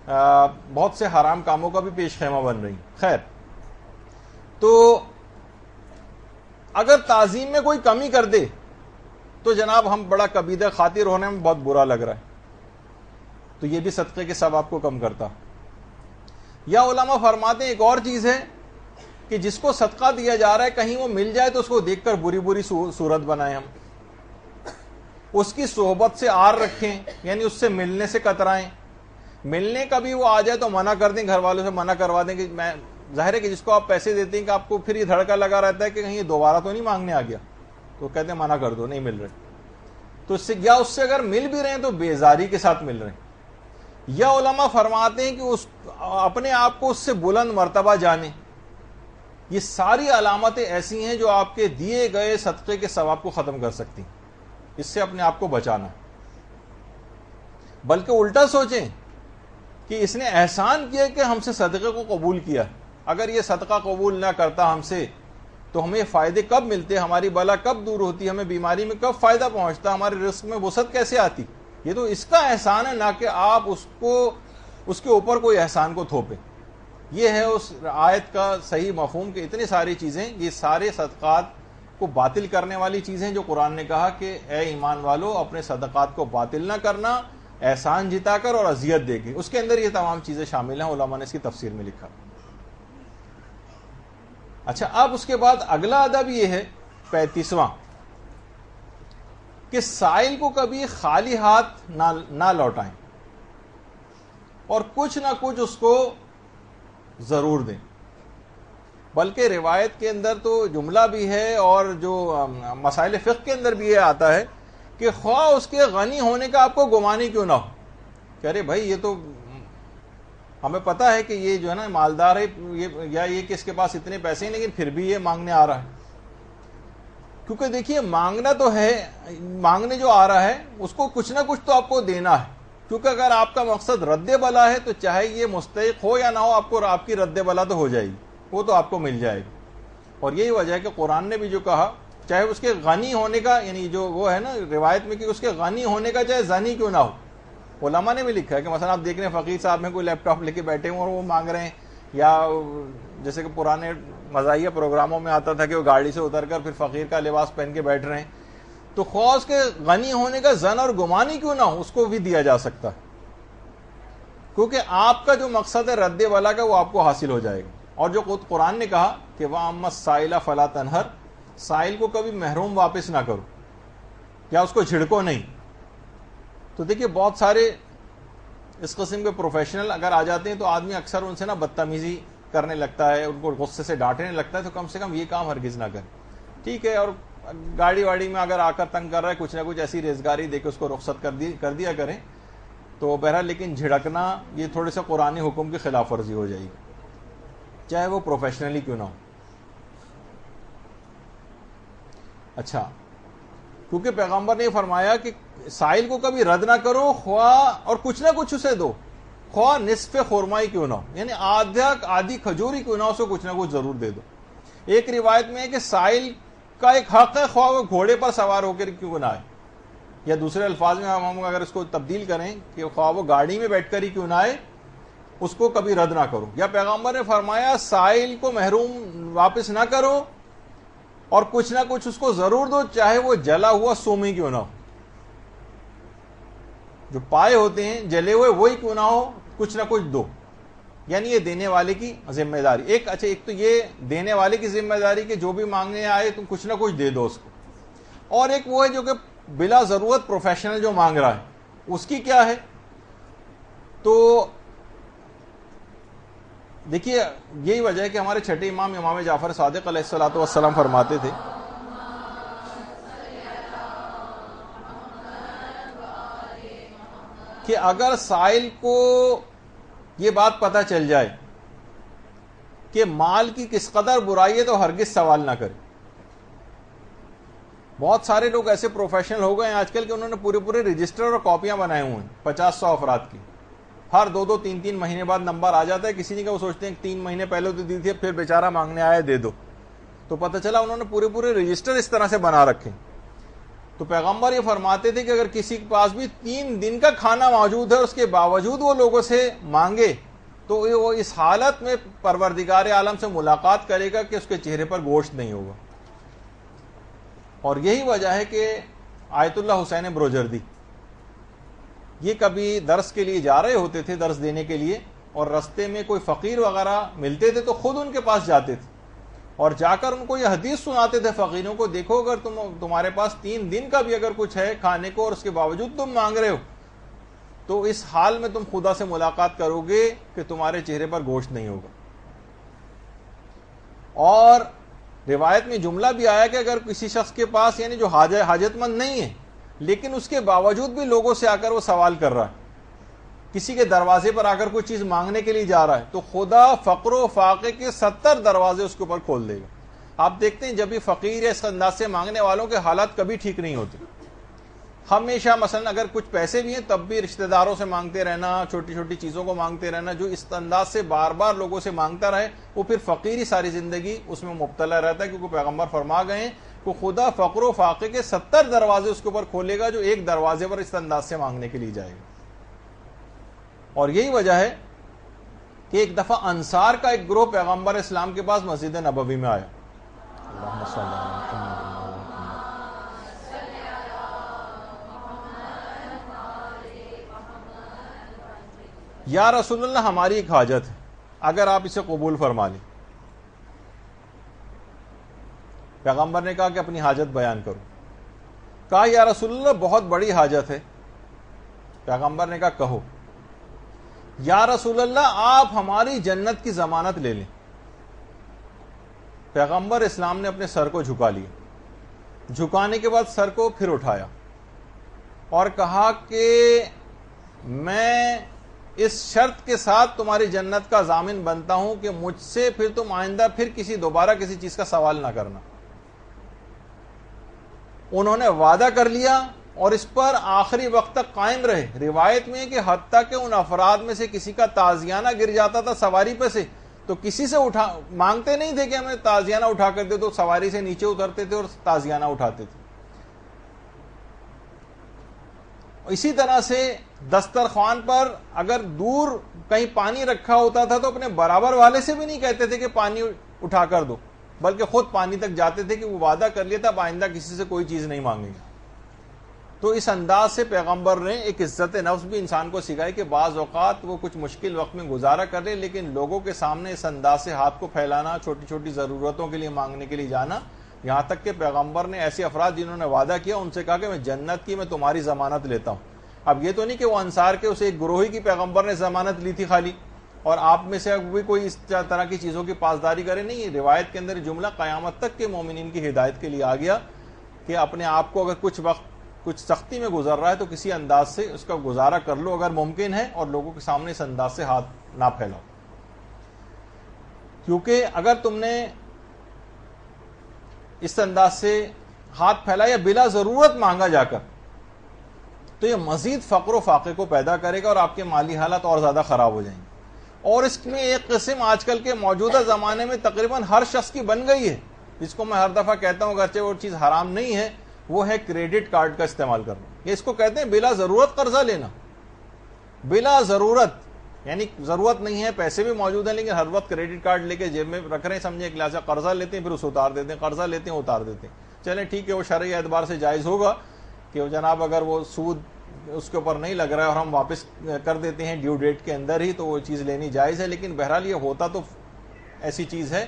بہت سے حرام کاموں کا بھی پیش خیمہ بن رہی ہیں۔ خیر، تو اگر تعظیم میں کوئی کمی کر دے تو جناب ہم بڑا کبیدہ خاطر ہونے میں بہت برا لگ رہا ہے، تو یہ بھی صدقے کے ثواب کو کم کرتا۔ یا علماء فرماتے ہیں ایک اور چیز ہے کہ جس کو صدقہ دیا جا رہا ہے کہیں وہ مل جائے تو اس کو دیکھ کر بری بری صورت بنائیں، ہم اس کی صحبت سے آر رکھیں، یعنی اس سے ملنے سے کترائیں، ملنے کا بھی وہ آ جائے تو منع کر دیں، گھر والوں سے منع کروا دیں کہ میں ظاہر ہے کہ جس کو آپ پیسے دیتے ہیں کہ آپ کو پھر یہ دھڑکا لگا رہتا ہے کہ کہیں یہ دوبارہ تو نہیں مانگنے آ گیا، تو کہتے ہیں منع کر دو، نہیں مل رہے، تو اس سے یا اس سے اگر مل بھی رہے ہیں تو بیزاری کے ساتھ مل رہے ہیں، یا علماء فرماتے ہیں کہ اس اپنے آپ کو اس سے بلند مرتبہ جانیں۔ یہ ساری علامتیں ایسی ہیں جو آپ کے دیے گئے صدقے کے ثواب کو ختم کر سکتی، اس سے اپنے آپ کو بچانا۔ بلکہ الٹا سوچیں کہ اس نے احسان کیا کہ ہم سے صدقے کو قبول کیا، اگر یہ صدقہ قبول نہ کرتا ہم سے تو ہمیں فائدے کب ملتے، ہماری بلا کب دور ہوتی، ہمیں بیماری میں کب فائدہ پہنچتا، ہمارے رزق میں وسعت کیسے آتی۔ یہ تو اس کا احسان ہے، نہ کہ آپ اس کے اوپر کوئی احسان کو تھوپیں۔ یہ ہے اس آیت کا صحیح مفہوم کہ اتنی ساری چیزیں، یہ سارے صدقات کو باطل کرنے والی چیزیں جو قرآن نے کہا کہ اے ایمان والو اپنے صدقات کو باطل نہ کرنا، احسان جتا کر اور اذیت دے کے، اس کے اندر یہ تمام چیزیں شامل ہیں، علماء نے اس کی تفسیر میں لکھا۔ اچھا، اب اس کے بعد اگلا ادب یہ ہے 35واں کہ سائل کو کبھی خالی ہاتھ نہ لوٹائیں اور کچھ نہ کچھ اس کو ضرور دیں۔ بلکہ روایت کے اندر تو جملہ بھی ہے اور جو مسائل فقہ کے اندر بھی یہ آتا ہے کہ خواہ اس کے غنی ہونے کا آپ کو گمان ہی کیوں نہ ہو کہ ارے بھائی یہ تو ہمیں پتا ہے کہ یہ جو ہے نا مالدار ہے، یا یہ کہ اس کے پاس اتنے پیسے ہیں لیکن پھر بھی یہ مانگنے آ رہا ہے۔ کیونکہ دیکھیے مانگنا تو ہے، مانگنے جو آ رہا ہے اس کو کچھ نہ کچھ تو آپ کو دینا ہے، کیونکہ اگر آپ کا مقصد رد بلا ہے تو چاہے یہ مستحق ہو یا نہ ہو آپ کی رد بلا تو ہو جائے گی، وہ تو آپ کو مل جائے گی۔ اور یہی وجہ ہے کہ قرآن نے بھی جو کہا، چاہے اس کے غنی ہونے کا، یعنی جو وہ ہے نا روایت میں کہ اس کے غنی ہونے کا چاہے زنی کیوں نہ ہو، علماء نے بھی لکھا ہے کہ مثلا آپ دیکھ رہے ہیں فقیر صاحب میں کوئی لیپ ٹاپ لے کے بیٹھے ہوں اور وہ مانگ رہے ہیں، یا جیسے کہ پرانے مزاحیہ پروگراموں میں آتا تھا کہ وہ گاڑی سے اتر کر پھر فقیر کا لباس پہن کے بیٹھ رہے ہیں، تو خواہ اس کے غنی ہونے کا زن اور گمانی کیوں نہ ہو اس کو بھی دیا جا سکتا ہے، کیونکہ آپ کا جو مقصد ہے رد بلا کا وہ آپ کو حاصل ہو جائے گا۔ اور جو خود قرآن نے کہا کہ وَأَمَّا السَّائِلَ فَلَا تَنْهَرْ، سائل کو کبھی محروم واپس نہ کرو یا اس کو جھڑکو نہیں۔ تو دیکھیے بہت سارے اس قسم کے پروفیشنل اگر آ جاتے ہیں تو آدمی اکثر ان سے نا بدتمیزی کرنے لگتا ہے، ان کو غصے سے ڈانٹنے لگتا ہے، تو کم سے کم یہ کام ہرگز نہ کرے، ٹھیک ہے۔ اور گاڑی واڑی میں اگر آ کر تنگ کر رہا ہے کچھ نہ کچھ ایسی ریزگاری دے کے اس کو رخصت کر دیا کریں تو بہرحال، لیکن جھڑکنا یہ تھوڑے سے قرآنی حکم کی خلاف ورزی ہو جائے گی، چاہے وہ پروفیشنلی کیوں نہ ہو۔ اچھا، کیونکہ پیغمبر نے فرمایا کہ سائل کو کبھی رد نہ کرو، خواہ اور کچھ نہ کچھ اسے دو، خواہ نصف خرمائی کیوں نہ ہو، یعنی آدھی کھجوری کیوں نہ ہو، اسے کچھ نہ کچھ ضرور دے دو۔ ایک روایت میں ہے کہ سائل کا ایک حق ہے خواہ وہ گھوڑے پر سوار ہو کر کیوں نہ آئے، یا دوسرے الفاظ میں ہم اگر اس کو تبدیل کریں کہ خواہ وہ گاڑی میں بیٹھ کر ہی کیوں نہ آئے، اس کو کبھی رد نہ کرو۔ یا پیغمبر نے فرمایا سائل کو محروم واپس نہ کرو اور کچھ نہ کچھ اس کو ضرور دو، چاہے وہ جلا ہوا سومی کیوں نہ ہو، جو پائے ہوتے ہیں جلے ہوئے وہی کیوں نہ ہو، کچھ نہ کچھ دو، یعنی یہ دینے والے کی ذمہ داری۔ ایک تو یہ دینے والے کی ذمہ داری کہ جو بھی مانگنے آئے تم کچھ نہ کچھ دے دو اس کو، اور ایک وہ ہے جو کہ بلا ضرورت پروفیشنل جو مانگ رہا ہے اس کی کیا ہے۔ تو دیکھیے یہی وجہ ہے کہ ہمارے چھٹے امام جعفر صادق علیہ الصلوۃ والسلام فرماتے تھے کہ اگر سائل کو یہ بات پتہ چل جائے کہ مال کی کس قدر برائی ہے تو ہرگز سوال نہ کرے۔ بہت سارے لوگ ایسے پروفیشنل ہو گئے ہیں آج کل کہ انہوں نے پورے رجسٹر اور کاپیاں بنائے ہوئے ہیں 50-100 افراد کی، ہر 2-3 مہینے بعد نمبر آ جاتا ہے، کسی نے کہ وہ سوچتے ہیں 3 مہینے پہلے تو دی تھی پھر بیچارہ مانگنے آیا دے دو، تو پتہ چلا انہوں نے پورے رجسٹر اس طرح سے بنا رکھے۔ تو پیغمبر یہ فرماتے تھے کہ اگر کسی کے پاس بھی 3 دن کا کھانا موجود ہے اور اس کے باوجود وہ لوگوں سے مانگے تو وہ اس حالت میں پروردگار عالم سے ملاقات کرے گا کہ اس کے چہرے پر گوشت نہیں ہوگا۔ اور یہی وجہ ہے کہ آیت اللہ حسین بروجردی یہ کبھی درس کے لیے جا رہے ہوتے تھے، درس دینے کے لیے، اور رستے میں کوئی فقیر وغیرہ ملتے تھے تو خود ان کے پاس جاتے تھے اور جا کر ان کو یہ حدیث سناتے تھے فقیروں کو، دیکھو اگر تمہارے پاس 3 دن کا بھی اگر کچھ ہے کھانے کو اور اس کے باوجود تم مانگ رہے ہو تو اس حال میں تم خدا سے ملاقات کرو گے کہ تمہارے چہرے پر گوشت نہیں ہوگا۔ اور روایت میں جملہ بھی آیا کہ اگر کسی شخص کے پاس یعنی جو حاجت مند نہیں ہے لیکن اس کے باوجود بھی لوگوں سے آ کر وہ سوال کر رہا ہے، کسی کے دروازے پر آ کر کوئی چیز مانگنے کے لیے جا رہا ہے، تو خدا فقر و فاقے کے 70 دروازے اس کے اوپر کھول دے گا۔ آپ دیکھتے ہیں جب بھی فقیر یا اس انداز سے مانگنے والوں کے حالات کبھی ٹھیک نہیں ہوتے، ہمیشہ مثلا اگر کچھ پیسے بھی ہیں تب بھی رشتہ داروں سے مانگتے رہنا، چھوٹی چھوٹی چیزوں کو مانگتے رہنا، جو اس انداز سے بار بار لوگوں سے مانگتا رہے وہ پھر فقیری ساری زندگی اس میں مبتلا رہتا ہے، کیونکہ پیغمبر فرما گئے ہیں کہ خدا فقر و فاقے کے 70 دروازے اس کے اوپر کھولے گا جو ایک دروازے پر اس انداز سے مانگنے کے لیے جائے گا۔ اور یہی وجہ ہے کہ ایک دفعہ انصار کا ایک گروہ پیغمبر اسلام کے پاس مسجد نبوی میں آیا، اللہم صلی اللہ علیہ وسلم، یا رسول اللہ ہماری ایک حاجت ہے، اگر آپ اسے قبول فرما لیں۔ پیغمبر نے کہا کہ اپنی حاجت بیان کرو۔ کہا یا رسول اللہ بہت بڑی حاجت ہے۔ پیغمبر نے کہا کہو۔ یا رسول اللہ آپ ہماری جنت کی ضمانت لے لیں۔ پیغمبر اسلام نے اپنے سر کو جھکا لیا، جھکانے کے بعد سر کو پھر اٹھایا اور کہا کہ میں اس شرط کے ساتھ تمہاری جنت کا ضامن بنتا ہوں کہ مجھ سے پھر تم آئندہ پھر دوبارہ کسی چیز کا سوال نہ کرنا۔ انہوں نے وعدہ کر لیا اور اس پر آخری وقت تک قائم رہے۔ روایت میں کہ حتیٰ کہ ان افراد میں سے کسی کا تازیانہ گر جاتا تھا سواری پہ سے تو کسی سے مانگتے نہیں تھے کہ ہمیں تازیانہ اٹھا کر دے، تو سواری سے نیچے اترتے تھے اور تازیانہ اٹھاتے تھے۔ اسی طرح سے دسترخوان پر اگر دور کہیں پانی رکھا ہوتا تھا تو اپنے برابر والے سے بھی نہیں کہتے تھے کہ پانی اٹھا کر دو، بلکہ خود پانی تک جاتے تھے کہ وہ وعدہ کر لیا تھا اب آئندہ کسی سے کوئی چیز نہیں مانگیں گے۔ تو اس انداز سے پیغمبر نے ایک عزت نفس بھی انسان کو سکھائی کہ بعض اوقات وہ کچھ مشکل وقت میں گزارا کر لے لیکن لوگوں کے سامنے اس انداز سے ہاتھ کو پھیلانا، چھوٹی چھوٹی ضرورتوں کے لیے مانگنے کے لیے جانا، یہاں تک کہ پیغمبر نے ایسے افراد جنہوں نے وعدہ کیا ان سے کہا کہ میں جنت کی میں تمہاری ضمانت لیتا ہوں۔ اب یہ تو نہیں کہ وہ انصار کے اسے ایک گروہی کی پیغمبر نے ضمانت لی تھی خالی اور آپ میں سے بھی کوئی اس طرح کی چیزوں کی پاسداری کرے، نہیں۔ روایت کے اندر جملہ قیامت تک کے مومنین کی ہدایت کے لیے آ گیا کہ اپنے آپ کو اگر کچھ وقت کچھ سختی میں گزر رہا ہے تو کسی انداز سے اس کا گزارا کر لو اگر ممکن ہے، اور لوگوں کے سامنے اس انداز سے ہاتھ نہ پھیلاؤ، کیونکہ اگر تم نے اس انداز سے ہاتھ پھیلایا بلا ضرورت مانگا جا کر تو یہ مزید فقر و فاقے کو پیدا کرے گا اور آپ کے مالی حالات اور زیادہ خراب ہو جائیں گے۔ اور اس میں ایک قسم آج کل کے موجودہ زمانے میں تقریباً ہر شخص کی بن گئی ہے، جس کو میں ہر دفعہ کہتا ہوں اگرچہ وہ چیز حرام نہیں ہے، وہ ہے کریڈٹ کارڈ کا استعمال کرنا۔ یہ اس کو کہتے ہیں بلا ضرورت قرضہ لینا، بلا ضرورت، یعنی ضرورت نہیں ہے، پیسے بھی موجود ہیں لیکن ہر وقت کریڈٹ کارڈ لے کے جیب میں رکھ رہے ہیں، سمجھے ایک لحاظہ قرضہ لیتے ہیں پھر اسے اتار دیتے ہیں، قرضہ لیتے ہیں اتار دیتے ہیں۔ چلیں ٹھیک ہے، وہ شرعی اعتبار سے جائز ہوگا کہ جناب اگر وہ سود اس کے اوپر نہیں لگ رہا ہے اور ہم واپس کر دیتے ہیں ڈیو ڈیٹ کے اندر ہی تو وہ چیز لینی جائز ہے، لیکن بہرحال یہ ہوتا تو ایسی چیز ہے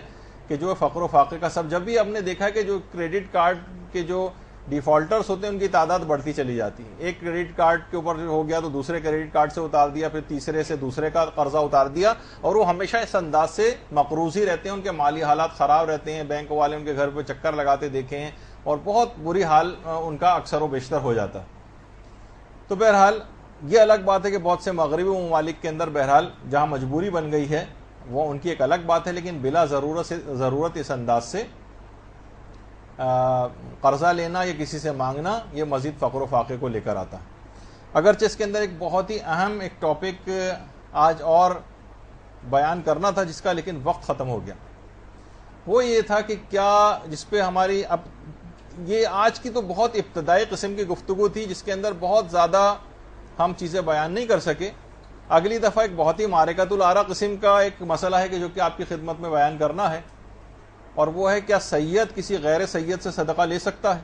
کہ جو فقر و فاقے کا سب، جب بھی ہم نے دیکھا کہ جو کریڈٹ کارڈ کے جو ڈیفالٹرز ہوتے ہیں ان کی تعداد بڑھتی چلی جاتی ہے۔ ایک کریڈٹ کارڈ کے اوپر ہو گیا تو دوسرے کریڈٹ کارڈ سے اتار دیا، پھر تیسرے سے دوسرے کا قرضہ اتار دیا، اور وہ ہمیشہ اس انداز سے مقروض ہی رہتے ہیں، ان کے مالی حالات خراب رہتے ہیں، بینک والے ان کے گھر پہ چکر لگاتے دیکھے ہیں اور بہت بری حال ان کا اکثر و بیشتر ہو جاتا ہے۔ تو بہرحال یہ الگ بات ہے کہ بہت سے مغربی ممالک کے اندر بہرحال جہاں مجبوری بن گئی ہے وہ ان کی ایک الگ بات ہے، لیکن بلا ضرورت اس انداز سے قرضہ لینا یا کسی سے مانگنا یہ مزید فقر و فاقے کو لے کر آتا ہے۔ اگرچہ اس کے اندر ایک بہت ہی اہم ایک ٹاپک آج اور بیان کرنا تھا جس کا لیکن وقت ختم ہو گیا، وہ یہ تھا کہ کیا جس پہ ہماری اب یہ آج کی تو بہت ابتدائی قسم کی گفتگو تھی جس کے اندر بہت زیادہ ہم چیزیں بیان نہیں کر سکے۔ اگلی دفعہ ایک بہت ہی معرکۃ الآراء قسم کا ایک مسئلہ ہے کہ جو کہ آپ کی خدمت میں بیان کرنا ہے، اور وہ ہے کیا سید کسی غیر سید سے صدقہ لے سکتا ہے؟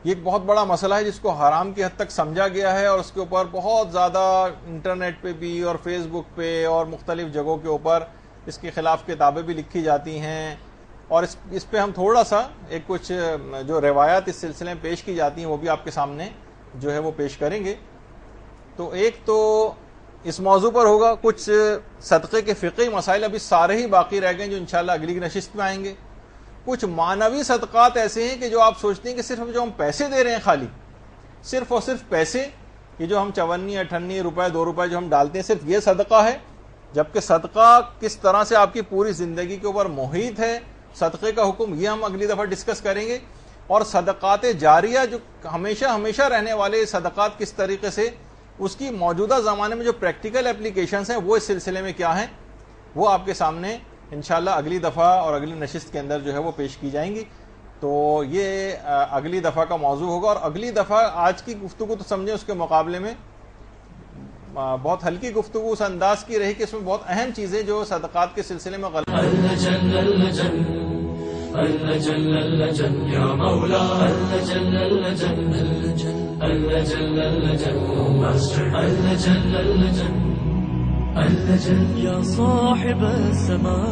یہ ایک بہت بڑا مسئلہ ہے جس کو حرام کی حد تک سمجھا گیا ہے، اور اس کے اوپر بہت زیادہ انٹرنیٹ پہ بھی اور فیس بک پہ اور مختلف جگہوں کے اوپر اس کے خلاف کتابیں بھی لکھی جاتی ہیں، اور اس پہ ہم تھوڑا سا ایک کچھ جو روایات اس سلسلے میں پیش کی جاتی ہیں وہ بھی آپ کے سامنے جو ہے وہ پیش کریں گے۔ تو ایک تو اس موضوع پر ہوگا، کچھ صدقے کے فقہی مسائل ابھی سارے ہی باقی رہ گئے جو انشاءاللہ اگلی نشست میں آئیں گے۔ کچھ معنوی صدقات ایسے ہیں کہ جو آپ سوچتے ہیں کہ صرف جو ہم پیسے دے رہے ہیں، خالی صرف اور صرف پیسے، یہ جو ہم 54 58 روپے 2 روپے جو ہم ڈالتے ہیں، صرف یہ صدقہ ہے، جبکہ صدقہ کس طرح سے آپ کی پوری زندگی کے اوپر محیط ہے، صدقے کا حکم یہ ہم اگلی دفعہ ڈسکس کریں گے، اور صدقات جاریہ جو ہمیشہ رہنے والے صدقات کس طریقے سے اس کی موجودہ زمانے میں جو پریکٹیکل اپلیکیشنز ہیں وہ اس سلسلے میں کیا ہیں، وہ آپ کے سامنے انشاءاللہ اگلی دفعہ اور اگلی نشست کے اندر جو ہے وہ پیش کی جائیں گی۔ تو یہ اگلی دفعہ کا موضوع ہوگا، اور اگلی دفعہ آج کی گفتگو تو سمجھیں اس کے مقابلے میں بہت ہلکی گفتگو اس انداز کی رہی کہ اس میں بہت اہم چیزیں جو صدقات کے سلسلے میں غلط يا صاحب السماء